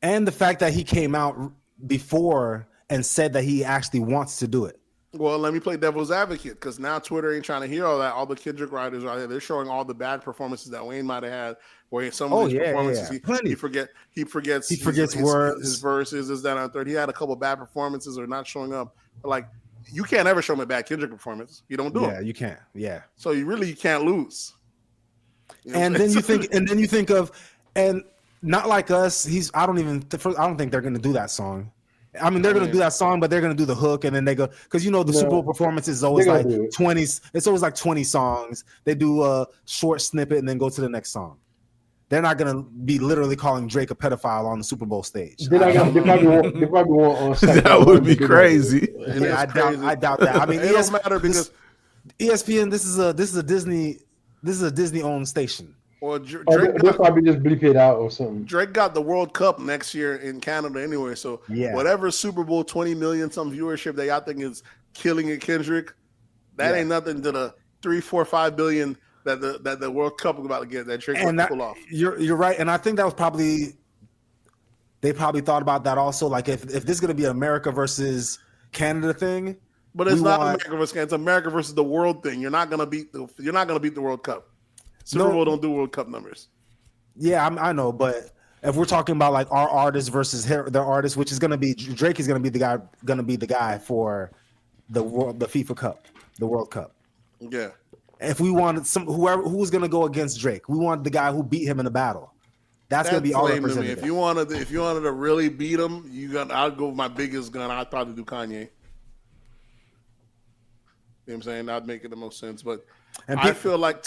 And the fact that he came out before and said that he actually wants to do it. Well, let me play devil's advocate because now Twitter ain't trying to hear all that. All the Kendrick writers are there. They're showing all the bad performances that Wayne might have had. Where some of his performances, he forgets words, his verses, is that on third. He had a couple bad performances or not showing up. But like, you can't ever show him a bad Kendrick performance. You don't do it. Yeah, you can't. Yeah. So you can't lose. You know and then you think of Not Like Us. I don't think they're gonna do that song. I mean, they're gonna do that song, but they're gonna do the hook, and then they go because the Super Bowl performance is always like 20. It's always like 20 songs. They do a short snippet and then go to the next song. They're not gonna be literally calling Drake a pedophile on the Super Bowl stage. They probably won't that would be crazy. Yeah, I doubt that. I mean, it doesn't matter because ESPN. This is a Disney owned station. Or they'll probably just bleep it out or something. Drake got the World Cup next year in Canada anyway, so whatever Super Bowl 20 million some viewership that y'all think is killing it, Kendrick, that ain't nothing to the 3, 4, 5 billion that the World Cup is about to get that Drake will pull off. You're right, and I think that was they probably thought about that also. Like if this is gonna be an America versus Canada thing, but it's not America versus Canada. It's America versus the world thing. You're not gonna beat the World Cup. Super Bowl don't do World Cup numbers. Yeah, I know, but if we're talking about like our artists versus their artists, which is going to be Drake is going to be the guy for the FIFA Cup, the World Cup. Yeah. If we wanted who's going to go against Drake, we want the guy who beat him in a battle. That's going to be all representative. If you wanted to really beat him, I'd go with my biggest gun. I'd probably do Kanye. You know what I'm saying? That'd make it the most sense, but. I feel like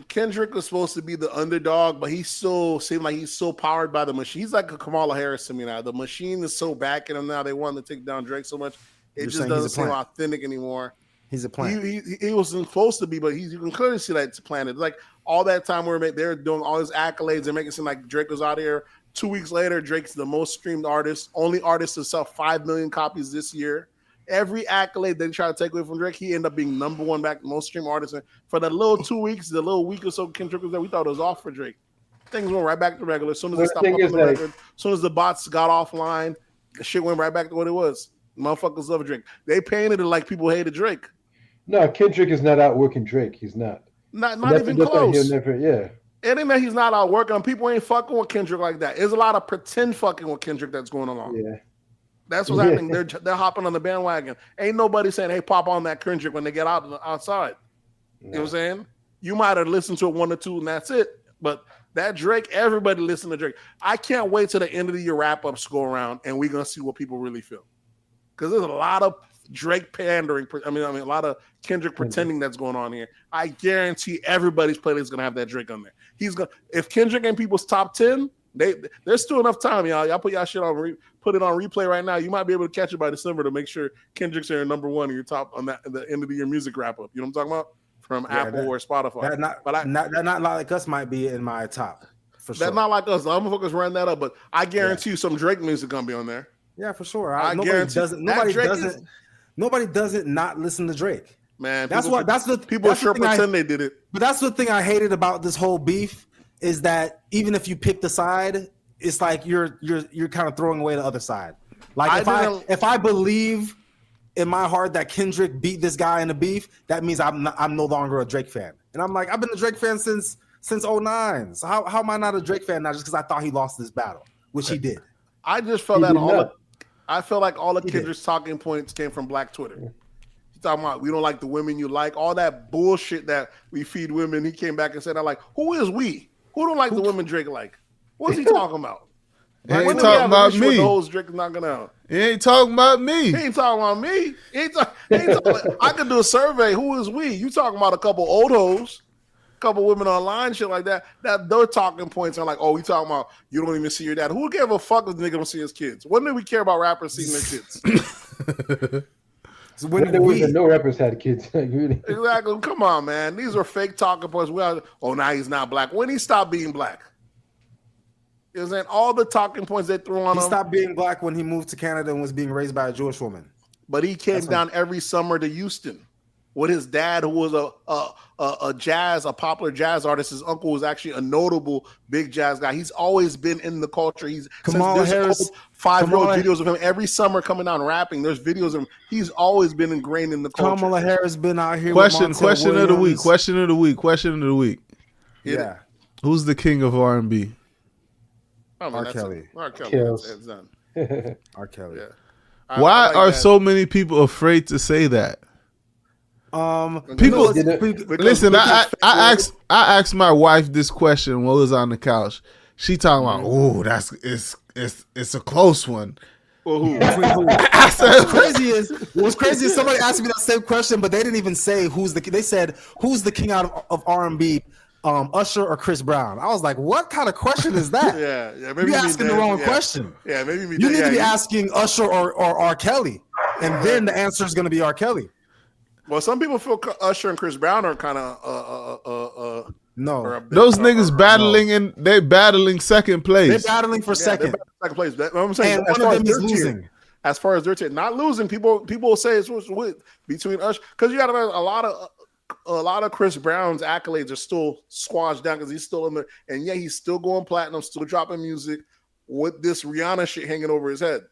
Kendrick was supposed to be the underdog, but he still seemed like he's so powered by the machine. He's like a Kamala Harris to me now. The machine is so backing him now. They want to take down Drake so much. It just doesn't seem authentic anymore. He's a plant. He wasn't supposed to be, but you can clearly see that it's planted. Like all that time they're doing all his accolades. They're making it seem like Drake was out here. 2 weeks later, Drake's the most streamed artist, only artist to sell 5 million copies this year. Every accolade they try to take away from Drake, he ended up being number one back most streamed artist. And for the little 2 weeks, the little week or so Kendrick was there, we thought it was off for Drake. Things went right back to regular. As soon as they stopped up the record, as soon as the bots got offline, the shit went right back to what it was. Motherfuckers love Drake. They painted it like people hated Drake. No, Kendrick is not outworking Drake. He's not. Not even close. It ain't that he's not outworking. People ain't fucking with Kendrick like that. There's a lot of pretend fucking with Kendrick that's going along. Yeah. That's what's happening. They're hopping on the bandwagon. Ain't nobody saying, hey, pop on that Kendrick when they get outside. No. You know what I'm saying? You might have listened to it 1 or 2 and that's it. But that Drake, everybody listen to Drake. I can't wait till the end of the year wrap-ups go around and we're going to see what people really feel. Because there's a lot of Drake pandering. I mean, a lot of Kendrick pretending that's going on here. I guarantee everybody's playlist is going to have that Drake on there. If Kendrick ain't people's top 10, there's still enough time, y'all. Y'all put y'all shit on, put it on replay right now. You might be able to catch it by December to make sure Kendrick's here number one in your top on that at the end of the year music wrap up. You know what I'm talking about? from Apple or Spotify. That not like us might be in my top for sure. That not like us. I'm gonna run that up, but I guarantee you some Drake music gonna be on there. Yeah, for sure. Nobody doesn't not listen to Drake. Man, people sure pretend they did it. But that's the thing I hated about this whole beef is that even if you pick the side, it's like you're kind of throwing away the other side. Like if I believe in my heart that Kendrick beat this guy in the beef, that means I'm no longer a Drake fan. And I'm like, I've been a Drake fan since 2009. So how am I not a Drake fan now just because I thought he lost this battle, which he did. I just felt I feel like all of Kendrick's talking points came from Black Twitter. He's talking about we don't like the women you like, all that bullshit that we feed women. He came back and said, "I'm like, who is we? Who don't like the women Drake like? What's he talking about? He ain't talking about me. Those Drake knocking out. He ain't talking about me. He ain't talking about me. I could do a survey. Who is we? You talking about a couple old hoes, a couple women online, shit like that. That their talking points are like, oh, we talking about you don't even see your dad. Who gave a fuck if the nigga don't see his kids? When did we care about rappers seeing their kids? So when no rappers had kids. Like, really? Exactly. Come on, man. These are fake talking points. Now he's not black. When he stopped being black? Isn't all the talking points they threw on him? He stopped being black when he moved to Canada and was being raised by a Jewish woman. But he came down every summer to Houston with his dad, who was a popular jazz artist. His uncle was actually a notable big jazz guy. He's always been in the culture. Kamala Harris, 5-year-old videos of him every summer coming down rapping. There's videos of him. He's always been ingrained in the culture. Kamala Harris been out here. Question of the week. Yeah. Who's the king of R&B? R. Kelly. R. Kelly. It's done. R. Kelly. Yeah. Why are so many people afraid to say that? People listen. I asked my wife this question while I was on the couch. She talking about, oh, it's a close one. Well, who? I said, what's crazy is somebody asked me that same question, but they didn't even say they said who's the king out of R&B. Usher or Chris Brown? I was like, what kind of question is that? Yeah. Maybe you're asking the wrong question. Yeah, maybe you need to be asking Usher or R. Kelly, and then the answer is going to be R. Kelly. Well, some people feel Usher and Chris Brown are kind of no. Those niggas battling and they battling second place. They're battling for second. Second place. That's what I'm saying. And one of them is losing. As far as their team, not losing, people will say it's between Usher, because you got a lot of Chris Brown's accolades are still squashed down because he's still in there, and he's still going platinum, still dropping music with this Rihanna shit hanging over his head.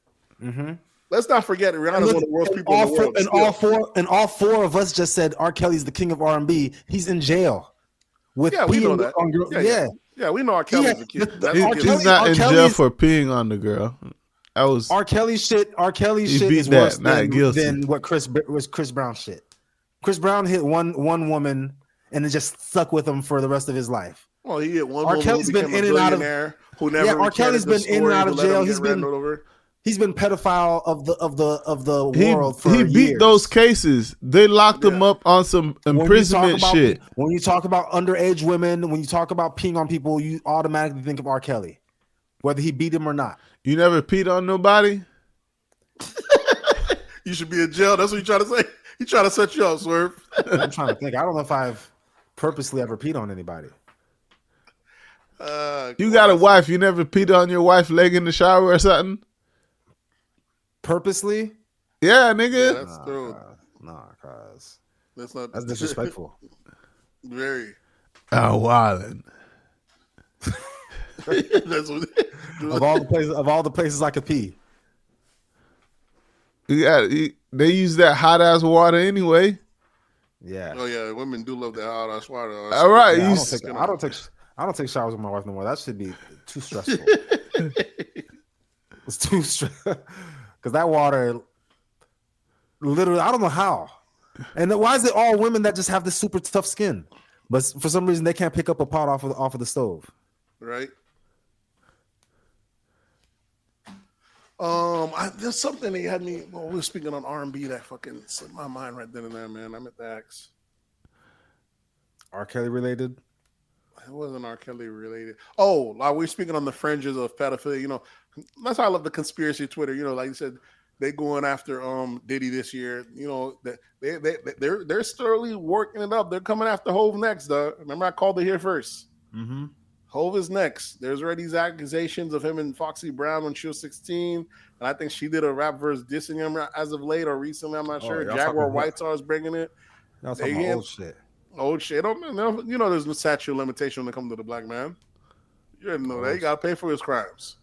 Mm-hmm. Let's not forget Rihanna's one of the worst people in the world. All four of us just said R. Kelly's the king of R&B. He's in jail. We know that. We know R. Kelly's the king. He's not in jail for peeing on the girl. R. Kelly's shit. R. Kelly's shit is worse than what Chris Brown shit. Chris Brown hit one woman and it just stuck with him for the rest of his life. Well, he hit one. R. Kelly's been in and out of R. Kelly's been in and out of jail. He's been pedophile of the world for years. He beat those cases. They locked him up on some imprisonment shit. When you talk about underage women, when you talk about peeing on people, you automatically think of R. Kelly, whether he beat him or not. You never peed on nobody? You should be in jail. That's what you trying to say. He trying to set you up, Swerve. I'm trying to think. I don't know if I've purposely ever peed on anybody. You got a wife. You never peed on your wife's leg in the shower or something? Purposely? Yeah, nigga. Yeah, that's true. Nah, cause that's disrespectful. Very. Oh, wildin'. That's what, of all the places I could pee. They use that hot ass water anyway. Yeah. Oh yeah, women do love that hot ass water. All right. Yeah, I don't take showers with my wife no more. That should be too stressful. It's too stressful because that water, literally, I don't know how. And then why is it all women that just have this super tough skin, but for some reason they can't pick up a pot off of the stove? Right. There's something that had me. Well, we were speaking on R&B that fucking slipped my mind right then and there, man. I meant to ask. R. Kelly related? It wasn't R. Kelly related. Oh, like we're speaking on the fringes of pedophilia. You know, that's how I love the conspiracy Twitter. You know, like you said, they going after Diddy this year. You know, they're still working it up. They're coming after Hove next, though. Remember, I called it here first. Mm-hmm. Hove is next. There's already these accusations of him and Foxy Brown when she was 16. And I think she did a rap verse dissing him as of late or recently. I'm not sure. Jaguar White Star is bringing it. Y'all talking about old shit. Old shit. You know, there's no statute of limitation when it comes to the black man. You didn't know that. He got to pay for his crimes.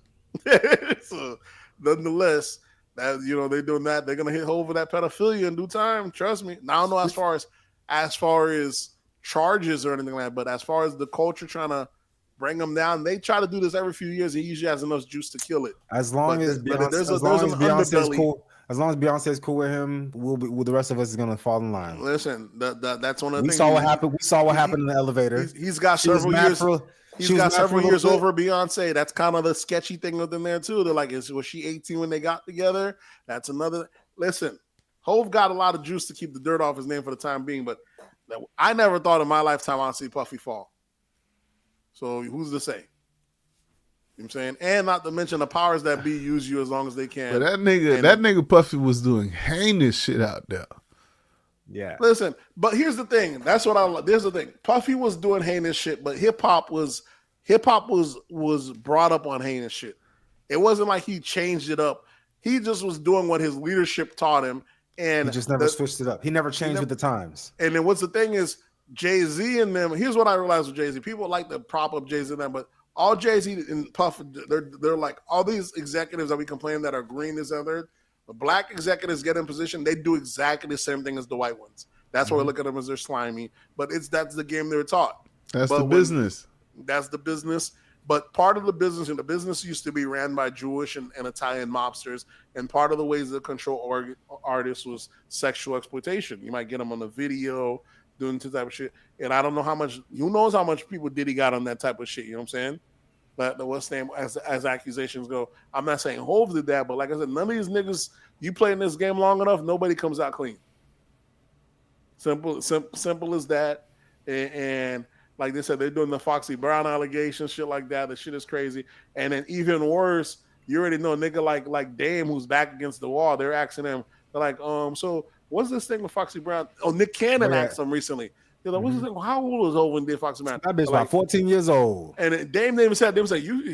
So, nonetheless, that they're doing that. They're gonna hit Hove with that pedophilia in due time. Trust me. Now, I don't know as far as charges or anything like that, but as far as the culture trying to bring him down, they try to do this every few years. He usually has enough juice to kill it. As long as Beyonce is cool with him, the rest of us is gonna fall in line. Listen, that's one of the things. We saw what happened in the elevator. He's got several years. He's got several years over Beyonce. That's kind of the sketchy thing within there too. They're like, was she 18 when they got together? That's another. Listen, Hove got a lot of juice to keep the dirt off his name for the time being, but I never thought in my lifetime I'd see Puffy fall. So who's to say? You know what I'm saying? And not to mention the powers that be use you as long as they can. But that nigga Puffy was doing heinous shit out there. Yeah. Listen, but here's the thing. Here's the thing. Puffy was doing heinous shit, but hip hop was brought up on heinous shit. It wasn't like he changed it up. He just was doing what his leadership taught him, and he just never switched it up. He never changed with the times. And then what's the thing is Jay-Z and them. Here's what I realized with Jay-Z. People like to prop up Jay-Z and them, but all Jay-Z and Puff, they're like all these executives that we complain that are green this and third. The black executives get in position, they do exactly the same thing as the white ones. That's why we look at them as they're slimy. But that's the game they're taught. That's the business. That's the business. But part of the business, and the business used to be ran by Jewish and Italian mobsters, and part of the ways to control artists was sexual exploitation. You might get them on a video doing this type of shit. And I don't know how much, who knows how much people Diddy got on that type of shit, you know what I'm saying? But what's the name, as accusations go, I'm not saying Hov did that, but like I said, none of these niggas, you play in this game long enough, nobody comes out clean. Simple as that. And like they said, they're doing the Foxy Brown allegations, shit like that. The shit is crazy. And then even worse, you already know a nigga like Dame who's back against the wall. They're asking him, they're like, so what's this thing with Foxy Brown? Oh, Nick Cannon asked him recently. They're like, what's this thing? How old was Hov when did Foxy Brown? That bitch about 14 years old. And Dame even said, you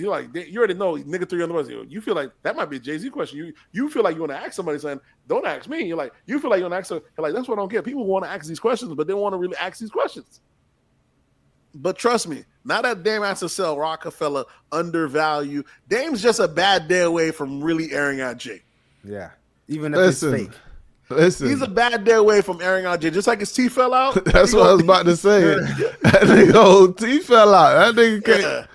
already know nigga 3 on the bus. You feel like that might be a Jay-Z question. You feel like you want to ask somebody saying, don't ask me. You're like, you feel like you want to ask somebody. Like, that's what I don't get. People want to ask these questions, but they don't want to really ask these questions. But trust me, now that Dame has to sell Rockefeller undervalue, Dame's just a bad day away from really airing out Jay. Yeah. Even if it's fake. Listen, he's a bad day away from airing out Jay. Just like his teeth fell out. That's what I was about to say. That nigga whole teeth fell out. That nigga can't. Yeah.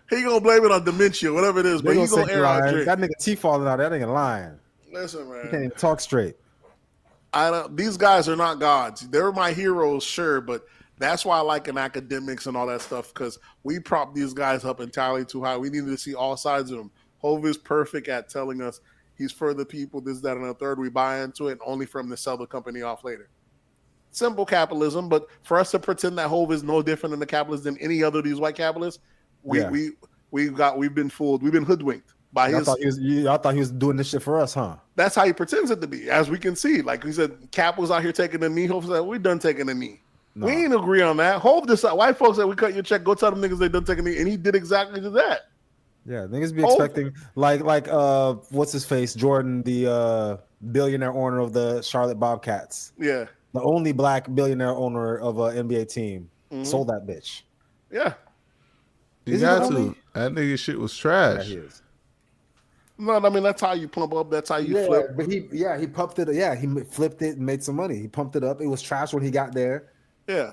He gonna blame it on dementia, whatever it is, but he's gonna air out Jay. That nigga teeth falling out. That nigga lying. Listen, man. He can't even talk straight. These guys are not gods. They're my heroes, sure, but that's why I like in academics and all that stuff, because we prop these guys up entirely too high. We need to see all sides of them. Hov is perfect at telling us he's for the people, this, that, and the third. We buy into it only for him to sell the company off later. Simple capitalism, but for us to pretend that Hov is no different than the capitalist than any other of these white capitalists, we've been fooled. We've been hoodwinked by his. I thought he was doing this shit for us, huh? That's how he pretends it to be, as we can see. Like we said, Cap was out here taking a knee. Hov said, "We done taking a knee." No. We ain't agree on that. Hov decided. White folks said, "We cut your check. Go tell them niggas they done taking a knee," and he did exactly that. Yeah, niggas be expecting like what's his face, Jordan, the billionaire owner of the Charlotte Bobcats. Yeah, the only black billionaire owner of an NBA team sold that bitch. Yeah, you got to. That nigga shit was trash. Yeah, he is. No, I mean that's how you pump up. That's how you flip. But he pumped it. Yeah, he flipped it and made some money. He pumped it up. It was trash when he got there. Yeah,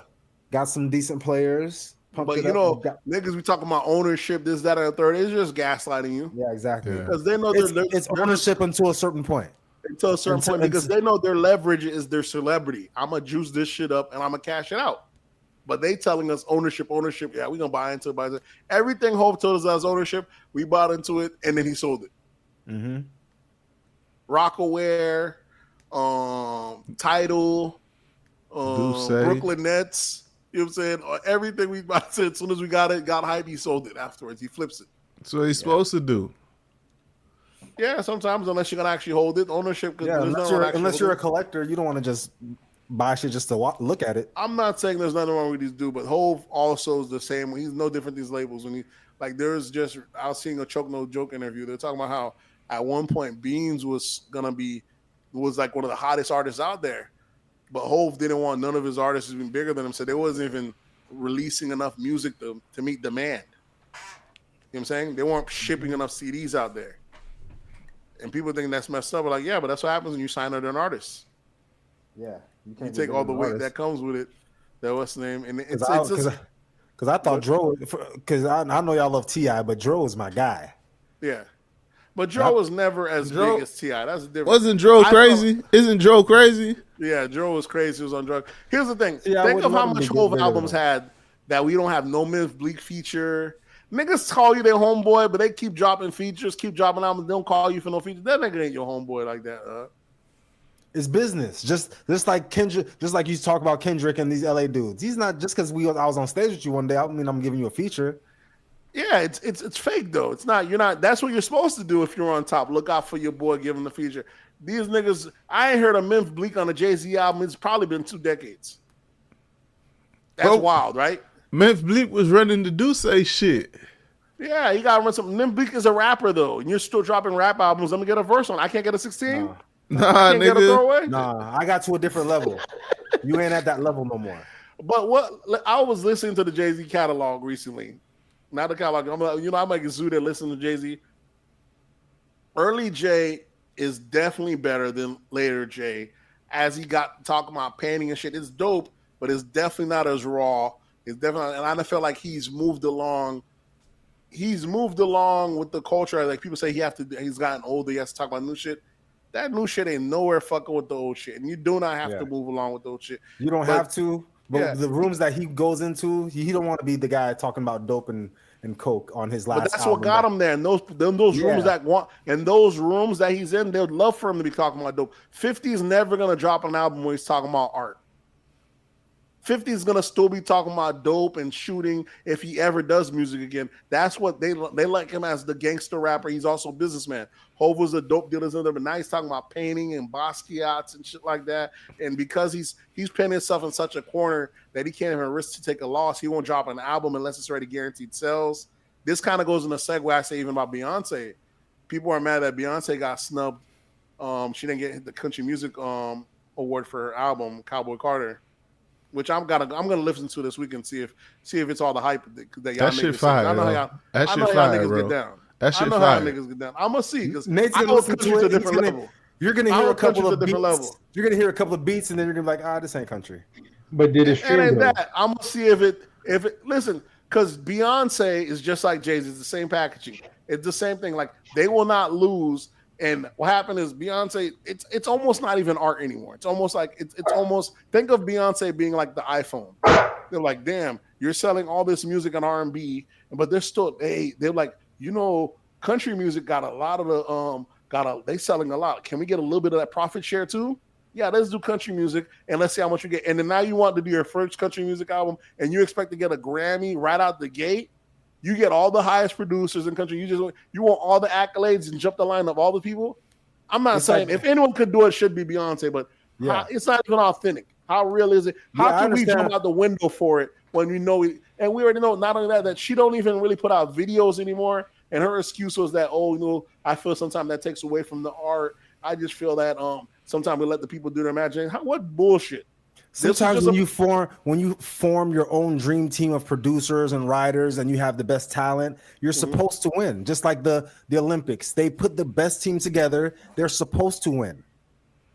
got some decent players. But you know, niggas we talking about ownership, this, that, and the third. It's just gaslighting you. Yeah, exactly. Because they know it's ownership until a certain point. Until a certain point, because they know their leverage is their celebrity. I'm gonna juice this shit up and I'm gonna cash it out. But they telling us ownership. Yeah, we gonna buy into it. Everything Hov told us as ownership, we bought into it, and then he sold it. Mm-hmm. Rockaware, Tidal, Brooklyn Nets. You know what I'm saying? Everything we bought, as soon as we got it, got hype, he sold it afterwards. He flips it. That's what he's supposed to do. Yeah, sometimes unless you're gonna actually hold it, ownership. Yeah, unless you're a collector, you don't want to just buy shit just to look at it. I'm not saying there's nothing wrong with these dudes, but Hove also is the same. He's no different these labels. When he like, there's just I was seeing a Choke No Joke interview. They're talking about how at one point Beans was like one of the hottest artists out there, but Hove didn't want none of his artists being bigger than him, so they wasn't even releasing enough music to meet demand. You know what I'm saying? They weren't shipping enough CDs out there. And people think that's messed up. But like, yeah, but that's what happens when you sign under an artist. Yeah. You take all the weight that comes with it. That what's the name? And it's because I thought Dro, because I know y'all love T.I., but Dro is my guy. Yeah. But Dro was never as big as T.I. That's different. Wasn't Dro crazy? Isn't Dro crazy? Yeah, Dro was crazy. He was on drugs. Here's the thing. Think of how much Hove albums had that we don't have no Myth Bleak feature. Niggas call you their homeboy, but they keep dropping features, keep dropping albums. They don't call you for no features. That nigga ain't your homeboy like that. It's business. Just like Kendrick, just like you talk about Kendrick and these LA dudes. He's not just because I was on stage with you one day. I mean, I'm giving you a feature. Yeah, it's fake though. It's not. You're not. That's what you're supposed to do if you're on top. Look out for your boy, give him the feature. These niggas, I ain't heard a Myth Bleak on a Jay-Z album. It's probably been 2 decades. That's wild, right? Myth Bleak was running the Dissect shit. Yeah, you gotta run something. Myth Bleak is a rapper though, and you're still dropping rap albums. Let me get a verse on. I can't get a 16. Nah, nigga. Nah, I got to a different level. You ain't at that level no more. But what I was listening to the Jay-Z catalog recently. Not the catalog. I'm like, I'm like a zoo that listen to Jay-Z. Early Jay is definitely better than later Jay. As he got talking about painting and shit, it's dope, but it's definitely not as raw. It's definitely, and I feel like he's moved along. He's moved along with the culture. Like people say, he's gotten older. He has to talk about new shit. That new shit ain't nowhere fucking with the old shit, and you do not have to move along with the old shit. You don't have to. But the rooms that he goes into, he don't want to be the guy talking about dope and coke on his last. But that's album. what got him there. And those rooms those rooms that he's in, they'd love for him to be talking about dope. 50 is never gonna drop an album where he's talking about art. 50 is gonna still be talking about dope and shooting if he ever does music again. That's what they like him as, the gangster rapper. He's also a businessman. Hov was a dope dealer, but now he's talking about painting and Basquiat's and shit like that. And because he's painting himself in such a corner that he can't even risk to take a loss, he won't drop an album unless it's already guaranteed sales. This kind of goes in a segue I say even about Beyonce. People are mad that Beyonce got snubbed. She didn't get the country music award for her album Cowboy Carter, which I'm gonna listen to this week and see if it's all the hype that y'all niggas shit fire. I know how y'all niggas get down. That shit I know fire. how niggas get down. I'm gonna see because Nate's I gonna know listen country's to a different level. You're gonna hear a couple of different beats. level. You're gonna hear a couple of beats, and then you're gonna be like, this ain't country. But did it stream though? I'm gonna see if it listen, because Beyonce is just like Jay-Z. It's the same packaging. It's the same thing. Like they will not lose. And what happened is Beyonce, it's almost not even art anymore. It's almost like it's almost, think of Beyonce being like the iPhone. They're like, damn, you're selling all this music on R&B, but they're still they're like, country music got a lot of the they selling a lot. Can we get a little bit of that profit share too? Yeah, let's do country music and let's see how much you get. And then now you want to do your first country music album and you expect to get a Grammy right out the gate. You get all the highest producers in country. You want all the accolades and jump the line of all the people. I'm not saying if anyone could do it, should be Beyonce, but it's not even authentic. How real is it? How can we jump out the window for it when we know it? And we already know not only that she don't even really put out videos anymore. And her excuse was that, I feel sometimes that takes away from the art. I just feel that sometimes we let the people do their imagination. What bullshit. Sometimes when you form your own dream team of producers and writers and you have the best talent, you're supposed to win. Just like the Olympics. They put the best team together. They're supposed to win.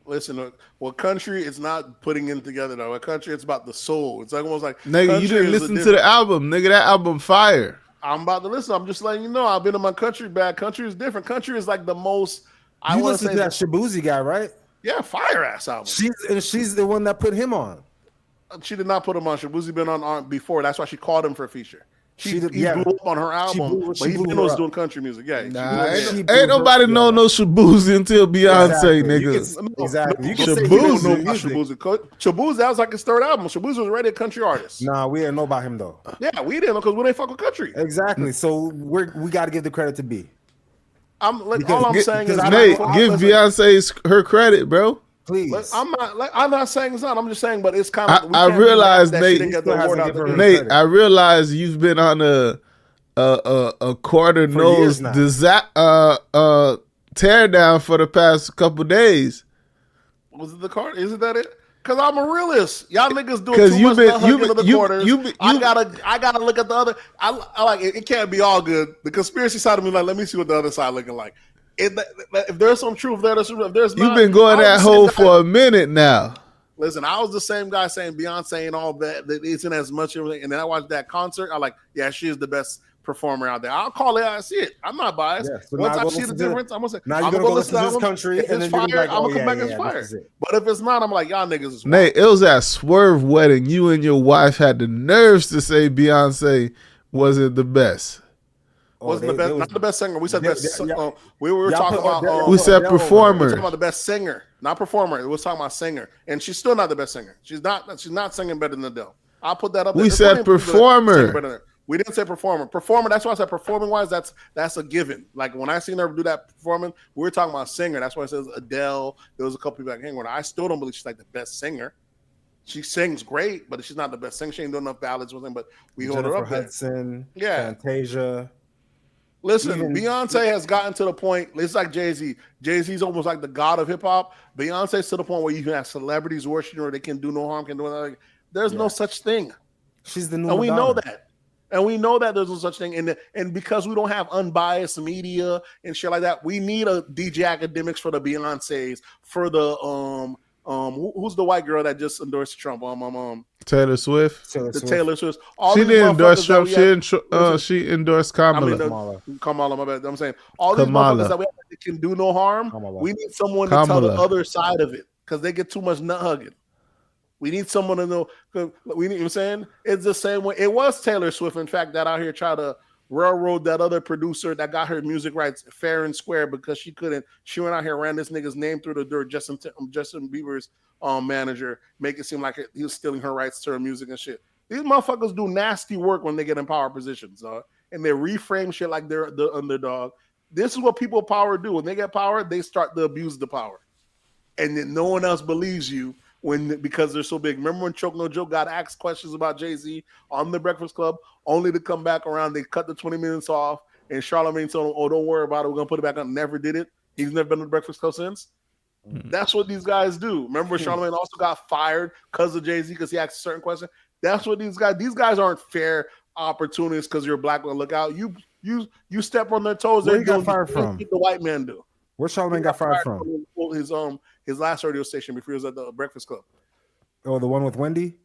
Listen, country is not putting it together though. Country, it's about the soul. It's almost like, nigga, you didn't listen to the album. Nigga, that album fire. I'm about to listen. I'm just letting you know. I've been in my country bag. Country is different. Country is like the most. You listen to that Shabuzi guy, right? Yeah, fire ass album. She's the one that put him on. She did not put him on. Shabuzi been on before. That's why she called him for a feature. He blew up on her album, but he was doing country music. Yeah, ain't nobody know no Shabuzi until Beyonce, nigga. Exactly. You can Shabuzi. Shabuzi, that was like his third album. Shabuzi was already a country artist. Nah, we didn't know about him though. Yeah, we didn't know because we didn't fuck with country. Exactly. So we got to give the credit to B. all I'm saying is Nate, give Beyonce her credit, bro. Please. I'm not saying it's not. I'm just saying, but it's kind of. I realize, Nate. Nate, I realize you've been on a quarter nose tear down for the past couple days. Was it the card? Isn't that it? Because I'm a realist. Y'all niggas doing too much hugging of the quarters. I gotta look at the other. I like it. It can't be all good. The conspiracy side of me, like, let me see what the other side looking like. If there's some truth there, if there's not, you've been going that hole for a minute now. Listen, I was the same guy saying Beyonce and all that isn't as much everything. And then I watched that concert. I like, yeah, she is the best performer out there. I'll call it. I see it. I'm not biased. Yeah, so once I see the difference, I'm gonna say, now you're gonna go listen to this country, if and it's then fire, like, I'm gonna come back and fire. But if it's not, I'm like, y'all niggas is wild. Nate, it was at Swerve wedding. You and your wife had the nerves to say Beyonce wasn't the best. Wasn't the best, not the best singer. We said best. We were talking about. We said performer. We were talking about the best singer, not performer. We were talking about singer, and she's still not the best singer. She's not singing better than Adele. I'll put that up. We said performer. We didn't say performer. Performer. That's why I said performing wise. That's a given. Like when I seen her do that performing, we were talking about singer. That's why it says Adele. There was a couple people like, hang on. I still don't believe she's like the best singer. She sings great, but she's not the best singer. She ain't doing enough ballads with him. But we hold her up there. Hudson, yeah, Fantasia. Listen, Beyonce has gotten to the point. It's like Jay-Z. Jay-Z's almost like the god of hip hop. Beyonce's to the point where you can have celebrities worshiping her. They can do no harm. Can do nothing. There's no such thing. She's the new. And we know that. And we know that there's no such thing. And because we don't have unbiased media and shit like that, we need a DJ Academics for the Beyoncés, for the who's the white girl that just endorsed Trump? Taylor Swift. Taylor Swift. She didn't endorse Trump. She endorsed Kamala. Kamala, my bad. I'm saying all these motherfuckers that we have that can do no harm. We need someone to tell the other side of it because they get too much nut hugging. We need someone to know. We need, you know what I'm saying? It's the same way. It was Taylor Swift, in fact, that out here tried to railroad that other producer that got her music rights fair and square because she couldn't. She went out here, ran this nigga's name through the door, Justin Bieber's manager, make it seem like he was stealing her rights to her music and shit. These motherfuckers do nasty work when they get in power positions, and they reframe shit like they're the underdog. This is what people with power do. When they get power, they start to abuse the power. And then no one else believes you because they're so big. Remember when Choke No Joke got asked questions about Jay-Z on the Breakfast Club, only to come back around, they cut the 20 minutes off, and Charlamagne told him, oh, don't worry about it, we're going to put it back on. Never did it. He's never been on the Breakfast Club since. That's what these guys do. Remember Charlamagne also got fired because of Jay-Z because he asked a certain question? That's what these guys aren't fair opportunists because you're black. Look out. You step on their toes. Where he got fired from? The white man do. Where Charlamagne got fired from? His last radio station before he was at the Breakfast Club. Oh, the one with Wendy?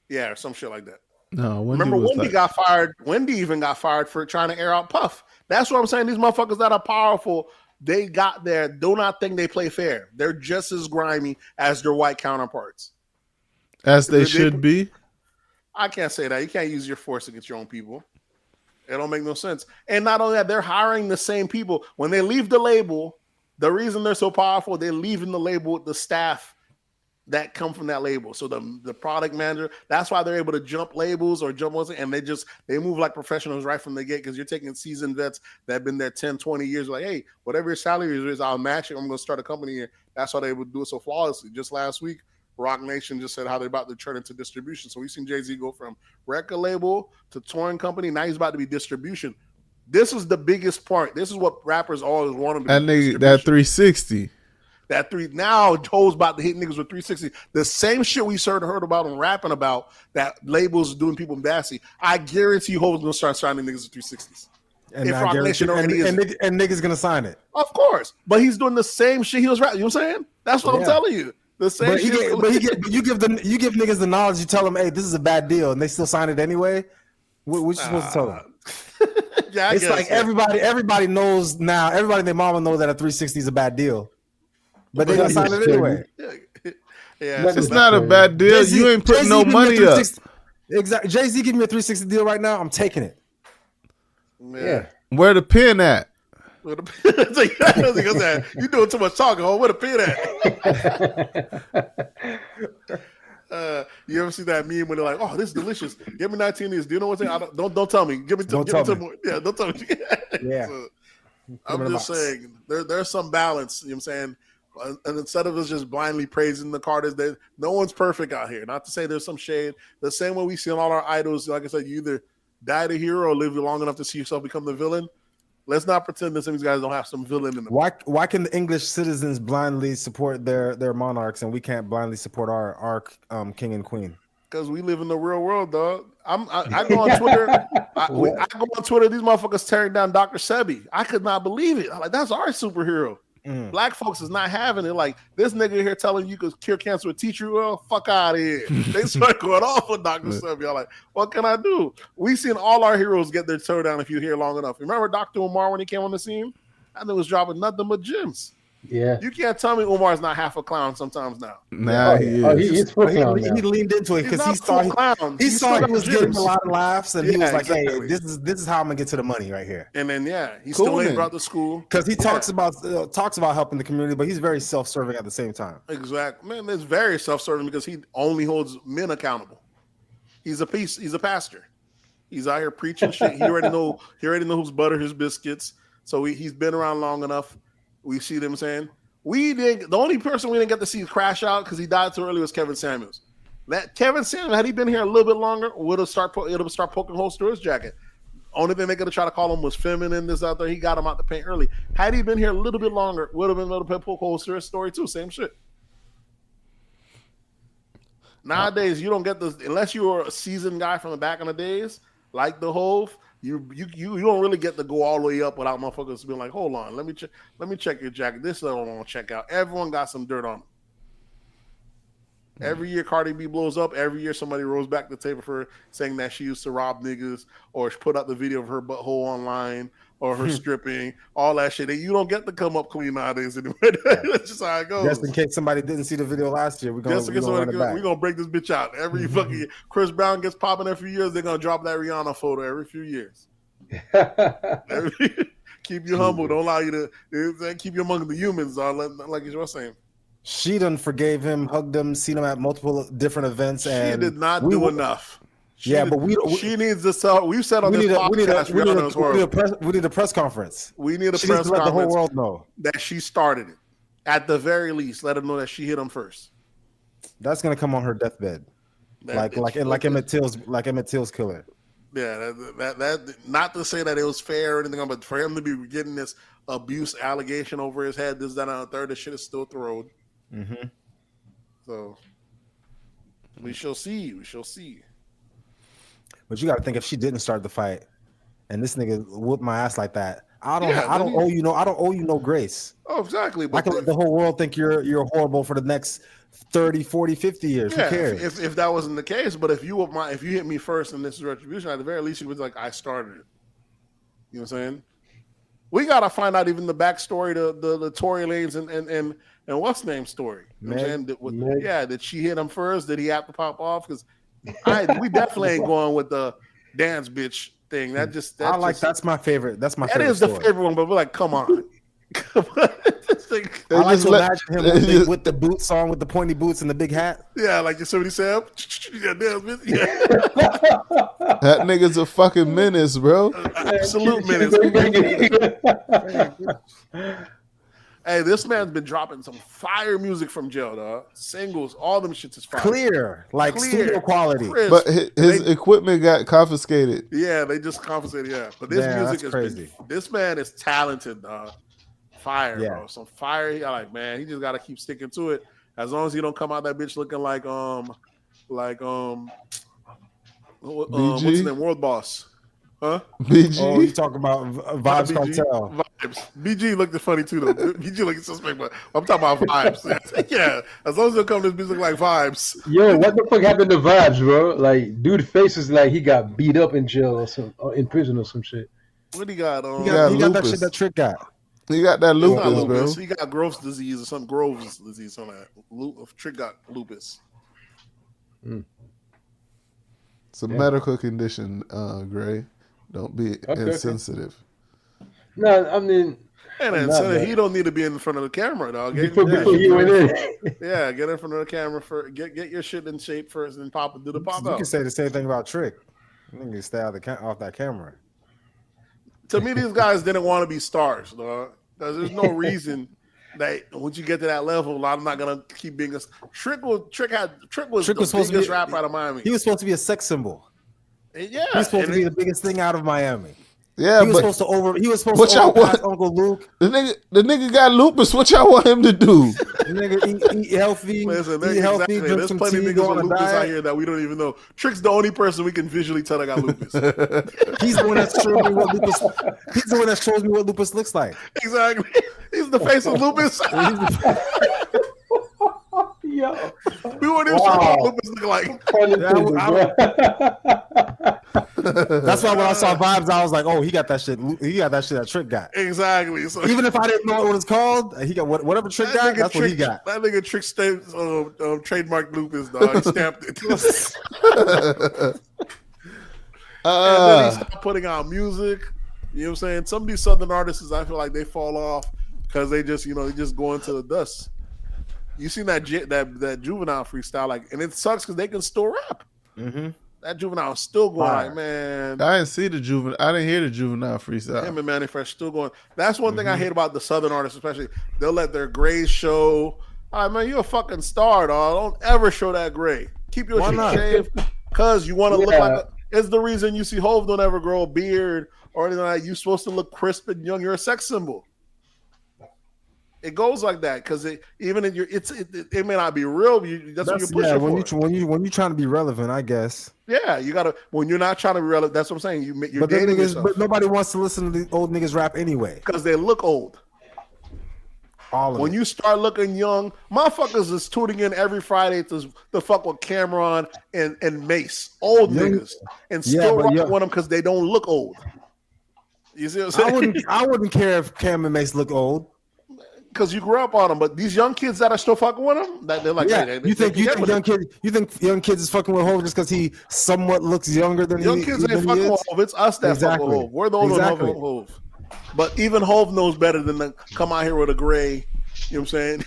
Yeah, or some shit like that. No, Wendy got fired. Wendy even got fired for trying to air out Puff. That's what I'm saying. These motherfuckers that are powerful, they got there. Do not think they play fair. They're just as grimy as their white counterparts. As they should be. I can't say that. You can't use your force against your own people. It don't make no sense. And not only that, they're hiring the same people. When they leave the label, the reason they're so powerful, they're leaving the label with the staff that come from that label. So the product manager, that's why they're able to jump labels or jump ones, and they move like professionals right from the get because you're taking seasoned vets that have been there 10, 20 years. Like, hey, whatever your salary is, I'll match it. I'm going to start a company here. That's why they would do it so flawlessly. Just last week, Rock Nation just said how they're about to turn into distribution. So we've seen Jay-Z go from record label to touring company. Now he's about to be distribution. This is the biggest part. This is what rappers always want to do. That 360. Now Joe's about to hit niggas with 360. The same shit we heard about and rapping about that labels doing people nasty. I guarantee you Ho's gonna start signing niggas with 360s. And niggas gonna sign it. Of course. But he's doing the same shit he was rapping. You know what I'm saying? That's what I'm telling you. The same shit. You give niggas the knowledge, you tell them, hey, this is a bad deal, and they still sign it anyway. What you supposed to tell them? Yeah, it's like everybody knows now. Everybody and their mama knows that a 360 is a bad deal, but they're gonna sign it anyway. Yeah, it's not a bad deal. Jay-Z, you ain't putting no money up. Exactly. Jay-Z give me a 360 deal right now. I'm taking it. Yeah. Where the pin at? You doing too much talking. Where the pin at? You ever see that meme when they're like, "Oh, this is delicious. Give me 19 of these." Do you know what's in? Don't tell me. Don't tell me. Yeah, don't tell me. Yeah. I'm just saying there's some balance. You know what I'm saying? And instead of us just blindly praising the Carters, no one's perfect out here. Not to say there's some shade. The same way we see all our idols, like I said, you either die the hero or live long enough to see yourself become the villain. Let's not pretend that some of these guys don't have some villain in them. Why can the English citizens blindly support their monarchs and we can't blindly support our king and queen? Because we live in the real world, dog. I go on Twitter. I go on Twitter. These motherfuckers tearing down Dr. Sebi. I could not believe it. I'm like, that's our superhero. Black folks is not having it. Like, this nigga here telling you could cure cancer with tea tree oil. Fuck out of here. They start going off with Dr. Sebi. I'm like, what can I do? We've seen all our heroes get their toe down if you hear long enough. Remember Dr. Umar when he came on the scene? That nigga was dropping nothing but gems. Yeah, you can't tell me Umar's not half a clown sometimes now. Nah, he is. He's full clown now. He leaned into it because he saw he was getting a lot of laughs, and he was like, exactly. "Hey, this is how I'm gonna get to the money right here." And then he still ain't brought to school because he talks about helping the community, but he's very self-serving at the same time. Exactly, man. It's very self-serving because he only holds men accountable. He's a pastor. He's out here preaching shit. He already know who's butter his biscuits. So he's been around long enough. We see them saying the only person we didn't get to see crash out because he died too early was Kevin Samuels. That Kevin Samuels, had he been here a little bit longer, would have start poking holes through his jacket. Only thing they could have tried to call him was feminine. This out there, he got him out the paint early. Had he been here a little bit longer, would have been able to poke holes through his story too. Same shit. Nowadays, you don't get this unless you're a seasoned guy from the back in the days, like the Hove. You don't really get to go all the way up without motherfuckers being like, hold on, let me check your jacket. This I don't want to check out. Everyone got some dirt on them. Every year Cardi B blows up. Every year somebody rolls back the table for her saying that she used to rob niggas or put out the video of her butthole online or her stripping, all that shit. And you don't get to come up clean nowadays anyway. That's just how it goes. Just in case somebody didn't see the video last year, we're gonna break this bitch out. Every fucking Chris Brown gets popping every few years, they're gonna drop that Rihanna photo every few years. Keep you humble. Don't allow you to keep you among the humans. Like you were saying. She done forgave him, hugged him, seen him at multiple different events, and she did not do enough. She needs to sell. We've said on this podcast, we need a press conference. We need a press conference. Let the whole world know that she started it. At the very least, let them know that she hit him first. That's gonna come on her deathbed, like Emmett Till's killer. Yeah, that not to say that it was fair or anything, but for him to be getting this abuse allegation over his head, this, that, and the third, the shit is still thrown. Mm-hmm. So we shall see. But you got to think, if she didn't start the fight, and this nigga whooped my ass like that, I don't owe you no grace. Oh, exactly. But I can let the whole world think you're horrible for the next 30, 40, 50 years. Yeah, who cares? If that wasn't the case, but if you hit me first and this is retribution, at the very least, you was like, I started it. You know what I'm saying? We gotta find out even the backstory to the Tory Lanez and what's name story. You know what I'm saying? Did she hit him first? Did he have to pop off? Because we definitely ain't going with the dance bitch thing. That's my favorite. That's my that favorite. That is the favorite one, but we're like, come on. I like to imagine him with the boots on, with the pointy boots and the big hat. Yeah, like Yosemite Sam. Yeah. That nigga's a fucking menace, bro. Absolute menace. Hey, this man's been dropping some fire music from jail, dog. Singles, all them shits is fire. Clear, studio quality. Crisp. But his equipment got confiscated. Yeah, they just confiscated. Yeah, but this music is crazy. This man is talented, dog. Fire, bro. Some fire. I like, man. He just got to keep sticking to it. As long as he don't come out that bitch looking like what's his name? World Boss. Huh? BG. Oh, you talking about Vibes Cartel? Vibes. BG looked funny too, though. BG looked suspect, but I'm talking about Vibes. Yeah, as long as they come to this bitch look like Vibes. Yo, what the fuck happened to Vibes, bro? Like, dude, face is like he got beat up in jail or in prison or some shit. What he got? He got that shit that Trick got. He got that lupus, bro. He got Grove's disease or some Grove's disease on that. Trick got lupus. It's a medical condition, Gray. Don't be insensitive. No, I mean, he don't need to be in front of the camera, dog. Before you went in. Yeah, get in front of the camera first. Get your shit in shape first, and do the pop out. You can say the same thing about Trick. You can stay off that camera. To me, these guys didn't want to be stars, dog. Because there's no reason that once you get to that level, I'm not gonna keep being a Trick was the biggest rapper out of Miami. He was supposed to be a sex symbol. Yeah, he was supposed to be the biggest thing out of Miami. Yeah, he was supposed to overpass Uncle Luke. The nigga got lupus. What y'all want him to do? The nigga eat healthy. Listen, eat healthy. Drink There's some plenty tea. of Go niggas on with a lupus diet. out here that we don't even know. Trick's the only person we can visually tell that got lupus. He's the one that showed me what lupus. He's the one that shows me what lupus looks like. Exactly. He's the face of lupus. Yo. We weren't even sure what lupus look like. That's why when I saw Vibes, I was like, "Oh, he got that shit. He got that shit that Trick got." Exactly. So even if I didn't know what it's called, he got whatever Trick got. That's what he got. That nigga Trick trademarked lupus, dog. He stamped it. And then he stopped putting out music. You know what I'm saying? Some of these Southern artists, I feel like they fall off because they just, they just go into the dust. You seen that Juvenile freestyle, like, and it sucks because they can still rap. Mm-hmm. That Juvenile is still going, like, man. I didn't see the Juvenile. I didn't hear the Juvenile freestyle. Him and Manny Fresh still going. That's one thing I hate about the Southern artists, especially. They'll let their grays show. All right, man, you're a fucking star, dog. Don't ever show that gray. Keep your shit shaved because you want to look like it's the reason you see Hove don't ever grow a beard or anything like that. You're supposed to look crisp and young. You're a sex symbol. It goes like that because even in your it may not be real. That's what you're pushing for. When you're trying to be relevant, I guess. Yeah, you gotta. When you're not trying to be relevant, that's what I'm saying. You're but dating yourself. But nobody wants to listen to the old niggas rap anyway because they look old. When you start looking young, motherfuckers is tuning in every Friday to fuck with Cameron and Mace, old niggas, and still rocking with them because they don't look old. You see what I'm saying? I wouldn't care if Cam and Mace look old. Because you grew up on them, but these young kids that are still fucking with them, that they're like, you think young kids is fucking with Hov just because he somewhat looks younger than young kids ain't fucking with Hov. It's us that fuck with Hov. We're the old one Hov. But even Hov knows better than to come out here with a gray. You know what I'm saying?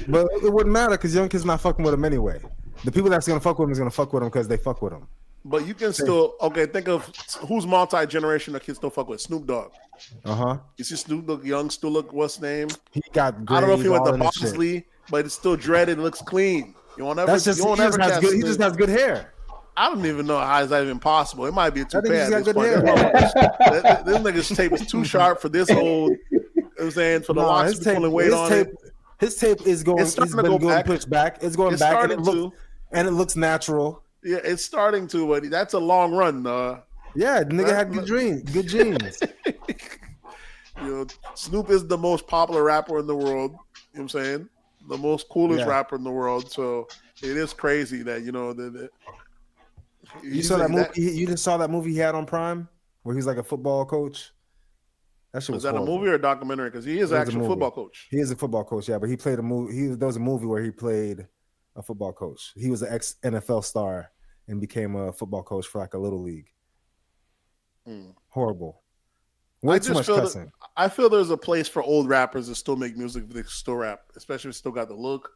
But it wouldn't matter because young kids not fucking with him anyway. The people that's gonna fuck with him is gonna fuck with him because they fuck with him. But you can still think of who's multi-generation that kids still fuck with. Snoop Dogg. You see Snoop Dogg young still look what's his name? He got I don't know if he went to Bosley, but it's still dreaded, looks clean. You won't ever he just has good hair. I don't even know how is that even possible. It might be too bad at this point. This nigga's tape is too sharp for this old. You know what I'm saying? For the locks pulling weight on it. His tape is going. It's starting to go back. Pushed back. It's going back, and it looks natural. Yeah, it's starting to, but that's a long run. Yeah, the nigga had good genes. Snoop is the most popular rapper in the world. You know what I'm saying? The most coolest rapper in the world. So it is crazy that you saw that movie. You just saw that movie he had on Prime where he's like a football coach. That shit was that horrible. A movie or a documentary? Because he is actually a football coach. He is a football coach, yeah. But he played a movie. There was a movie where he played a football coach. He was an ex-NFL star and became a football coach for like a little league. Horrible. Way too much cussing. I feel there's a place for old rappers that still make music, they still rap, especially if they still got the look.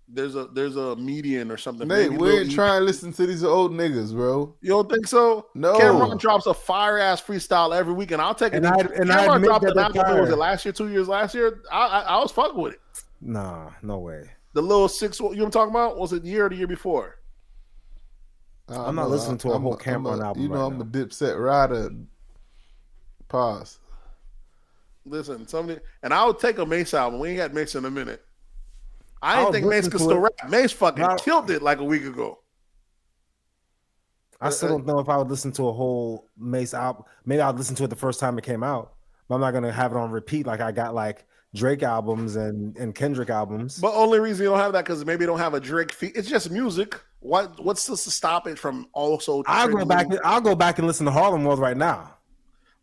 There's a median or something. Nate, we ain't trying to listen to these old niggas, bro. You don't think so? No. Cameron drops a fire ass freestyle every week, and I'll take it. Cameron dropped an album. Was it last year? 2 years last year? I was fucking with it. Nah, no way. The little 6. You know what I'm talking about? Was it year or the year before? I'm not listening to a whole Cameron album. You know, I'm a Dipset rider. Pause. Listen, and I would take a Mace album. We ain't got Mace in a minute. I didn't think Mace could still rap. Mace fucking killed it like a week ago. I still don't know if I would listen to a whole Mace album. Maybe I'd listen to it the first time it came out, but I'm not gonna have it on repeat like I got like Drake albums and Kendrick albums. But only reason you don't have that because maybe you don't have a Drake feat. It's just music. What's to stop it from also? I'll go back and listen to Harlem World right now.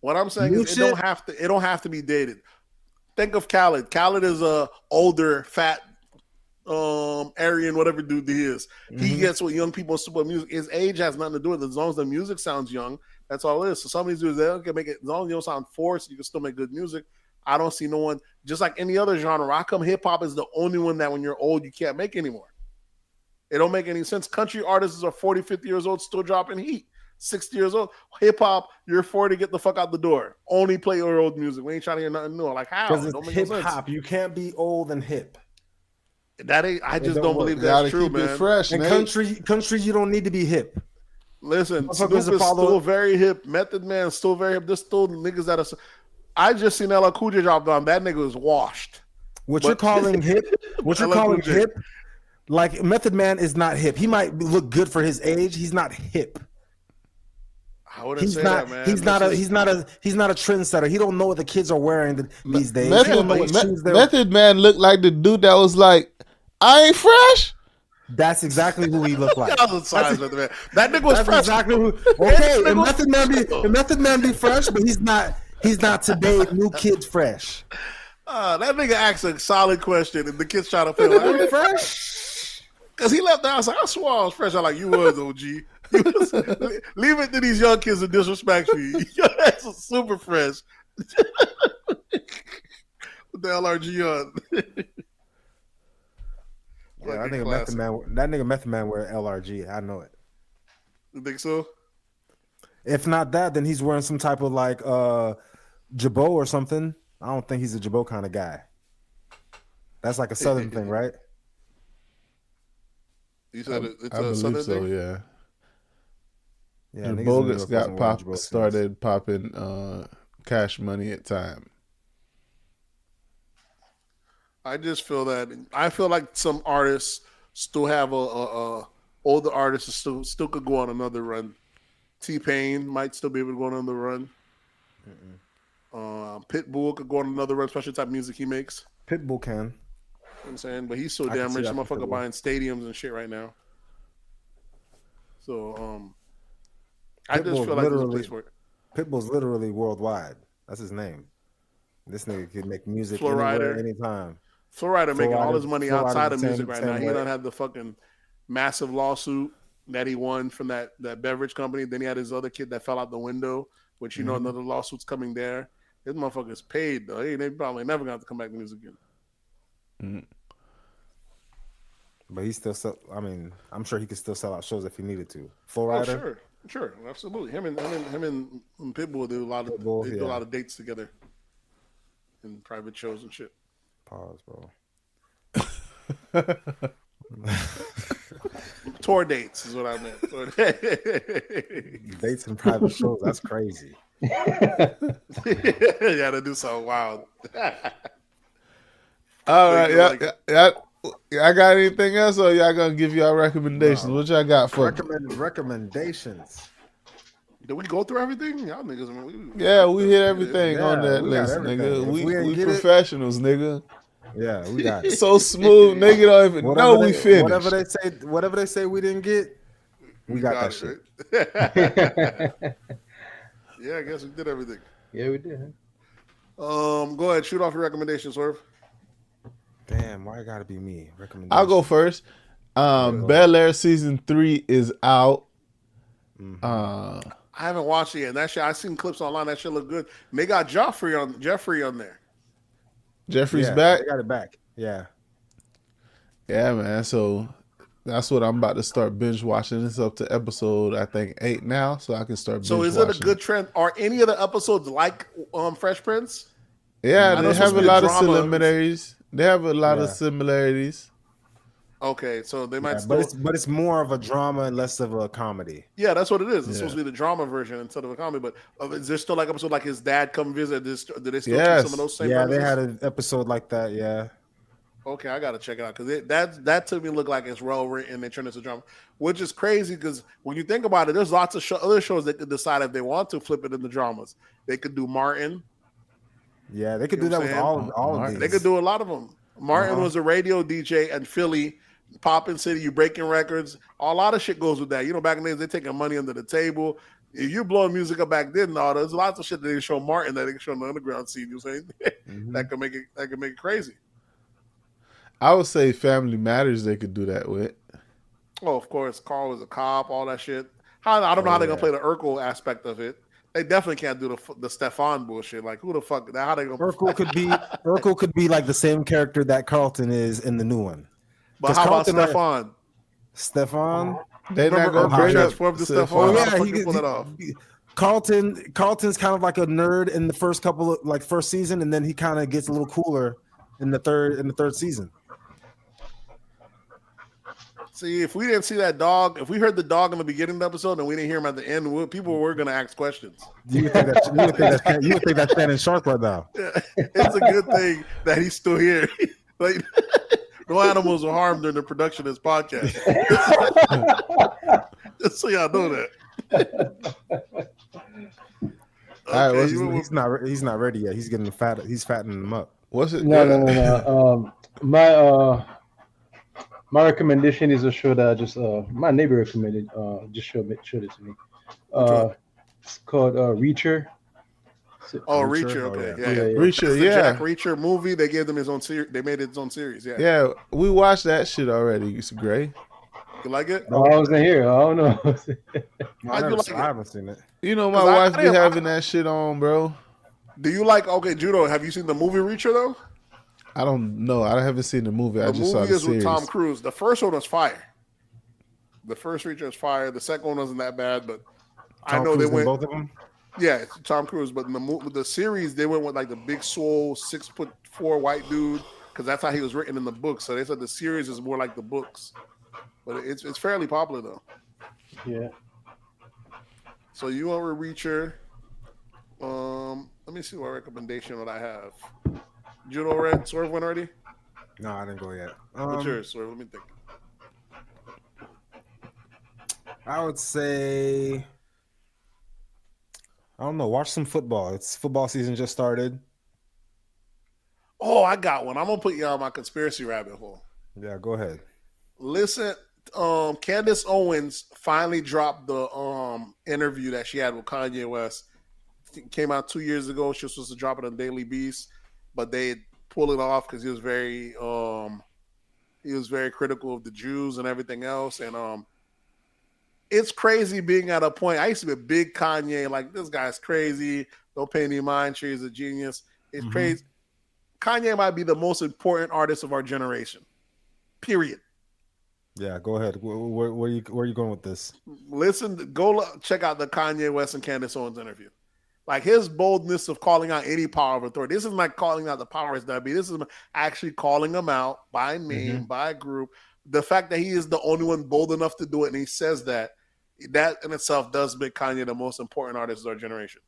What I'm saying is it don't have to be dated. Think of Khaled. Khaled is a older, fat, Aryan, whatever dude he is. He gets what young people support music. His age has nothing to do with it. As long as the music sounds young, that's all it is. So some of these dudes, they can make it, as long as you don't sound forced, you can still make good music. I don't see no one, just like any other genre. How come hip hop is the only one that when you're old, you can't make anymore? It don't make any sense. Country artists are 40, 50 years old, still dropping heat. 60 years old. Hip hop, you're 40, get the fuck out the door. Only play your old music. We ain't trying to hear nothing new. Like how? Because Don't it's make no hip sense. hop. You can't be old and hip. That ain't. I just don't believe You gotta that's true, keep it man. fresh, And Nate. country, you don't need to be hip. Listen, Motherfuckers Snoop is that follow- still very hip. Method Man is still very hip. There's still niggas that are. I just seen LL Cool J drop down. That nigga was washed. You're calling hip, what you're LL calling Cool J. hip, like Method Man is not hip. He might look good for his age. He's not hip. I wouldn't say that, man. He's not a trendsetter. He don't know what the kids are wearing these days. He Method, don't know what shoes they're- Method Man looked like the dude that was like, I ain't fresh. That's exactly who he looked like. That nigga was That's fresh. exactly who. Okay, and Method Man be fresh, but he's not today new kid fresh. That nigga asked a solid question, and the kids trying to feel like, Fresh? because he left the house. Like, I swore I was fresh. I'm like, you was OG. Leave it to these young kids to disrespect you. Your ass was super fresh. With the LRG on. Yeah, that Fucking nigga classic. Method Man wear LRG. I know it. You think so? If not that, then he's wearing some type of like jabot or something. I don't think he's a jabot kind of guy. That's like a southern thing, right? You said it's I a believe southern so, thing? yeah. Yeah, And niggas in New Bogus York got wasn't wearing pop jabot since. started popping Cash Money at time. I just feel that I feel like some artists still have a older artists still could go on another run. T-Pain might still be able to go on another run. Pitbull could go on another run, especially the type of music he makes. Pitbull can. You know what I'm saying, but he's so I can damn see rich, that for motherfucker Pitbull. buying stadiums and shit right now. So I just Pitbull's feel like there's a literally- place for it. Pitbull's literally worldwide. That's his name. This nigga can make music Flo anywhere, Rida. anytime. Flo Rida making all Rida- his money Flo Rida outside the of same- music right same now. He way. done had the fucking massive lawsuit that he won from that beverage company. Then he had his other kid that fell out the window, which you know Mm-hmm. another lawsuit's coming there. This motherfucker's paid though. They probably never got to come back to music again. But he still sell. I mean, I'm sure he could still sell out shows if he needed to. Flo Oh, Rida. sure, absolutely. Him and Pitbull do a lot of Pitbull, they do a yeah. lot of dates together in private shows and shit. Pause, bro. Tour dates is what I meant. Dates and private shows. That's crazy. You gotta do something wild. All right, Like- yeah. I got anything else, or y'all gonna give y'all recommendations? What y'all got for me? Recommendations. Did we go through everything? Y'all niggas, I mean, Yeah, we hit everything Yeah, on that we got list, everything. nigga. If We we ain't get it- professionals, nigga. Yeah, we got it. So smooth, nigga. Don't even know we finished. Whatever they say we didn't get, we got that shit. Right? Yeah, I guess we did everything. Yeah, we did. Go ahead, shoot off your recommendations, Swerve. Damn, why it gotta be me? Recommendation. I'll go first. Bel Air season 3 is out. I haven't watched it yet. That shit, I seen clips online. That shit look good. And they got Jeffrey on there. Jeffrey's Yeah, back. They got it back. Yeah. Yeah, man. So that's what I'm about to start binge watching. It's up to episode, I think, 8 now, so I can start binge So is watching. it a good trend? Are any of the episodes like Fresh Prince? Yeah, I know they it's have supposed a to be a lot of drama. similarities. They have a lot of Yeah. similarities. Okay, so they might Yeah, still. but it's more of a drama and less of a comedy. Yeah, that's what it is. It's Yeah. supposed to be the drama version instead of a comedy. But is there still like episode like his dad come visit? Did they still keep Yes. some of those same? Yeah, they premises? had an episode like that. Yeah. Okay, I gotta check it out because that to me look like it's well written. They turn it into drama, which is crazy because when you think about it, there's lots of other shows that could decide if they want to flip it into dramas. They could do Martin. Yeah, they could You do know that what with I'm all of Martin. these. They could do a lot of them. Martin Uh-huh. was a radio DJ in Philly, Poppin' City. You breaking records. A lot of shit goes with that. You know, back in the days, they taking money under the table. If you're blowing music up back then, no, there's lots of shit that they show Martin that they can show on the underground scene. You know what I'm saying? That could make it crazy. I would say Family Matters they could do that with. Oh, of course, Carl was a cop, all that shit. I don't know how they're gonna play the Urkel aspect of it. They definitely can't do the Stefan bullshit. Like, who the fuck? How they gonna? Urkel could be like the same character that Carlton is in the new one. But 'cause how about Carlton are- Stefan? Stefan, They not Remember gonna bring up transform the stuff Oh on. yeah, How the fuck you pull that off? Carlton's kind of like a nerd in the first first season, and then he kind of gets a little cooler in the third season. See, if we didn't see that dog, if we heard the dog in the beginning of the episode and we didn't hear him at the end, people were going to ask questions. You would think that's Shannon Sharp right now. It's a good thing that he's still here. Like, no animals were harmed during the production of this podcast. Just so y'all know that. All right, He's not ready yet. He's getting fat. He's fattening them up. what's it? No. My recommendation is a show that my neighbor recommended. Just showed it to me. It's called Reacher. Oh, Reacher. Okay, yeah. Reacher, The yeah. Jack Reacher movie. They gave them his own series. They made it its own series. Yeah. Yeah, we watched that shit already. It's great. You like it? No, I wasn't here. I don't know. I haven't seen it. You know, my 'Cause wife be having that shit on, bro. Do you like? Okay, Judo. Have you seen the movie Reacher though? I don't know. I haven't seen the movie. I just saw movie the is series. with Tom Cruise. The first one was fire. The first Reacher was fire. The second one wasn't that bad, but I know they went both of them. Yeah, it's Tom Cruise. But in the series, they went with like the big, swole, 6'4" white dude because that's how he was written in the book. So they said the series is more like the books, but it's fairly popular though. Yeah. So you want a Reacher? Let me see what recommendation that I have. Judo read Swerve went already. No, I didn't go yet. What's yours, Swerve? Let me think. I would say, I don't know. Watch some football. It's football season just started. Oh, I got one. I'm gonna put you on my conspiracy rabbit hole. Yeah, go ahead. Listen, Candace Owens finally dropped the interview that she had with Kanye West. It came out 2 years ago. She was supposed to drop it on Daily Beast, but they pulled it off because he was very critical of the Jews and everything else. And it's crazy being at a point. I used to be a big Kanye, like this guy's crazy. Don't pay any mind. Sure, he's a genius. It's crazy. Kanye might be the most important artist of our generation. Period. Yeah, go ahead. Where are you going with this? Listen, check out the Kanye West and Candace Owens interview. Like his boldness of calling out any power of authority. This isn't like calling out the powers that be. This is actually calling them out by name, by group. The fact that he is the only one bold enough to do it, and he says that in itself does make Kanye the most important artist of our generation.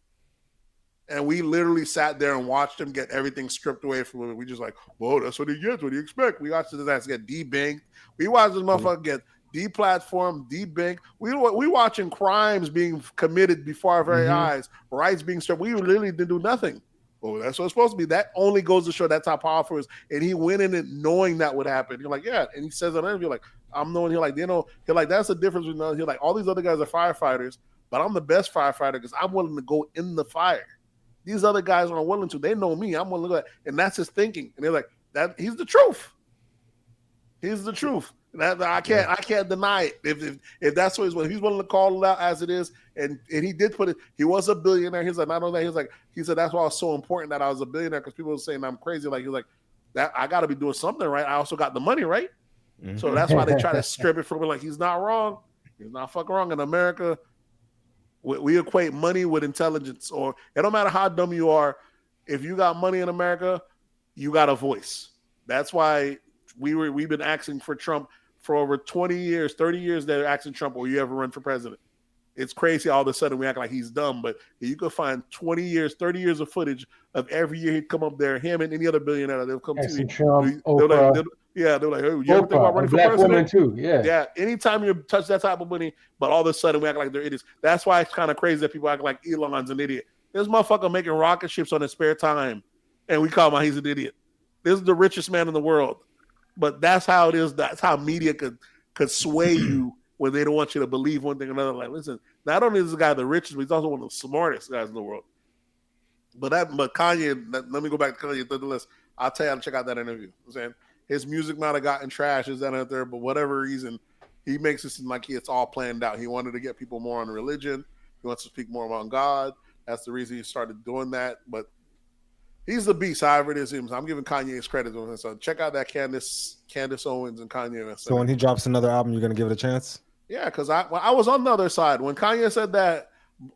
And we literally sat there and watched him get everything stripped away from him. We just like, whoa, that's what he gets. What do you expect? We watched his ass get debanked. We watched this motherfucker get deplatformed, debanked. We watching crimes being committed before our very eyes, rights being stripped. We literally didn't do nothing. Oh, that's what it's supposed to be. That only goes to show that's how powerful it is. And he went in it knowing that would happen. You're like, yeah. And he says in an interview, like, I'm knowing he's like, that's the difference between he's like, all these other guys are firefighters, but I'm the best firefighter because I'm willing to go in the fire. These other guys aren't willing to. They know me. I'm willing to go. And that's his thinking. And they're like, that he's the truth. He's the truth. That I can't deny it. If that's what he's willing to call it out as it is, and he did put it. He was a billionaire. He's like, not only that, he said that's why it was so important that I was a billionaire because people were saying I'm crazy. Like he was like, that I got to be doing something right. I also got the money right. So that's why they try to strip it from him. Like he's not wrong. He's not fucking wrong. In America, we equate money with intelligence, or it don't matter how dumb you are. If you got money in America, you got a voice. That's why we've been asking for Trump for over 20 years, 30 years. They're asking Trump, will you ever run for president? It's crazy. All of a sudden we act like he's dumb, but you could find 20 years, 30 years of footage of every year he'd come up there, him and any other billionaire. They'll come to you. Trump, they're like, hey, you ever think about running for black president? woman too. Yeah. Yeah. Anytime you touch that type of money, but all of a sudden we act like they're idiots. That's why it's kind of crazy that people act like Elon's an idiot. This motherfucker making rocket ships on his spare time, and we call him he's an idiot. This is the richest man in the world. But that's how it is. That's how media could sway you when they don't want you to believe one thing or another. Like, listen, not only is this guy the richest, but he's also one of the smartest guys in the world. But Kanye, let me go back to Kanye, the list. I'll tell you how to check out that interview. I'm saying his music might have gotten trash, is that out there, but whatever reason, he makes it seem like it's all planned out. He wanted to get people more on religion. He wants to speak more about God. That's the reason he started doing that. But he's the beast, however it is. I'm giving Kanye his credit on this. So check out that Candace Owens and Kanye. So when he drops another album, you're gonna give it a chance? Yeah, because I was on the other side when Kanye said that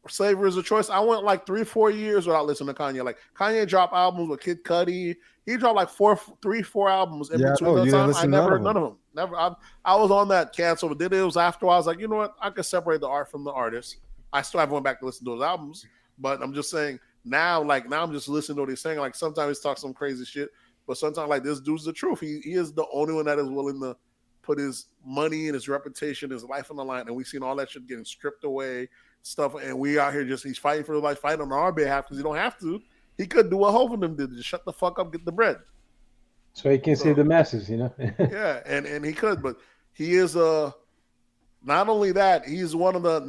slavery is a choice. I went like 3-4 years without listening to Kanye. Like Kanye dropped albums with Kid Cudi. He dropped like 3-4 albums in between the time. I never heard none of them. Never. I was on that cancel, but then it was after I was like, you know what? I could separate the art from the artist. I still haven't went back to listen to those albums, but I'm just saying now I'm just listening to what he's saying. Like sometimes he's talking some crazy shit, but sometimes like this dude's the truth. He is the only one that is willing to put his money and his reputation, his life on the line, and we've seen all that shit getting stripped away, stuff, and we out here he's fighting for his life, fighting on our behalf because he don't have to. He could do what Hov and them did, just shut the fuck up, get the bread. So he can save the masses, Yeah, and he could, but he is not only that, he's one of the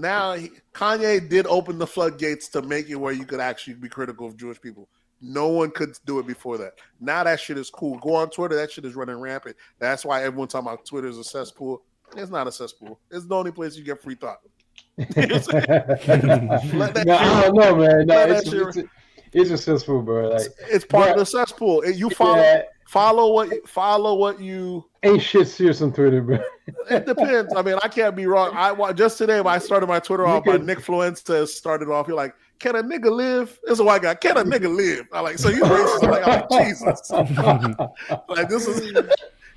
Kanye did open the floodgates to make it where you could actually be critical of Jewish people. No one could do it before that. Now that shit is cool. Go on Twitter, that shit is running rampant. That's why everyone's talking about Twitter is a cesspool. It's not a cesspool. It's the only place you get free thought. I don't know, man. No, it's a cesspool, bro. Like it's part of the cesspool. You follow what you ain't shit serious on Twitter, bro. It depends. I mean, I can't be wrong. Just today, when I started my Twitter off, by Nick Fluenza started off. You're like, can a nigga live? This is a white guy. Can a nigga live? I'm like, so you racist? I'm like, Jesus. Like this is.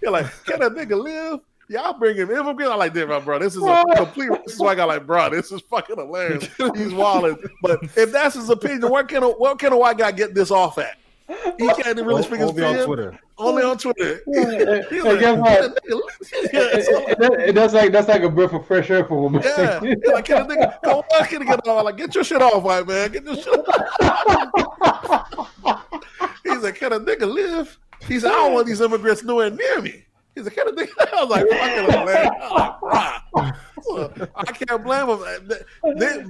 You're like, can a nigga live? Yeah, I'll bring him immigrant. I like, damn, bro. This is a complete. This is why I got like, bro. This is fucking hilarious. He's wilding. But if that's his opinion, what can a white guy get this off at? He can't even really speak his opinion. On Twitter. Only on Twitter. That's like a breath of fresh air for him. Yeah. Like, can a nigga come on, can get off? Like, get your shit off, white man. Get your shit off. He's like, can a nigga live? He said, I don't want these immigrants nowhere near me. He's like, can a nigga? I was like, fucking man. I was like, I can't blame him.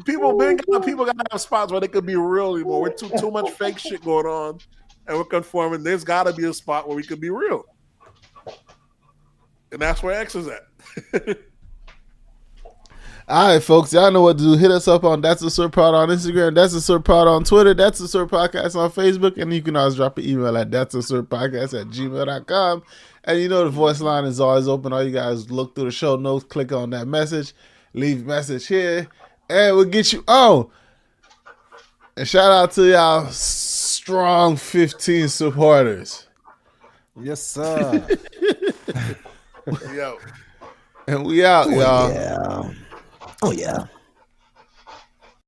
People gotta have spots where they could be real anymore. We're too much fake shit going on. And we're conforming. There's got to be a spot where we can be real. And that's where X is at. All right, folks. Y'all know what to do. Hit us up on That's the Sir Pod on Instagram. That's the Sir Pod on Twitter. That's the Sir Podcast on Facebook. And you can always drop an email at That's the Sir Podcast at gmail.com. And you know the voice line is always open. All you guys look through the show notes, click on that message, leave a message here, and we'll get you on. And shout out to y'all strong 15 supporters. Yes, sir. Yo. And we out, y'all. Yeah. Oh, yeah.